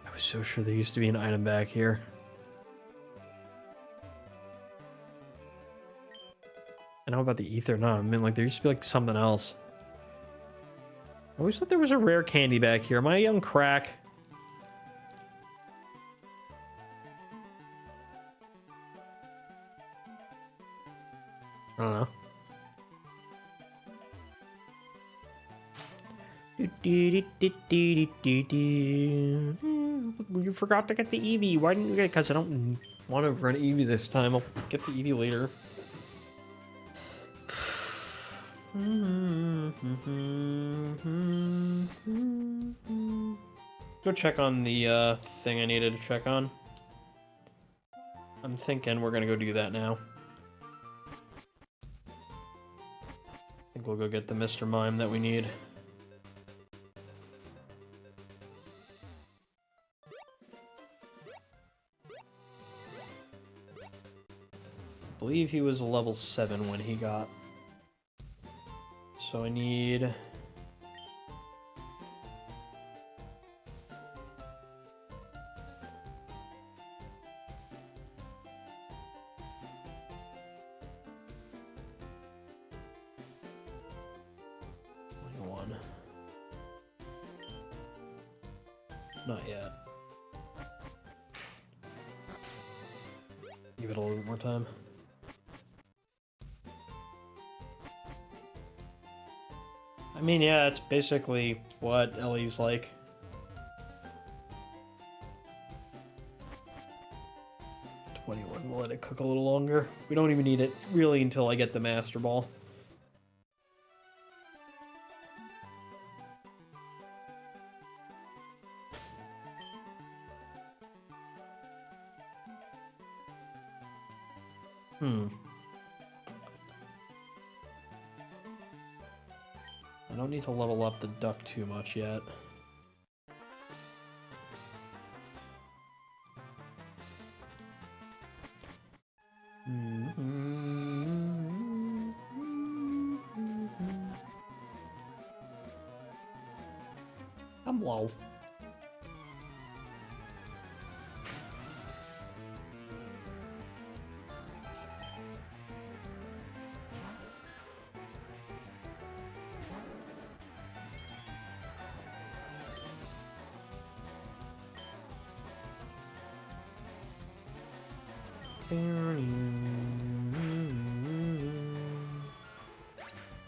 I was so sure there used to be an item back here. I know about the ether. No, I mean, like, there used to be, like, something else. I always thought there was a rare candy back here. Am I a young crack? I don't know. You forgot to get the Eevee. Why didn't you get it? Because I don't want to run Eevee this time. I'll get the Eevee later. Go check on the thing I needed to check on. I'm thinking we're gonna go do that now. I think we'll go get the Mr. Mime that we need. I believe he was level 7 when he got. So I need... one. Not yet. Give it a little bit more time. I mean, yeah, it's basically what Ellie's like. We'll let it cook a little longer. We don't even need it really until I get the Master Ball. I don't need to level up the duck too much yet. I'm low.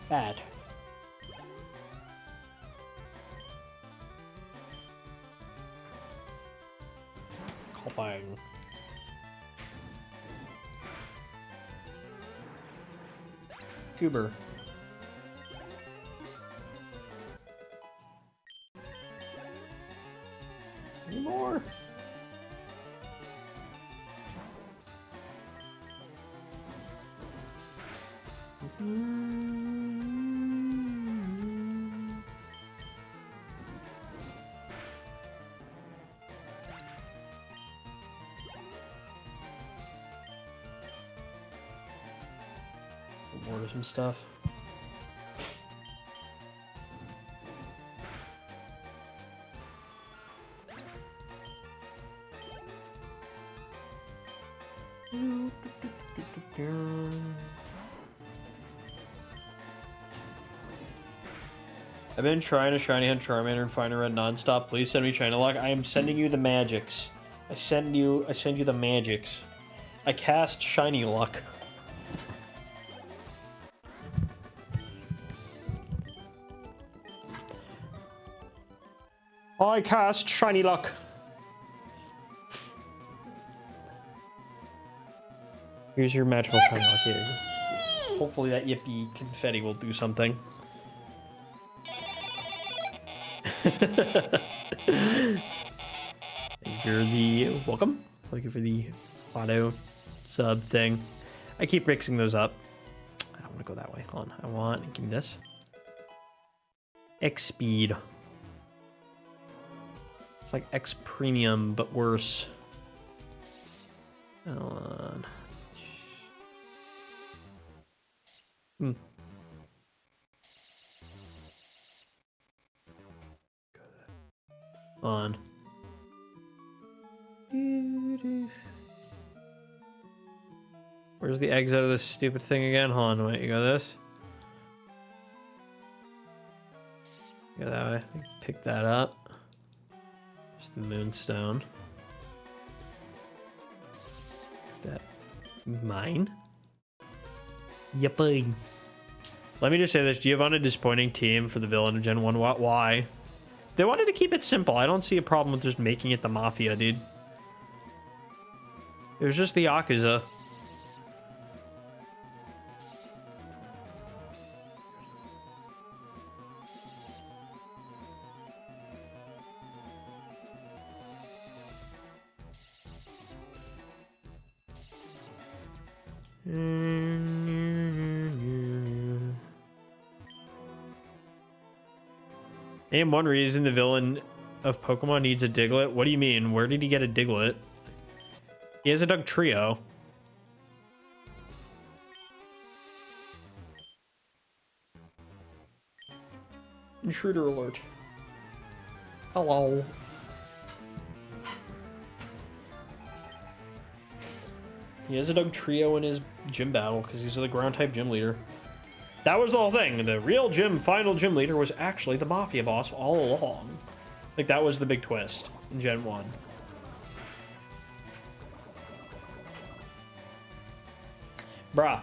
Bad. Fine. Goober. Any more? Order some stuff. I've been trying to shiny hunt Charmander and FireRed nonstop. Please send me shiny luck. I am sending you the magics. I send you the magics. I cast shiny luck. I cast shiny luck. Here's your magical shiny luck here. Hopefully that yippee confetti will do something. Thank you for the welcome. Thank you for the auto sub thing. I keep mixing those up. I don't want to go that way. Hold on. I want, give me this. X speed. It's like X premium, but worse. Hold on. On. Where's the exit of this stupid thing again? Hold on, wait, you go this? Go that way. Pick that up. There's the moonstone. That mine? Yippee. Let me just say this. Do you have a disappointing team for the villain of Gen 1? Why? They wanted to keep it simple. I don't see a problem with just making it the Mafia, dude. It was just the Yakuza. Name one reason the villain of Pokemon needs a Diglett. What do you mean? Where did he get a Diglett? He has a Doug Trio. Intruder alert. Hello. He has a Doug Trio in his gym battle because he's the ground type gym leader. That was the whole thing. The real final gym leader was actually the Mafia boss all along. Like, that was the big twist in Gen 1. Bruh.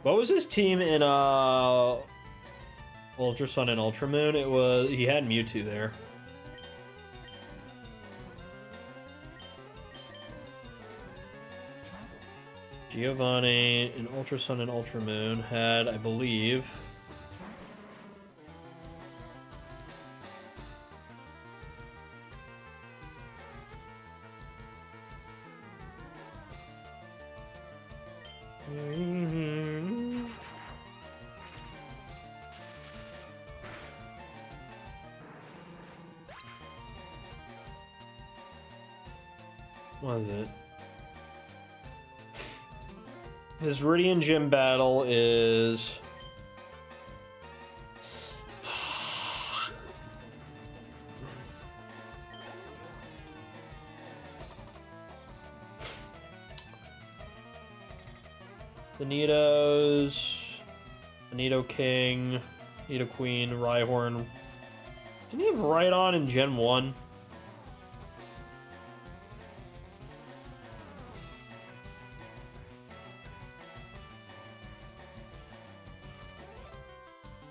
What was his team in Ultra Sun and Ultra Moon? It was, he had Mewtwo there. Giovanni in Ultra Sun and Ultra Moon had, I believe, what was it? His Viridian Gym battle is... the Nidos, Nido King, Nido Queen, Rhyhorn. Didn't he have Rhydon in Gen 1?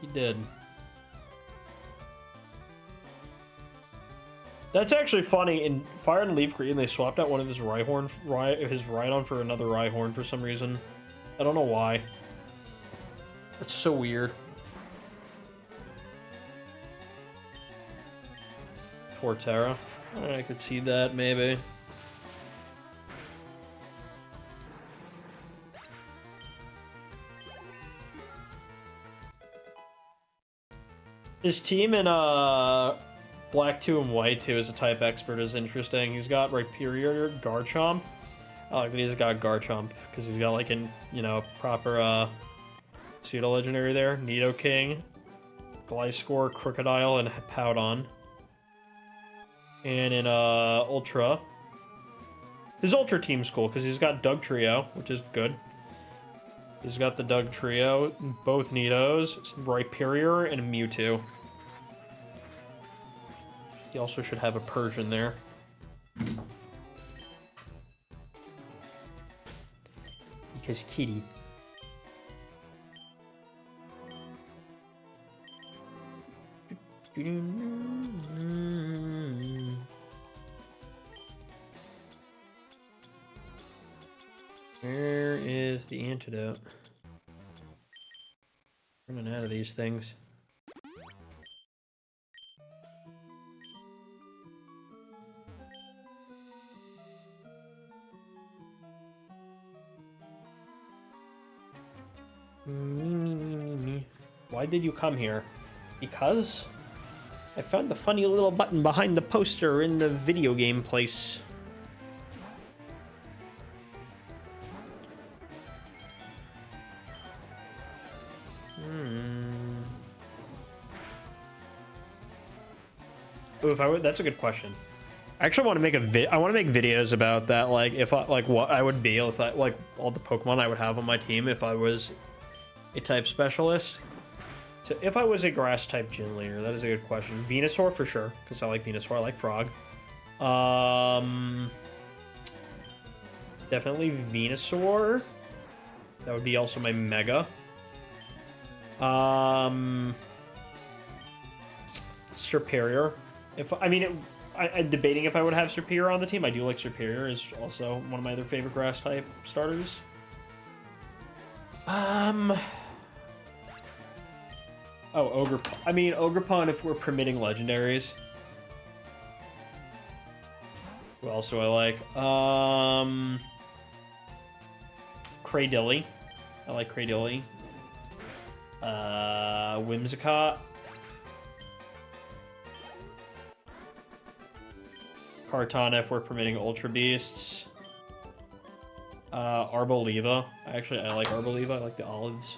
He did. That's actually funny. In Fire and Leaf Green, they swapped out one of his Rhydon for another Rhyhorn for some reason. I don't know why. That's so weird. Torterra. I could see that, maybe. His team in Black 2 and White 2 as a type expert is interesting. He's got Rhyperior, Garchomp. I like that he's got Garchomp because he's got like an, you know, proper pseudo legendary there. Nidoking, Gliscor, Crocodile, and Powdon. And in Ultra, his Ultra team's cool because he's got Doug Trio, which is good. He's got the Doug Trio, both Nidos, Rhyperior, and a Mewtwo. He also should have a Persian there. Because kitty. Where is the antidote? Running out of these things. Me. Why did you come here? Because I found the funny little button behind the poster in the video game place. Ooh, that's a good question. I actually want to make I want to make videos about that, like if I like what I would be if I like all the Pokemon I would have on my team if I was a type specialist. So if I was a grass type gym leader, that is a good question. Venusaur for sure, because I like Venusaur. I like Frog. Definitely Venusaur. That would be also my Mega. Superior. I'm debating if I would have Superior on the team. I do like Superior. Is also one of my other favorite grass type starters. Oh, Ogre. Ogerpon if we're permitting legendaries. Who else do I like? Cradilly. I like Cradilly. Whimsicott. Kartana if we're permitting Ultra Beasts. Arboliva. I like Arboliva. I like the olives.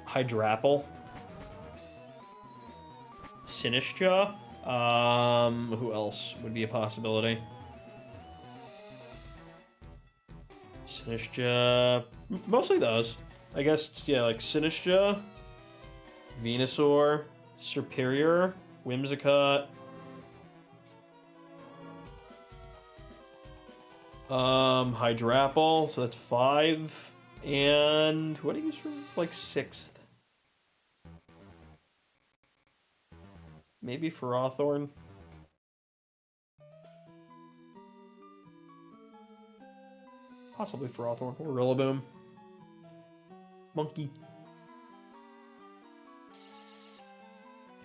Hydrapple. Sinistcha. Who else would be a possibility? Sinistcha. Mostly those. I guess, yeah, like Sinistcha, Venusaur, Superior, Whimsicott. Hydrapple, so that's 5. And what do you use for like 6th? Maybe Ferrothorn. Possibly Ferrothorn or Rillaboom. Monkey.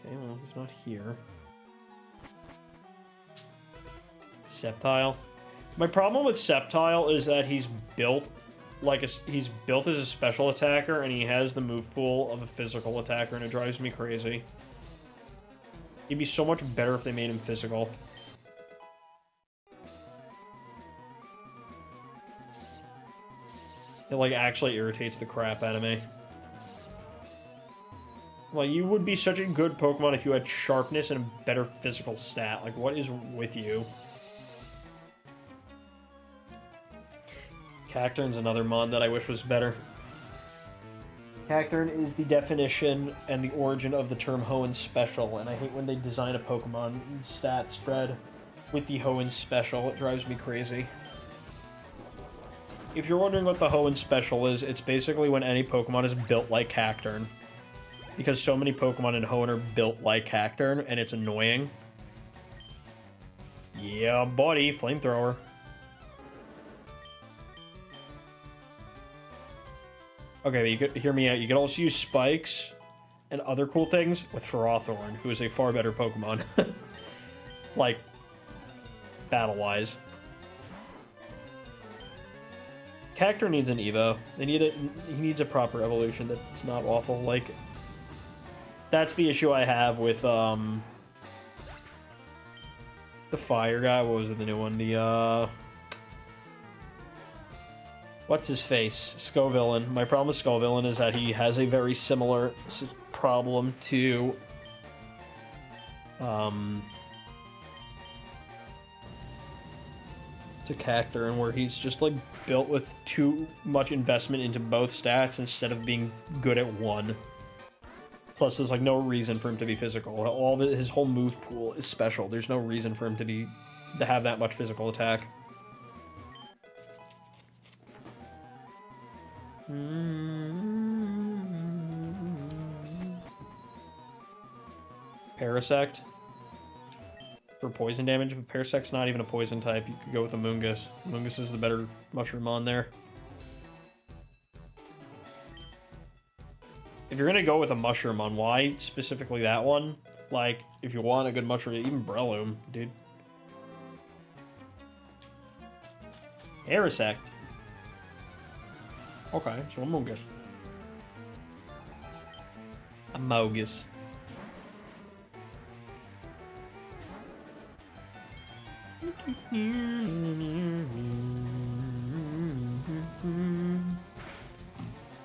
Okay, well, he's not here. Sceptile. My problem with Sceptile is that he's built he's built as a special attacker and he has the move pool of a physical attacker and it drives me crazy. He'd be so much better if they made him physical. It like actually irritates the crap out of me. Well, you would be such a good Pokemon if you had sharpness and a better physical stat. Like, what is with you? Cacturn's another mon that I wish was better. Cacturn is the definition and the origin of the term Hoenn Special, and I hate when they design a Pokemon stat spread with the Hoenn Special. It drives me crazy. If you're wondering what the Hoenn Special is, it's basically when any Pokemon is built like Cacturn. Because so many Pokemon in Hoenn are built like Cacturn, and it's annoying. Yeah, buddy, Flamethrower. Okay, but you could hear me out. You could also use Spikes and other cool things with Ferrothorn, who is a far better Pokemon. Like, battle-wise. Cacturn needs an Evo. He needs a proper evolution that's not awful. Like, that's the issue I have with, the fire guy. What was it, the new one? The, what's his face? Scovillain. My problem with Scovillain is that he has a very similar problem to Cacturn, where he's just like built with too much investment into both stats instead of being good at one. Plus, there's like no reason for him to be physical. His whole move pool is special. There's no reason for him to have that much physical attack. Parasect for poison damage, but Parasect's not even a poison type. You could go with a Mungus. Mungus is the better mushroom on there. If you're gonna go with a mushroom on, why specifically that one? Like, if you want a good mushroom, even Breloom, dude. Parasect. Okay, so a Mungus. A Mogus.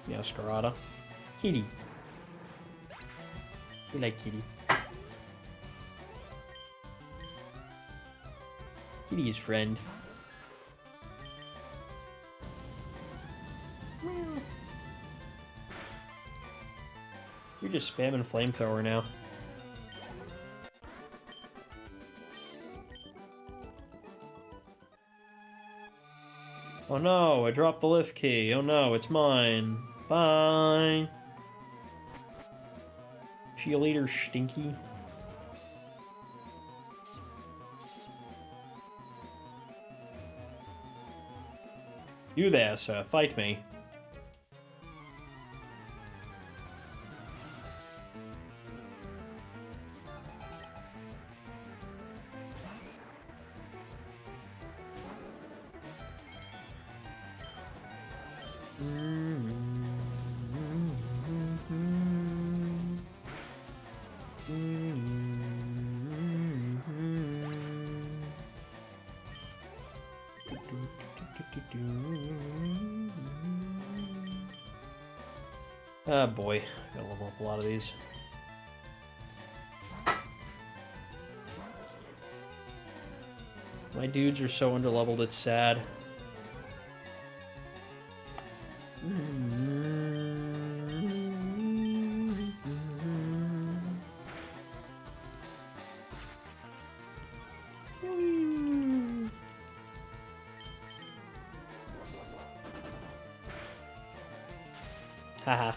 Meowscarada. Kitty. We like Kitty. Kitty's friend. You're just spamming flamethrower now. Oh no, I dropped the lift key. Oh no, it's mine. Bye. Cheerleader Stinky. You there, sir. Fight me. Ah, boy. Gotta level up a lot of these. My dudes are so underleveled, it's sad. Haha.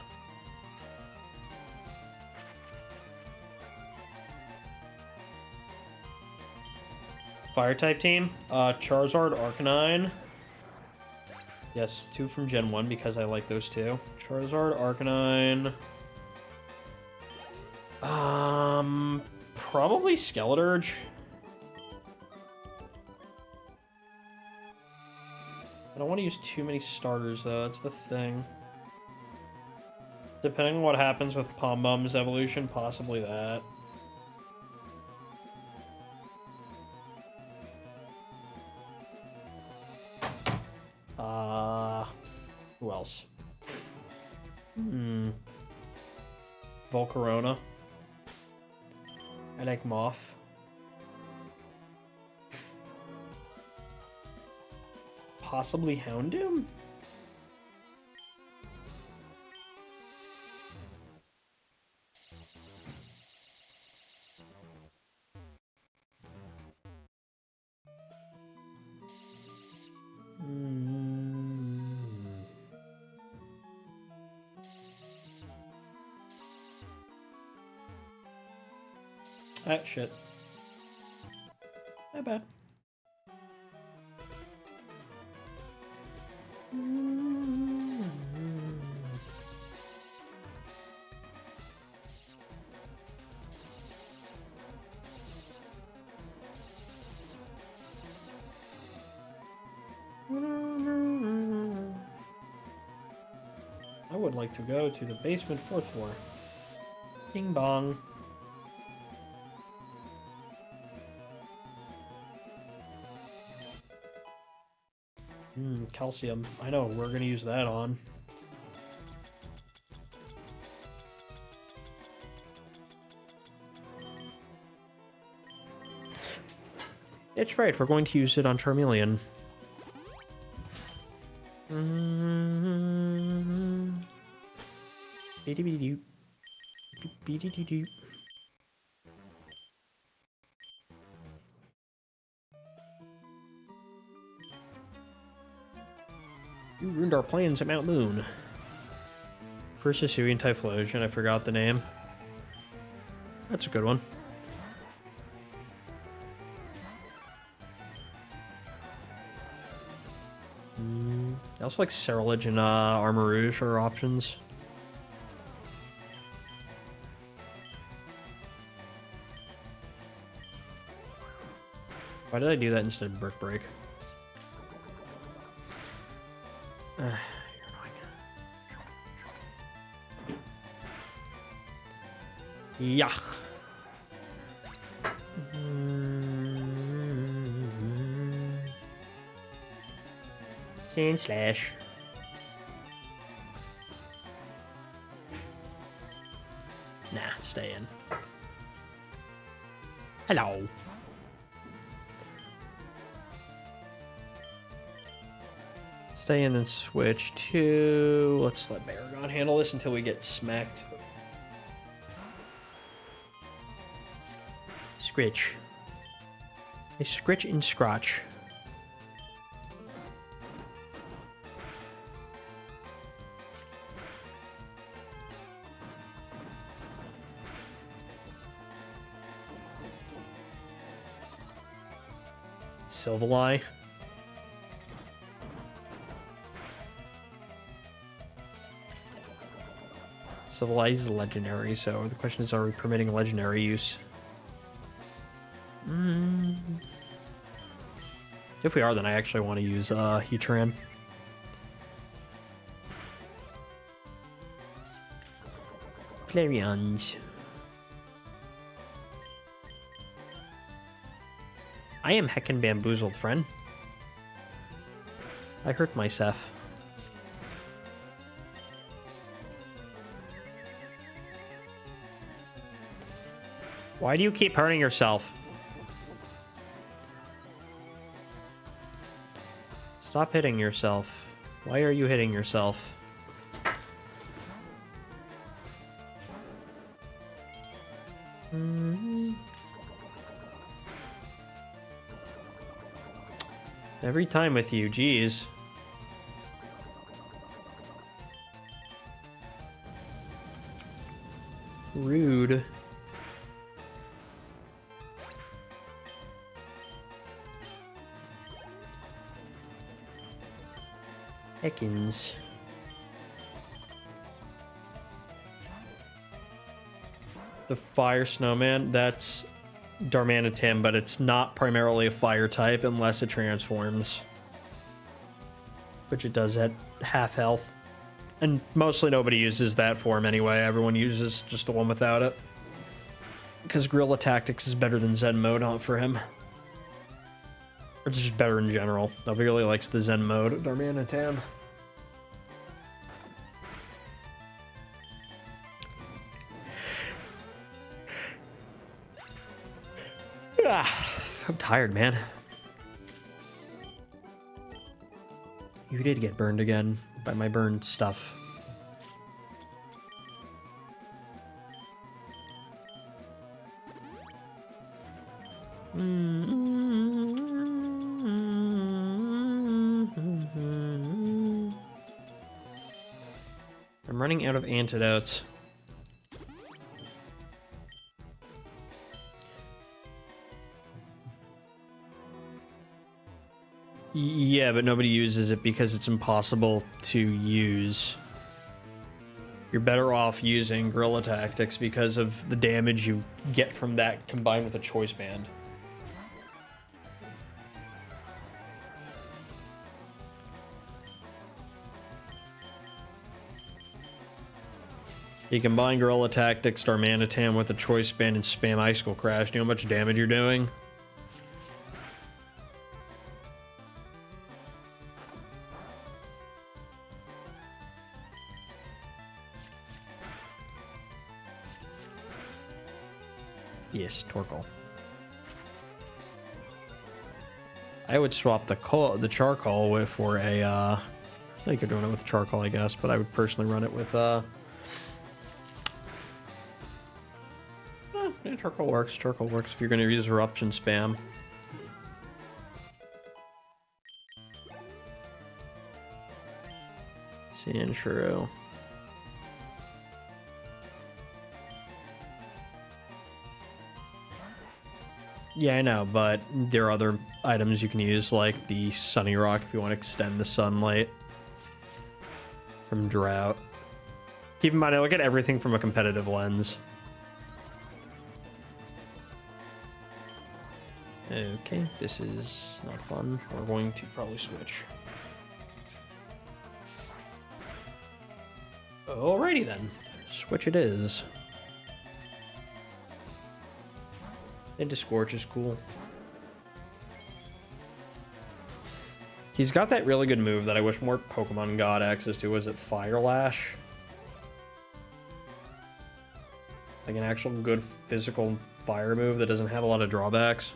Fire type team? Charizard, Arcanine. Yes, 2 from Gen 1 because I like those two. Charizard, Arcanine. Probably Skeleturge. I don't want to use too many starters though, that's the thing. Depending on what happens with Pom Bum's evolution, possibly that. Who else? Volcarona. I like Moth. Possibly Houndoom? Ah, shit. Not bad. I would like to go to the basement 4th floor. Bing bong. Calcium. I know, we're gonna use that on. It's right, we're going to use it on Charmeleon. Beady-beady-doo. Beady-doo-doo. You ruined our plans at Mount Moon. First Hisuian Typhlosion, I forgot the name. That's a good one. I also like Cerulege and Armarouge are options. Why did I do that instead of Brick Break? You're annoying. Yeah. Sand Slash. Nah, stay in. stay and then switch to... Let's let Baragon handle this until we get smacked. Scritch. A scritch and scratch. Silverlie. Silverlie is legendary, so the question is, are we permitting legendary use? If we are, then I actually want to use Heatran. Flareons. I am heckin' bamboozled, friend. I hurt myself. Why do you keep hurting yourself? Stop hitting yourself. Why are you hitting yourself? Every time with you, geez. Rude. Heckins. The fire snowman, that's Darmanitan, but it's not primarily a fire type unless it transforms. Which it does at half health. And mostly nobody uses that form anyway. Everyone uses just the one without it. Because Guerrilla Tactics is better than Zen mode for him. Or it's just better in general. Nobody really likes the Zen mode, Darmanitan. I'm tired, man. You did get burned again by my burned stuff. I'm running out of antidotes. Yeah, but nobody uses it because it's impossible to use. You're better off using Guerrilla Tactics because of the damage you get from that combined with a Choice Band. You combine Guerrilla Tactics, Darmanitan with a Choice Band and spam Icicle Crash. Do you know how much damage you're doing? Yes, Torkoal. I would swap the charcoal for a, I think you're doing it with charcoal, I guess, but I would personally run it with, yeah, charcoal works. Charcoal works if you're going to use Eruption spam. Sandshrew. Yeah, I know, but there are other items you can use, like the Sunny Rock, if you want to extend the sunlight from drought. Keep in mind, I look at everything from a competitive lens. Okay, this is not fun. We're going to probably switch. Alrighty then. Switch it is. Into Scorch is cool. He's got that really good move that I wish more Pokemon got access to. Was it Fire Lash? Like an actual good physical fire move that doesn't have a lot of drawbacks.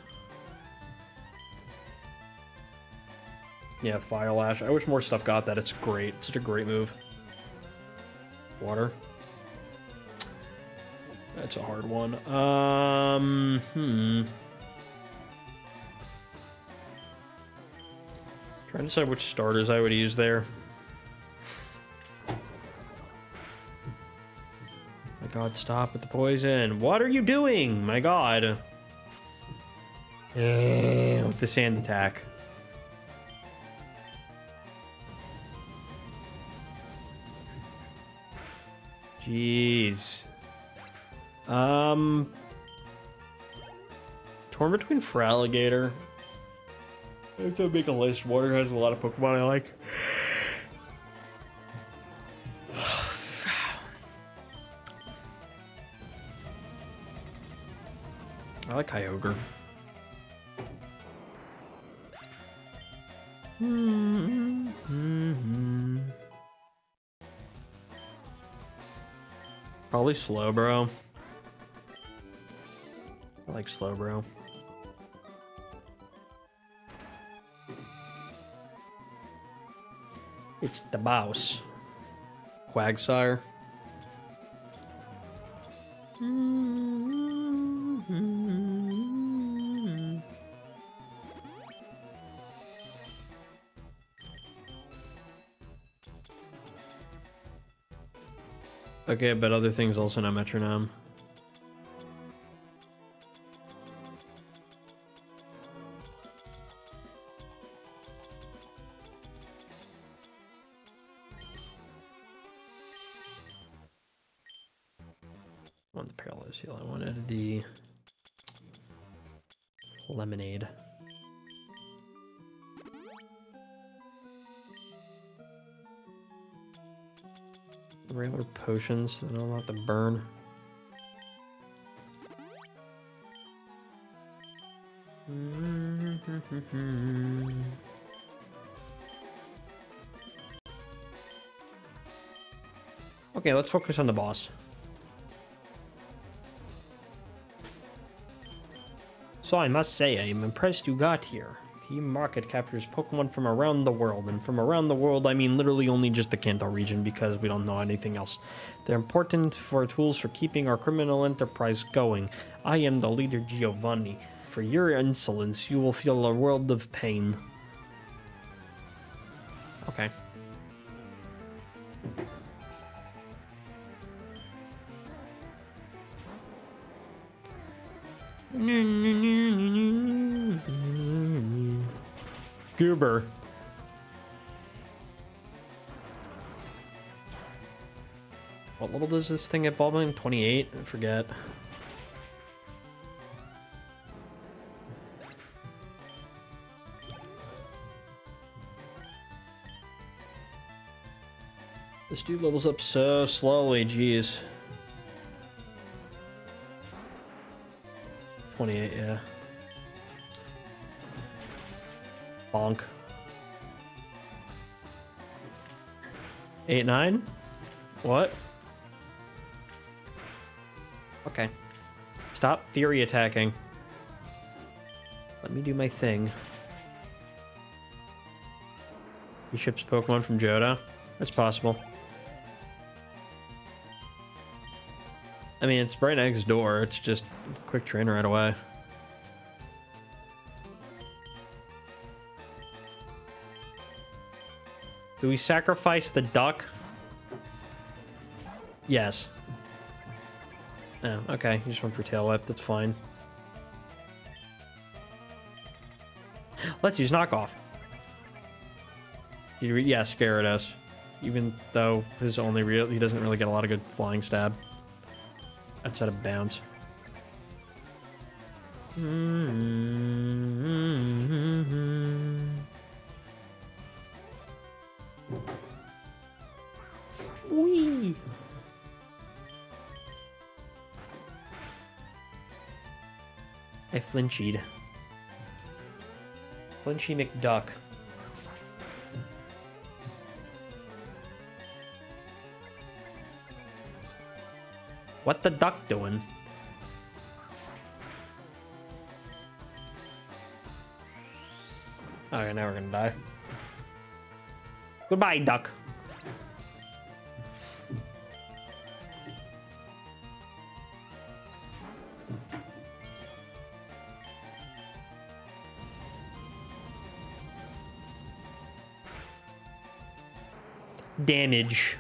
Yeah, Fire Lash. I wish more stuff got that. It's great. It's such a great move. Water. That's a hard one. Trying to decide which starters I would use there. My god, stop with the poison. What are you doing? My god. With the sand attack. Jeez. Torn between Feraligatr. I have to make a list. Water has a lot of Pokemon I like. I like Kyogre. Probably Slowbro. I like Slowbro. It's the boss. Quagsire. Okay, but other things also not metronome. I want the Paralyzed Heal. I wanted the Lemonade. Regular potions, I don't want the burn. Okay, let's focus on the boss. So I must say, I am impressed you got here. Team Market captures Pokemon from around the world, and from around the world I mean literally only just the Kanto region because we don't know anything else. They're important for tools for keeping our criminal enterprise going. I am the leader Giovanni. For your insolence, you will feel a world of pain. Okay. Goober. What level does this thing evolve in? 28? I forget. This dude levels up so slowly, jeez. 28, yeah. Bonk. 8, 9? What? Okay. Stop fury attacking. Let me do my thing. He ships Pokemon from Johto? That's possible. I mean, it's right next door. It's just a quick train right away. Do we sacrifice the duck? Yes. Oh, okay. You just went for Tail Whip. That's fine. Let's use Knockoff. Yeah, Gyarados. Even though his only real... He doesn't really get a lot of good flying stab. Outside of bounce. Wee. I flinchied. Flinchy McDuck. What the duck doing? Okay, now we're gonna die. Goodbye, duck. Damage.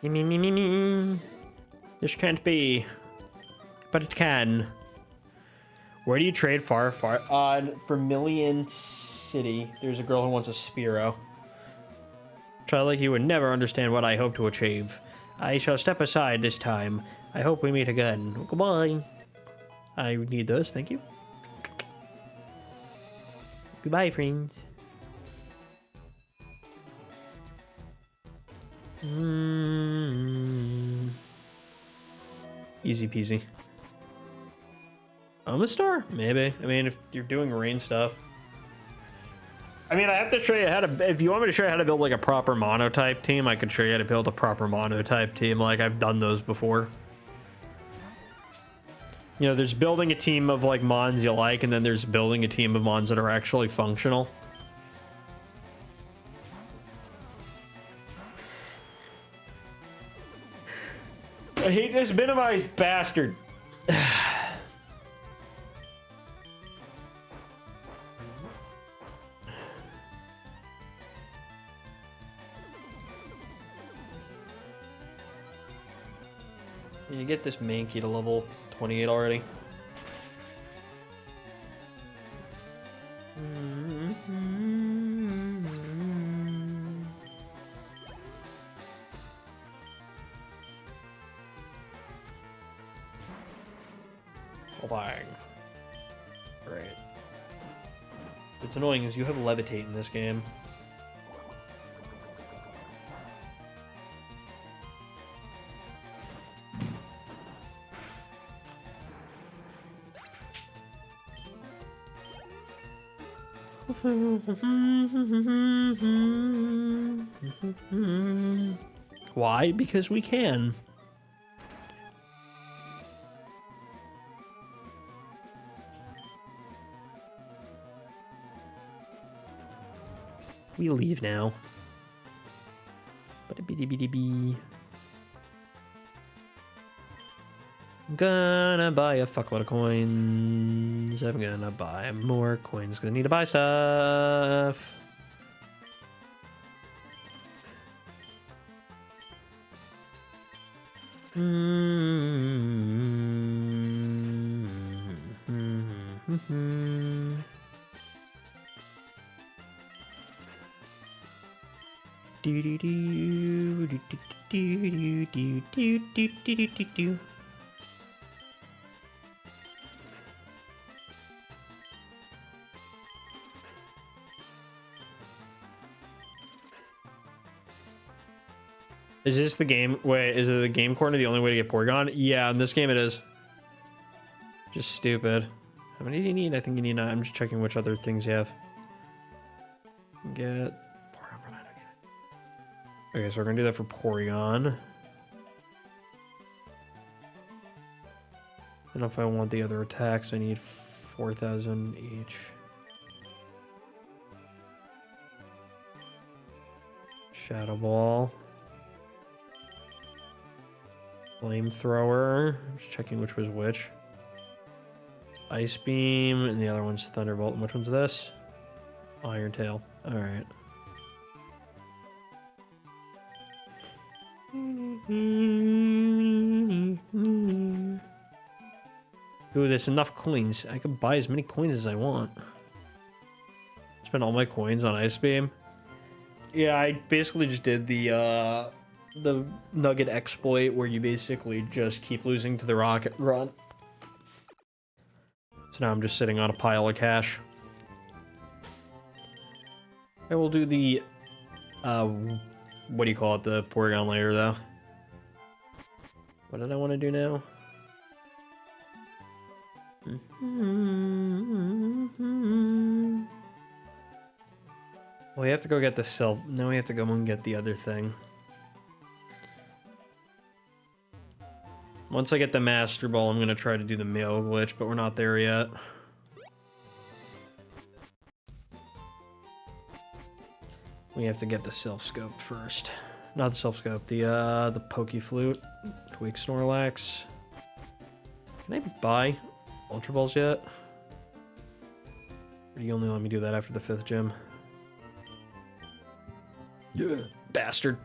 Me. This can't be. But it can. Where do you trade far? Vermilion City. There's a girl who wants a Spearow. Child like you would never understand what I hope to achieve. I shall step aside this time. I hope we meet again. Goodbye. I need those, thank you. Goodbye, friends. Easy peasy. Omastar? Maybe. I mean, if you're doing rain stuff. I mean, I have to show you how to... If you want me to show you how to build, like, a proper monotype team, I could show you how to build a proper monotype team. Like, I've done those before. You know, there's building a team of, like, mons you like, and then there's building a team of mons that are actually functional. I hate this minimized bastard. Can you get this Mankey to level 28 already? Flying. Right. What's annoying is you have levitate in this game. Why? Because we can. We leave now. Ba-da-bee-dee-bee-dee-bee. I'm gonna buy a fuckload of coins. I'm gonna buy more coins because I need to buy stuff. Is this the game? Wait, is it the game corner the only way to get Porygon? Yeah, in this game it is. Just stupid. How many do you need? I think you need 9. I'm just checking which other things you have. Get Porygon for 9. Okay, so we're gonna do that for Porygon. I don't know if I want the other attacks. I need 4,000 each. Shadow Ball. Flamethrower. Just checking which was which. Ice Beam, and the other one's Thunderbolt. And which one's this? Iron Tail. Alright. Ooh, there's enough coins. I can buy as many coins as I want. Spend all my coins on Ice Beam. Yeah, I basically just did the Nugget exploit where you basically just keep losing to the Rocket Run. So now I'm just sitting on a pile of cash. I will do the, what do you call it, the Porygon later though. What did I want to do now? Well, we have to go get the self. Now we have to go and get the other thing. Once I get the Master Ball, I'm gonna try to do the mail glitch, but we're not there yet. We have to get the self-scope first. Not the self-scope, the Pokey Flute. Tweak Snorlax. Can I buy Ultra Balls yet? Or do you only let me do that after the 5th gym? Yeah. Bastard.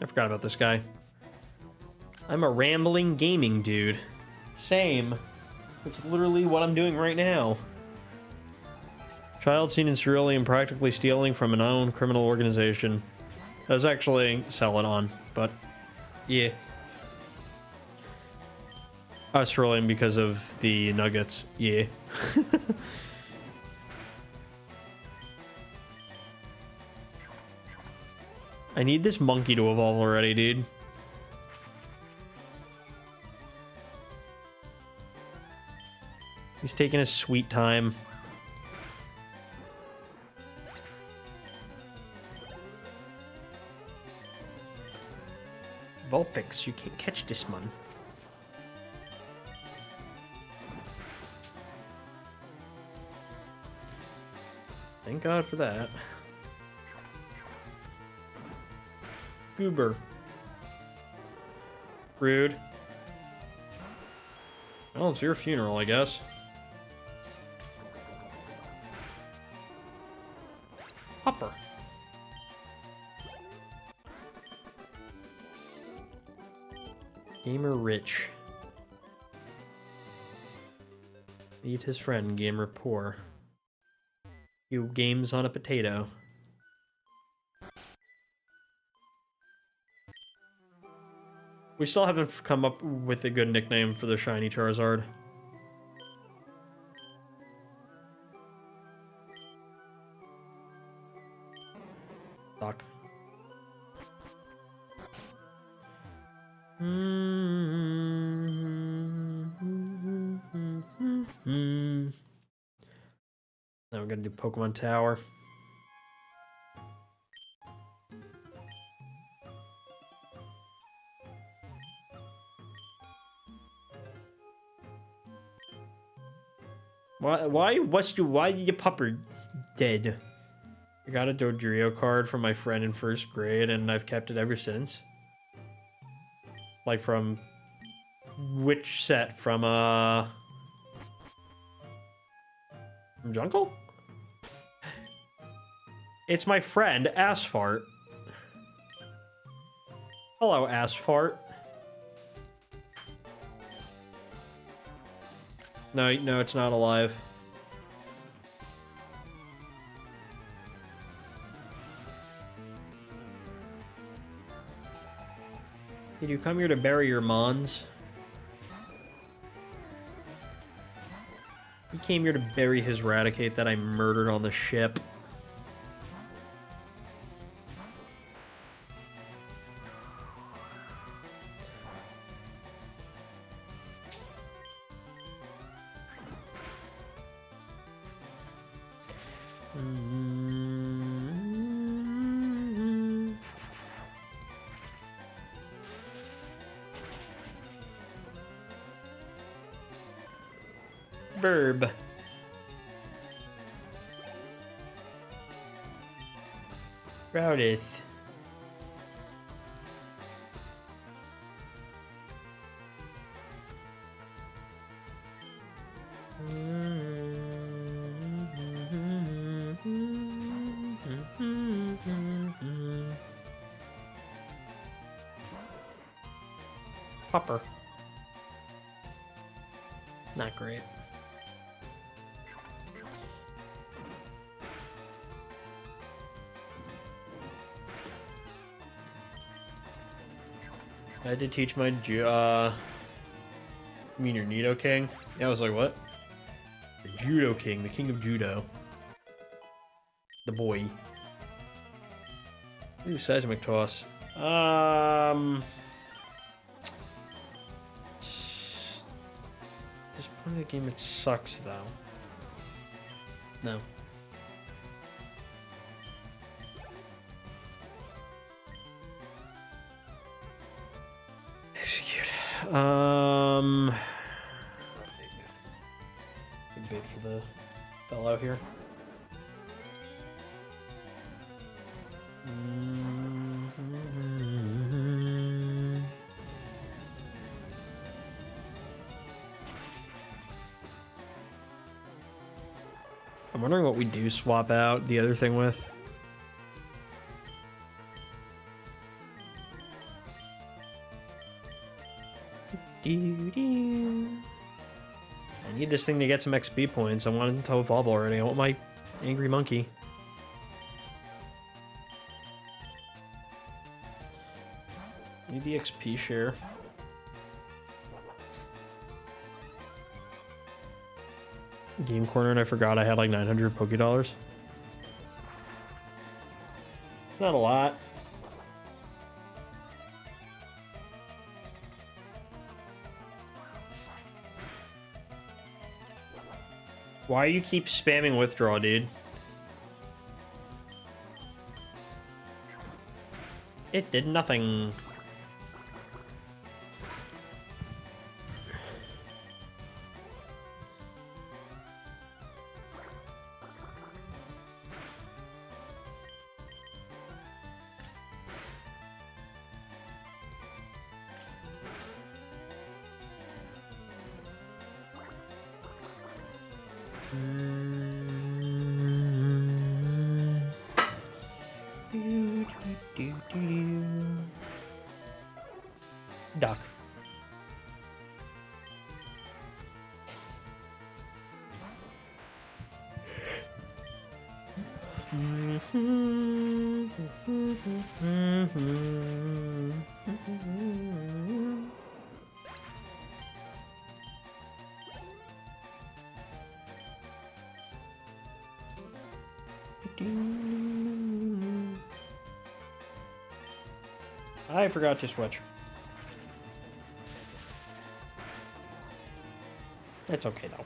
I forgot about this guy. I'm a rambling gaming dude. Same. It's literally what I'm doing right now. Child seen in cerulean practically stealing from an unknown criminal organization. That was actually Sell It On, but yeah. Cerulean because of the nuggets, yeah. I need this monkey to evolve already, dude. He's taking his sweet time. Vulpix, you can't catch this one. Thank God for that. Goober. Rude. Well, it's your funeral, I guess. Hopper. Gamer Rich. Meet his friend, Gamer Poor. You games on a potato. We still haven't come up with a good nickname for the shiny Charizard. Suck. Now we're gonna do Pokemon Tower. Why your pupper dead? I got a Dodrio card from my friend in 1st grade, and I've kept it ever since. Like from which set? From Jungle? It's my friend Assfart. Hello, Assfart. No, it's not alive. Did you come here to bury your mons? He came here to bury his Raticate that I murdered on the ship. Burb. Roudith. Popper. Not great. I had to teach my you mean your Nido King? Yeah, I was like, what? The Judo King, the King of Judo. The boy. Ooh, Seismic Toss. This Tell me the game it sucks though. No. Execute. Big bait for the fellow here. I'm wondering what we do swap out the other thing with. I need this thing to get some XP points. I want it to evolve already. I want my angry monkey. I need the XP share. Game Corner, and I forgot I had like 900 Poké Dollars. It's not a lot. Why you keep spamming withdraw, dude? It did nothing. Duck. I forgot to switch. It's okay though.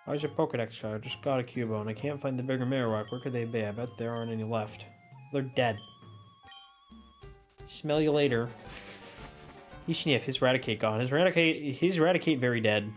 Why's your Pokedex card? Just got a Cubo and I can't find the bigger Marowak. Where could they be? I bet there aren't any left. They're dead. Smell you later. He sniff, his Raticate gone. His Raticate very dead.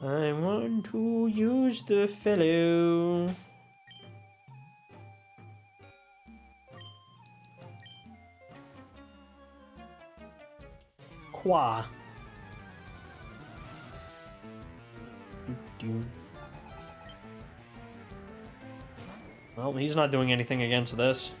I want to use the fellow. Qua. Well, he's not doing anything against this.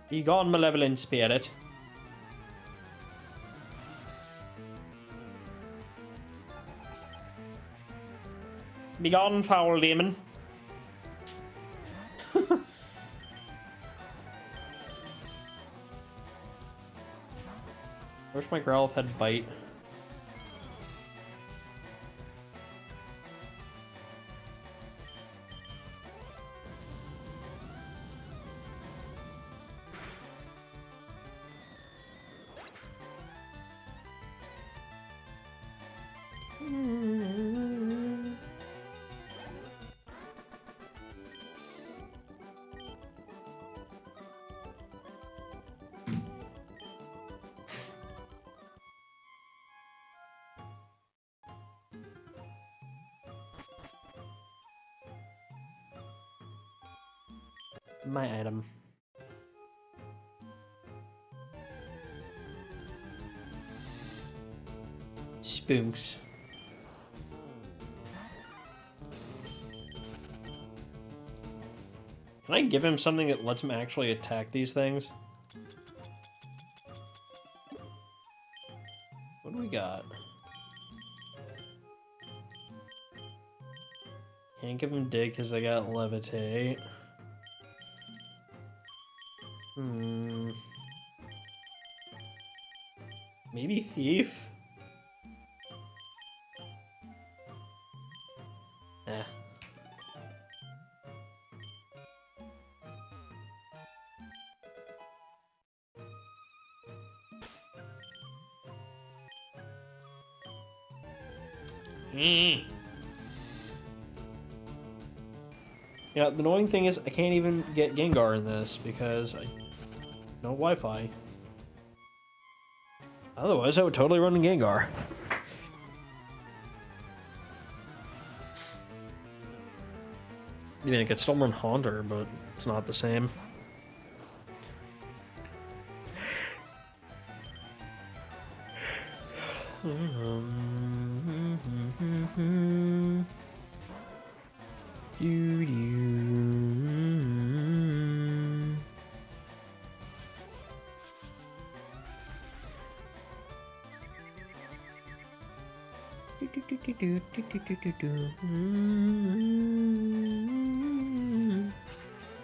Be gone, malevolent spirit. Be gone, foul demon. Wish my Growlithe had bite. My item. Spoonks. Can I give him something that lets him actually attack these things? What do we got? Can't give him dig because they got levitate. Maybe thief? Eh. Yeah, the annoying thing is I can't even get Gengar in this because I no Wi-Fi. Otherwise, I would totally run Gengar. I mean, I could still run Haunter, but it's not the same.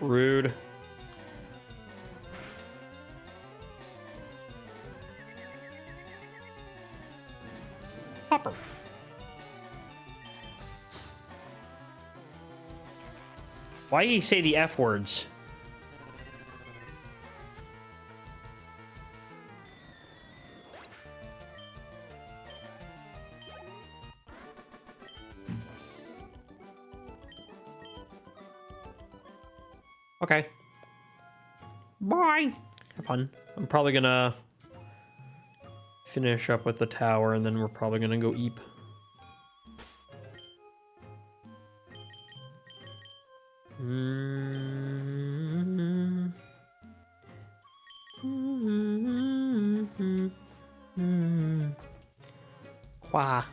Rude. Hopper. Why do you say the F words? Okay. Bye. Have fun. I'm probably gonna finish up with the tower and then we're probably gonna go eep. Wah.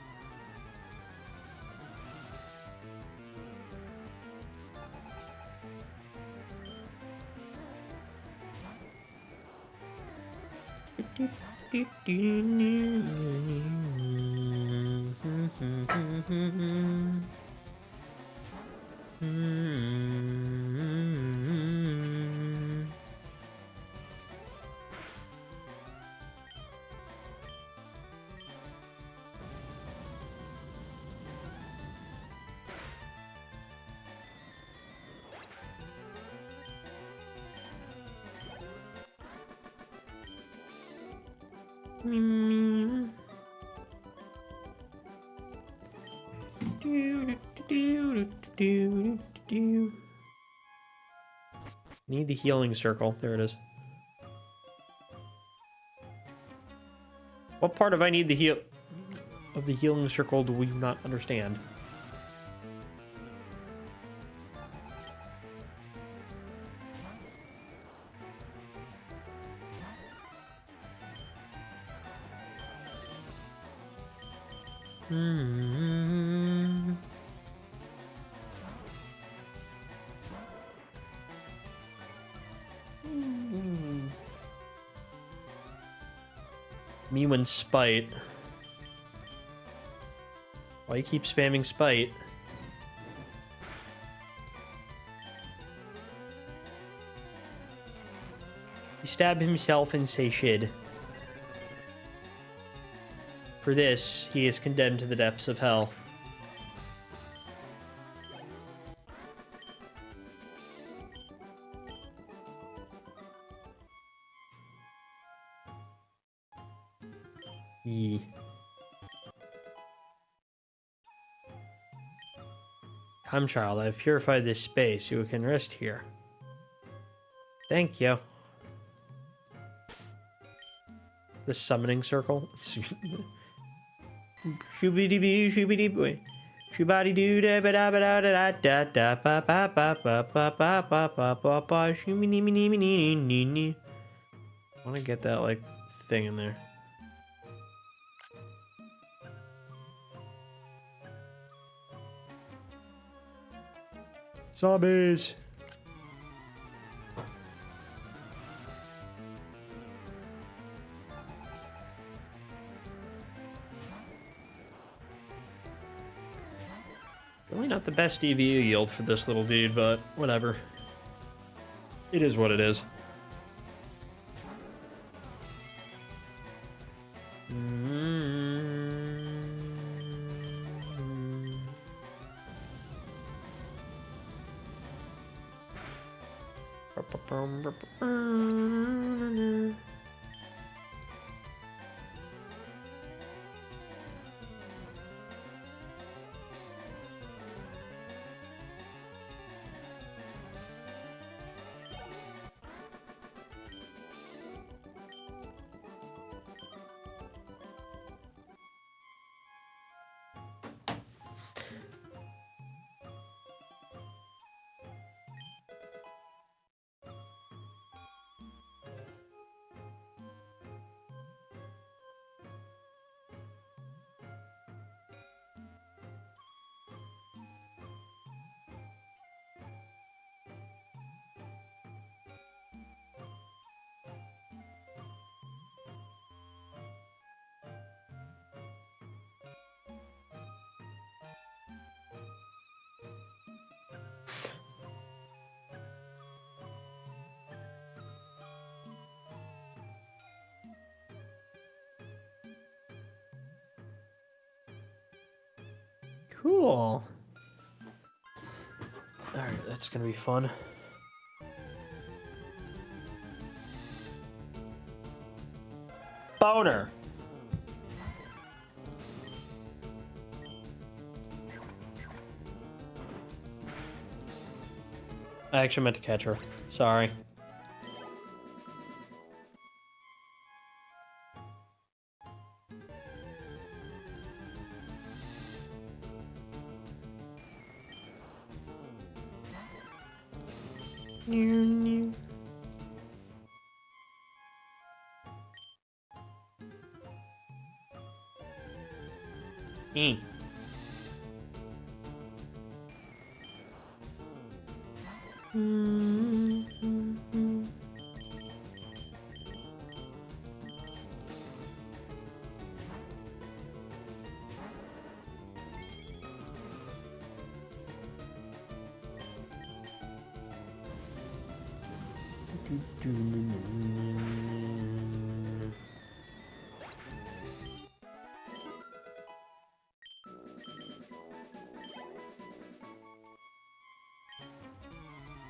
Need the healing circle. There it is. What part of I need the healing circle do we not understand? Me when spite. Why you keep spamming spite? He stabbed himself and say shid. For this, he is condemned to the depths of hell. Yee. Come, child, I have purified this space. You can rest here. Thank you. The summoning circle. Shoobity-bee, shoobity-bee. Shibadi doo da ba da ba da da da da ba ba ba ba ba ba ba ba ba ba shimmy nee nee nee nee nee nee. I want to get that like thing in there. Zombies. Really not the best EVU yield for this little dude, but whatever. It is what it is. Cool. Alright, that's gonna be fun. Boner. I actually meant to catch her. Sorry. Mm.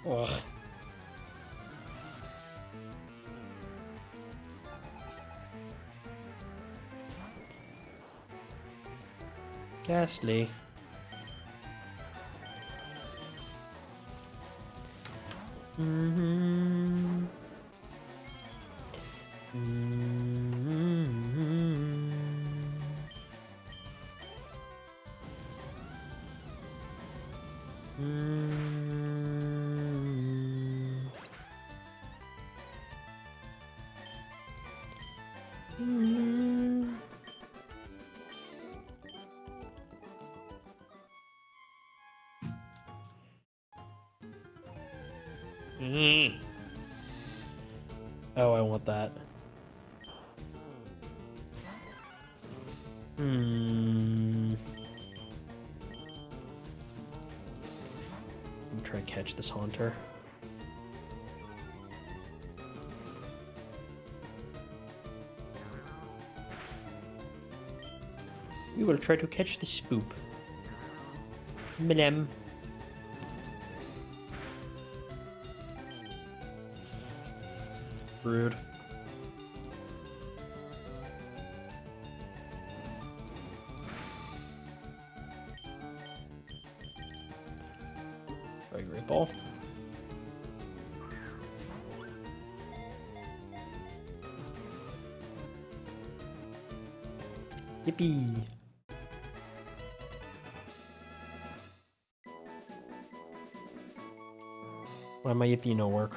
Ugh. Ghastly. Mm-hmm. Oh, I want that. I'm trying to catch this haunter. We will try to catch the spoop. Minem. Rude. Great ball. Yippee. Why my yippee no work?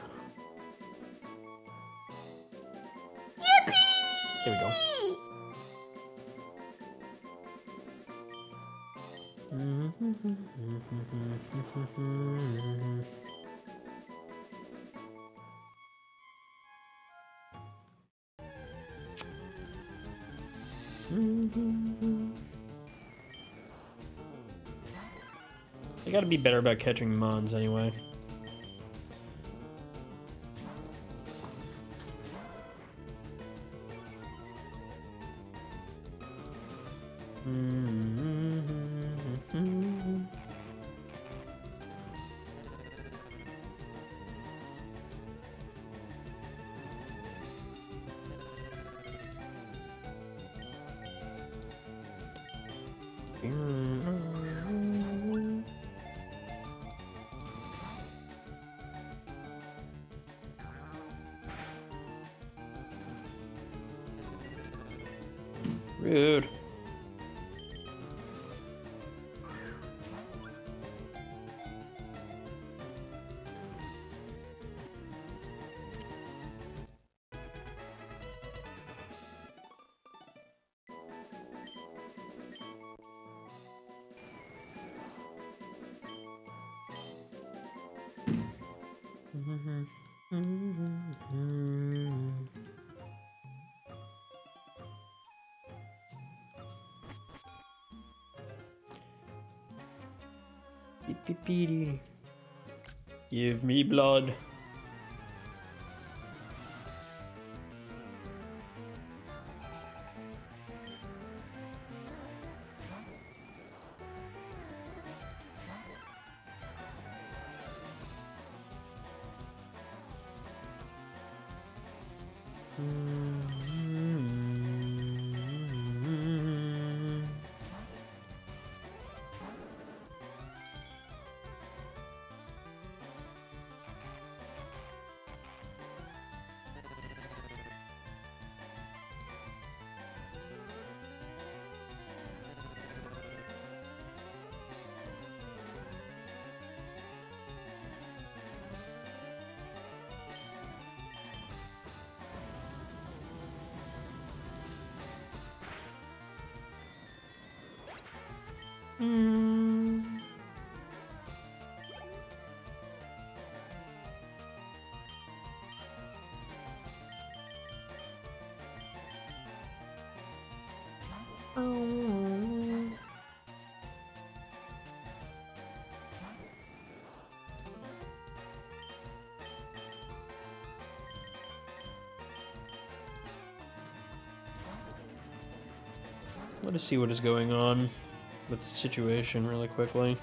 Yippee! There we go. I gotta be better about catching mons anyway. Rude. Give me blood. Let us see what is going on with the situation really quickly.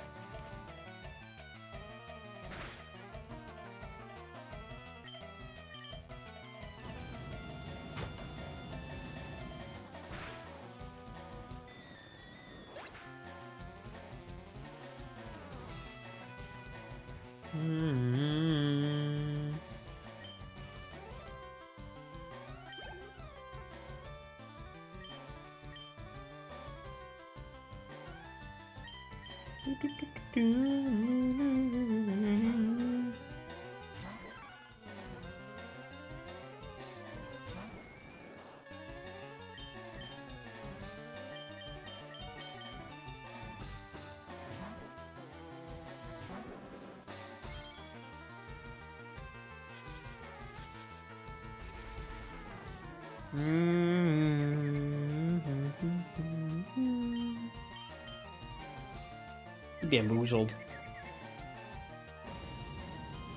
Bamboozled.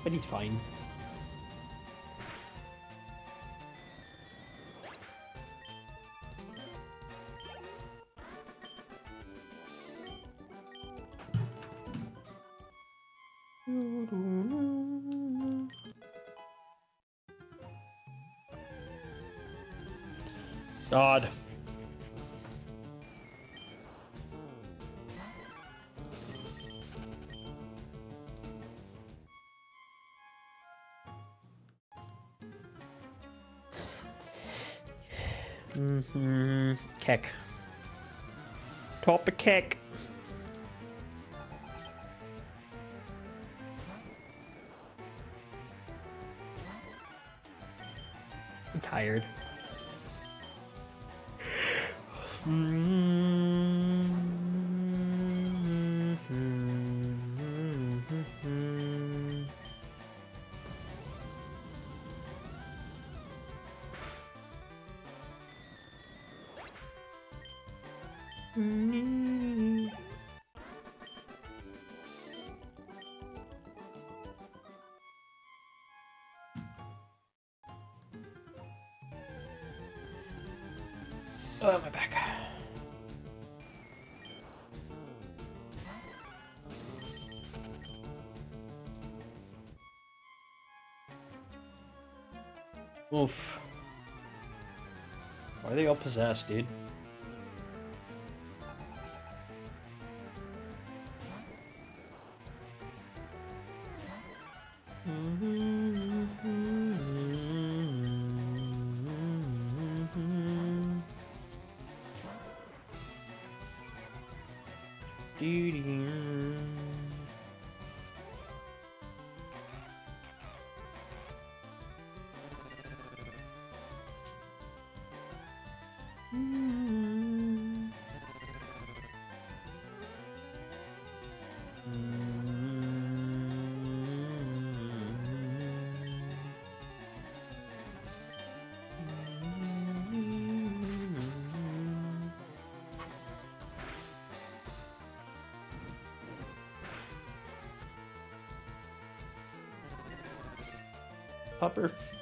But he's fine. God. Keck. Top a keck. tired. Oh, my back. Oof. Why are they all possessed, dude?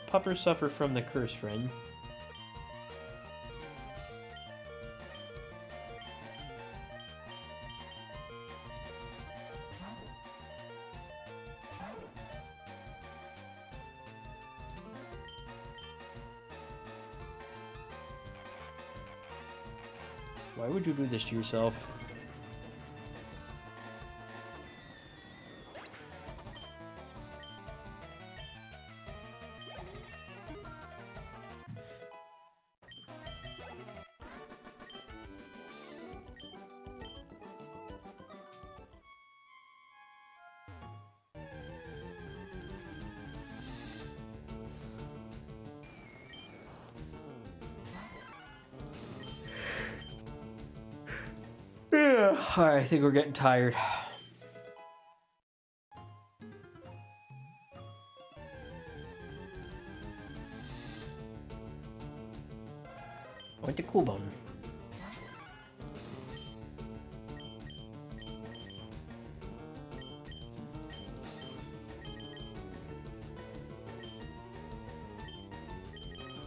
Puppers suffer from the curse, friend. Why would you do this to yourself? Yeah. Alright, I think we're getting tired. I went to Cool Bone.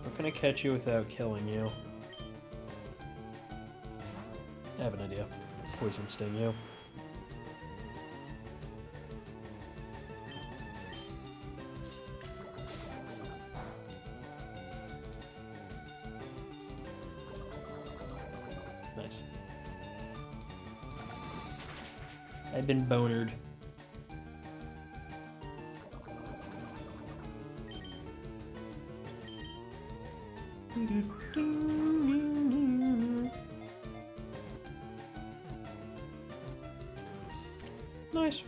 How can I catch you without killing you? I have an idea. Poison sting you. Nice. I've been bonered. Nice.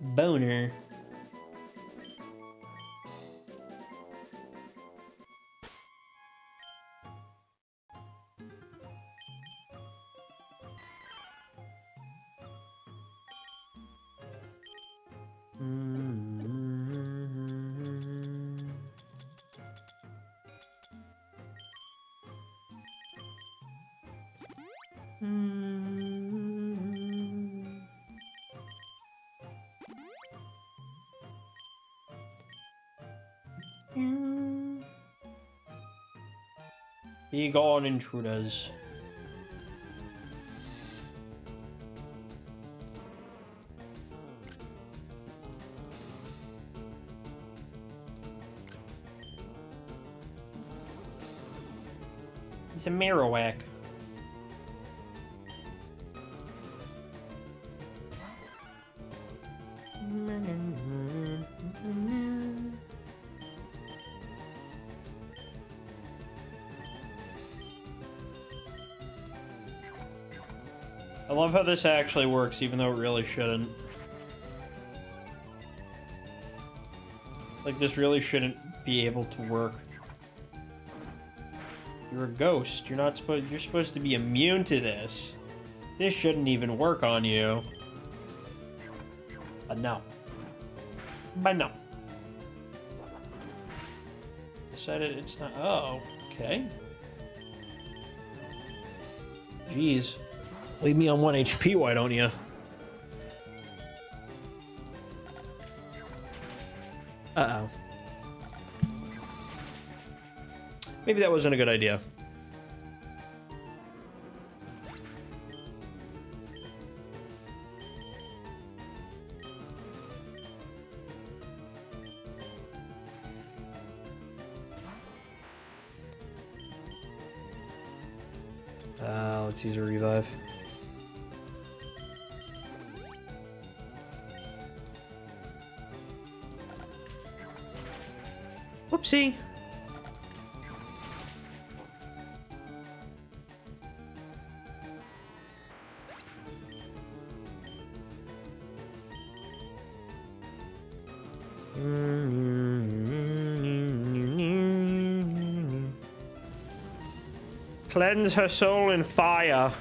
Boner. Be gone, intruders. He's a Marowak. I love how this actually works, even though it really shouldn't. Like, this really shouldn't be able to work. You're a ghost. You're supposed to be immune to this. This shouldn't even work on you. But no. But no. Decided it's not. Oh, okay. Jeez. Leave me on 1 HP, why don't you? Uh-oh. Maybe that wasn't a good idea. Let's use a revive. Whoopsie. Cleanse her soul in fire.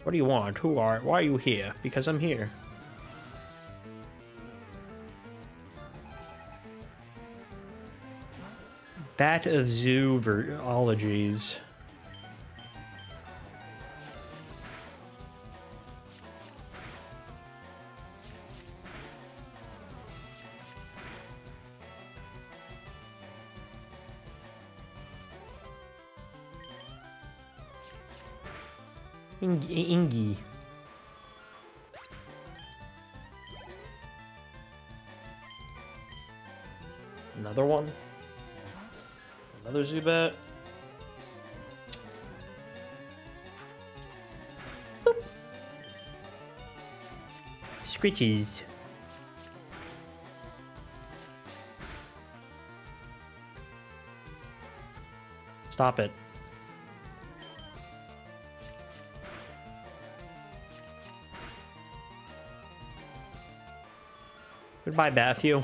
What do you want? Why are you here? Because I'm here. Bat of Zoologies. Ingy. Another one? Another Zubat? Boop. Scritchies. Stop it. Goodbye, Matthew.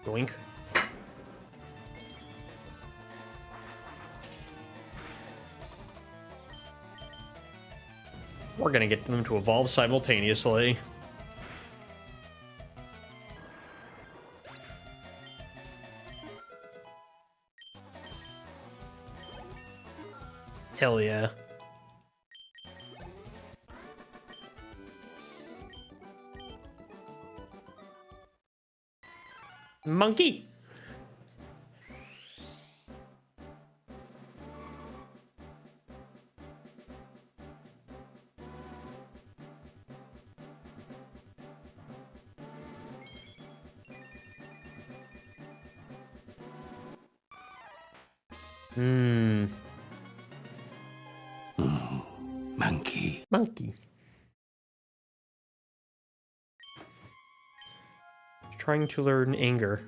Doink. We're gonna get them to evolve simultaneously. Hell yeah. Monkey! Monkey. Monkey. Trying to learn anger.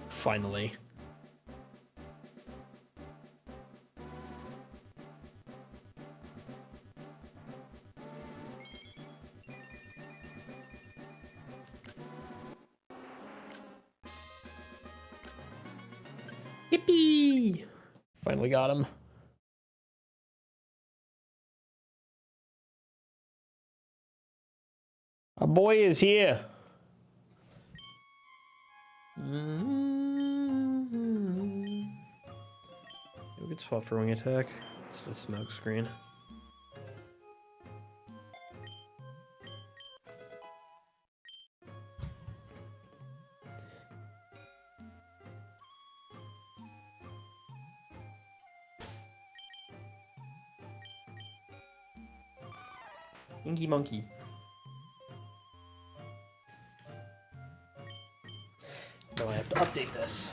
Finally. Yippee! Finally got him. Our boy is here. We could swap for wing attack. It's a smoke screen. Inky monkey. Now I have to update this.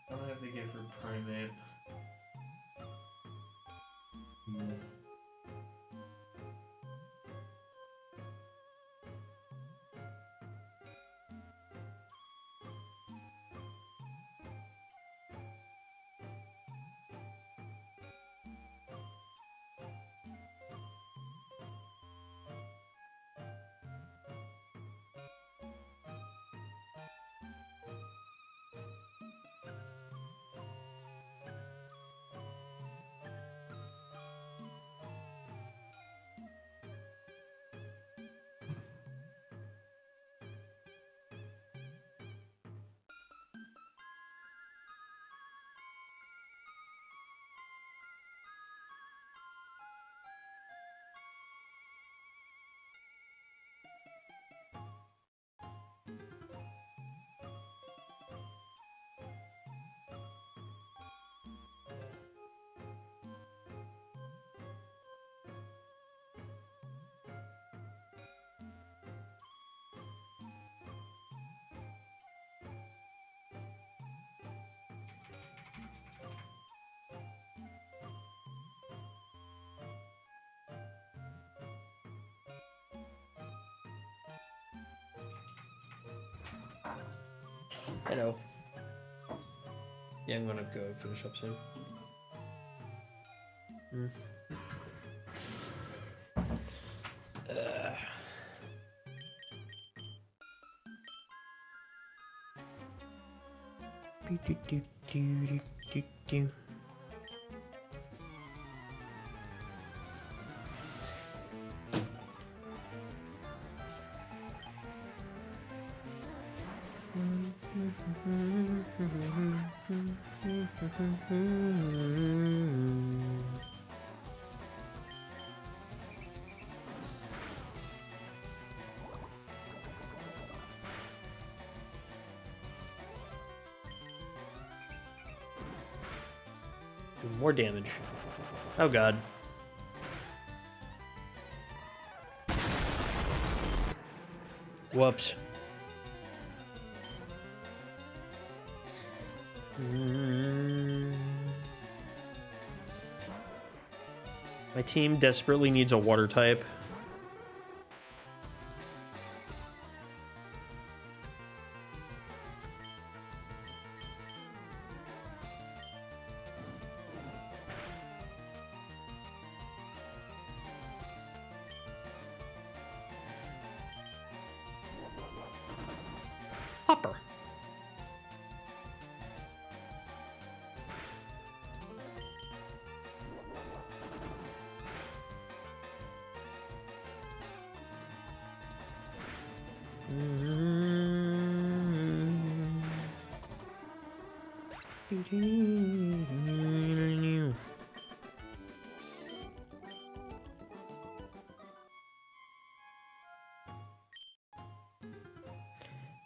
I don't have to get for primate. Hello. Yeah, I'm gonna go finish up soon. Do more damage. Oh god. Whoops. My team desperately needs a water type. Hopper.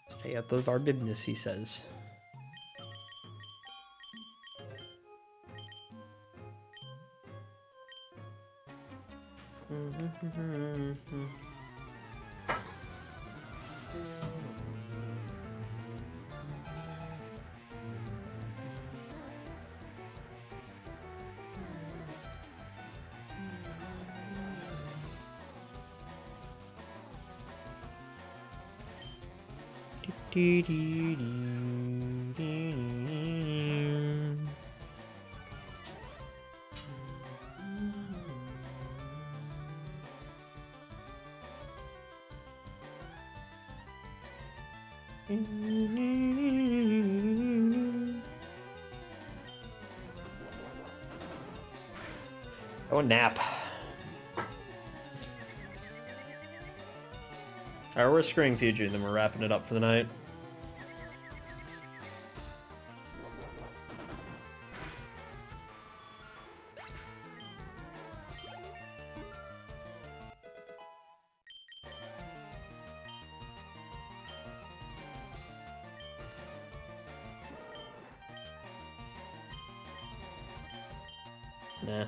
Stay out of our business, he says. Dee, dee, dee, dee, dee. Oh, nap. Alright, we're screwing Future, and then we're wrapping it up for the night. Nah.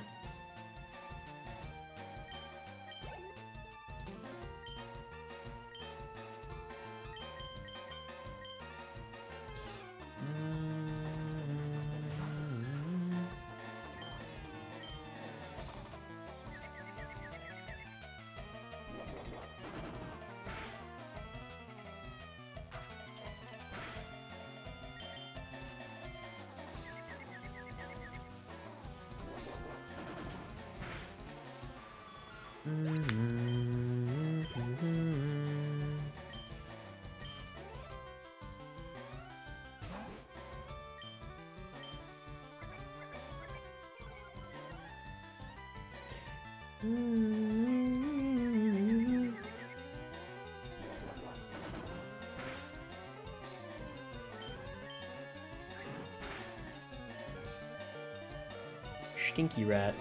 Stinky rat.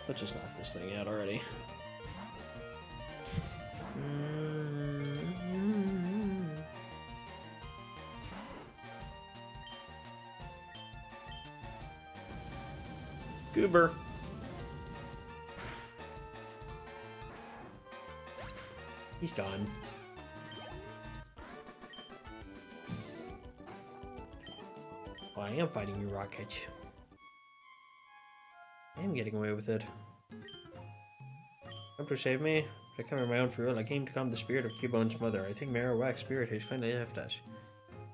Let's just knock this thing out already. Goober. He's gone. Well, I am fighting you, Rocket. I am getting away with it. Come to save me? But I come on my own for real. I came to calm the spirit of Cubone's mother. I think Marowak's spirit has finally left us.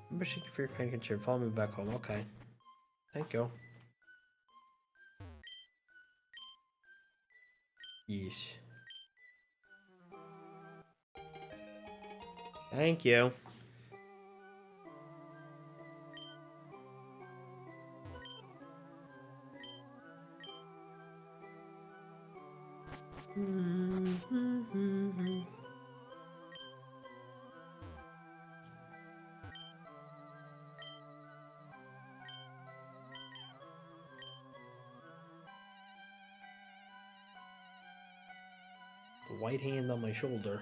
Remember, thank you for your kind concern. Follow me back home. Okay. Thank you. Yes. Thank you. The white hand on my shoulder.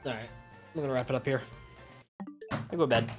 Alright, I'm gonna wrap it up here. I go to bed.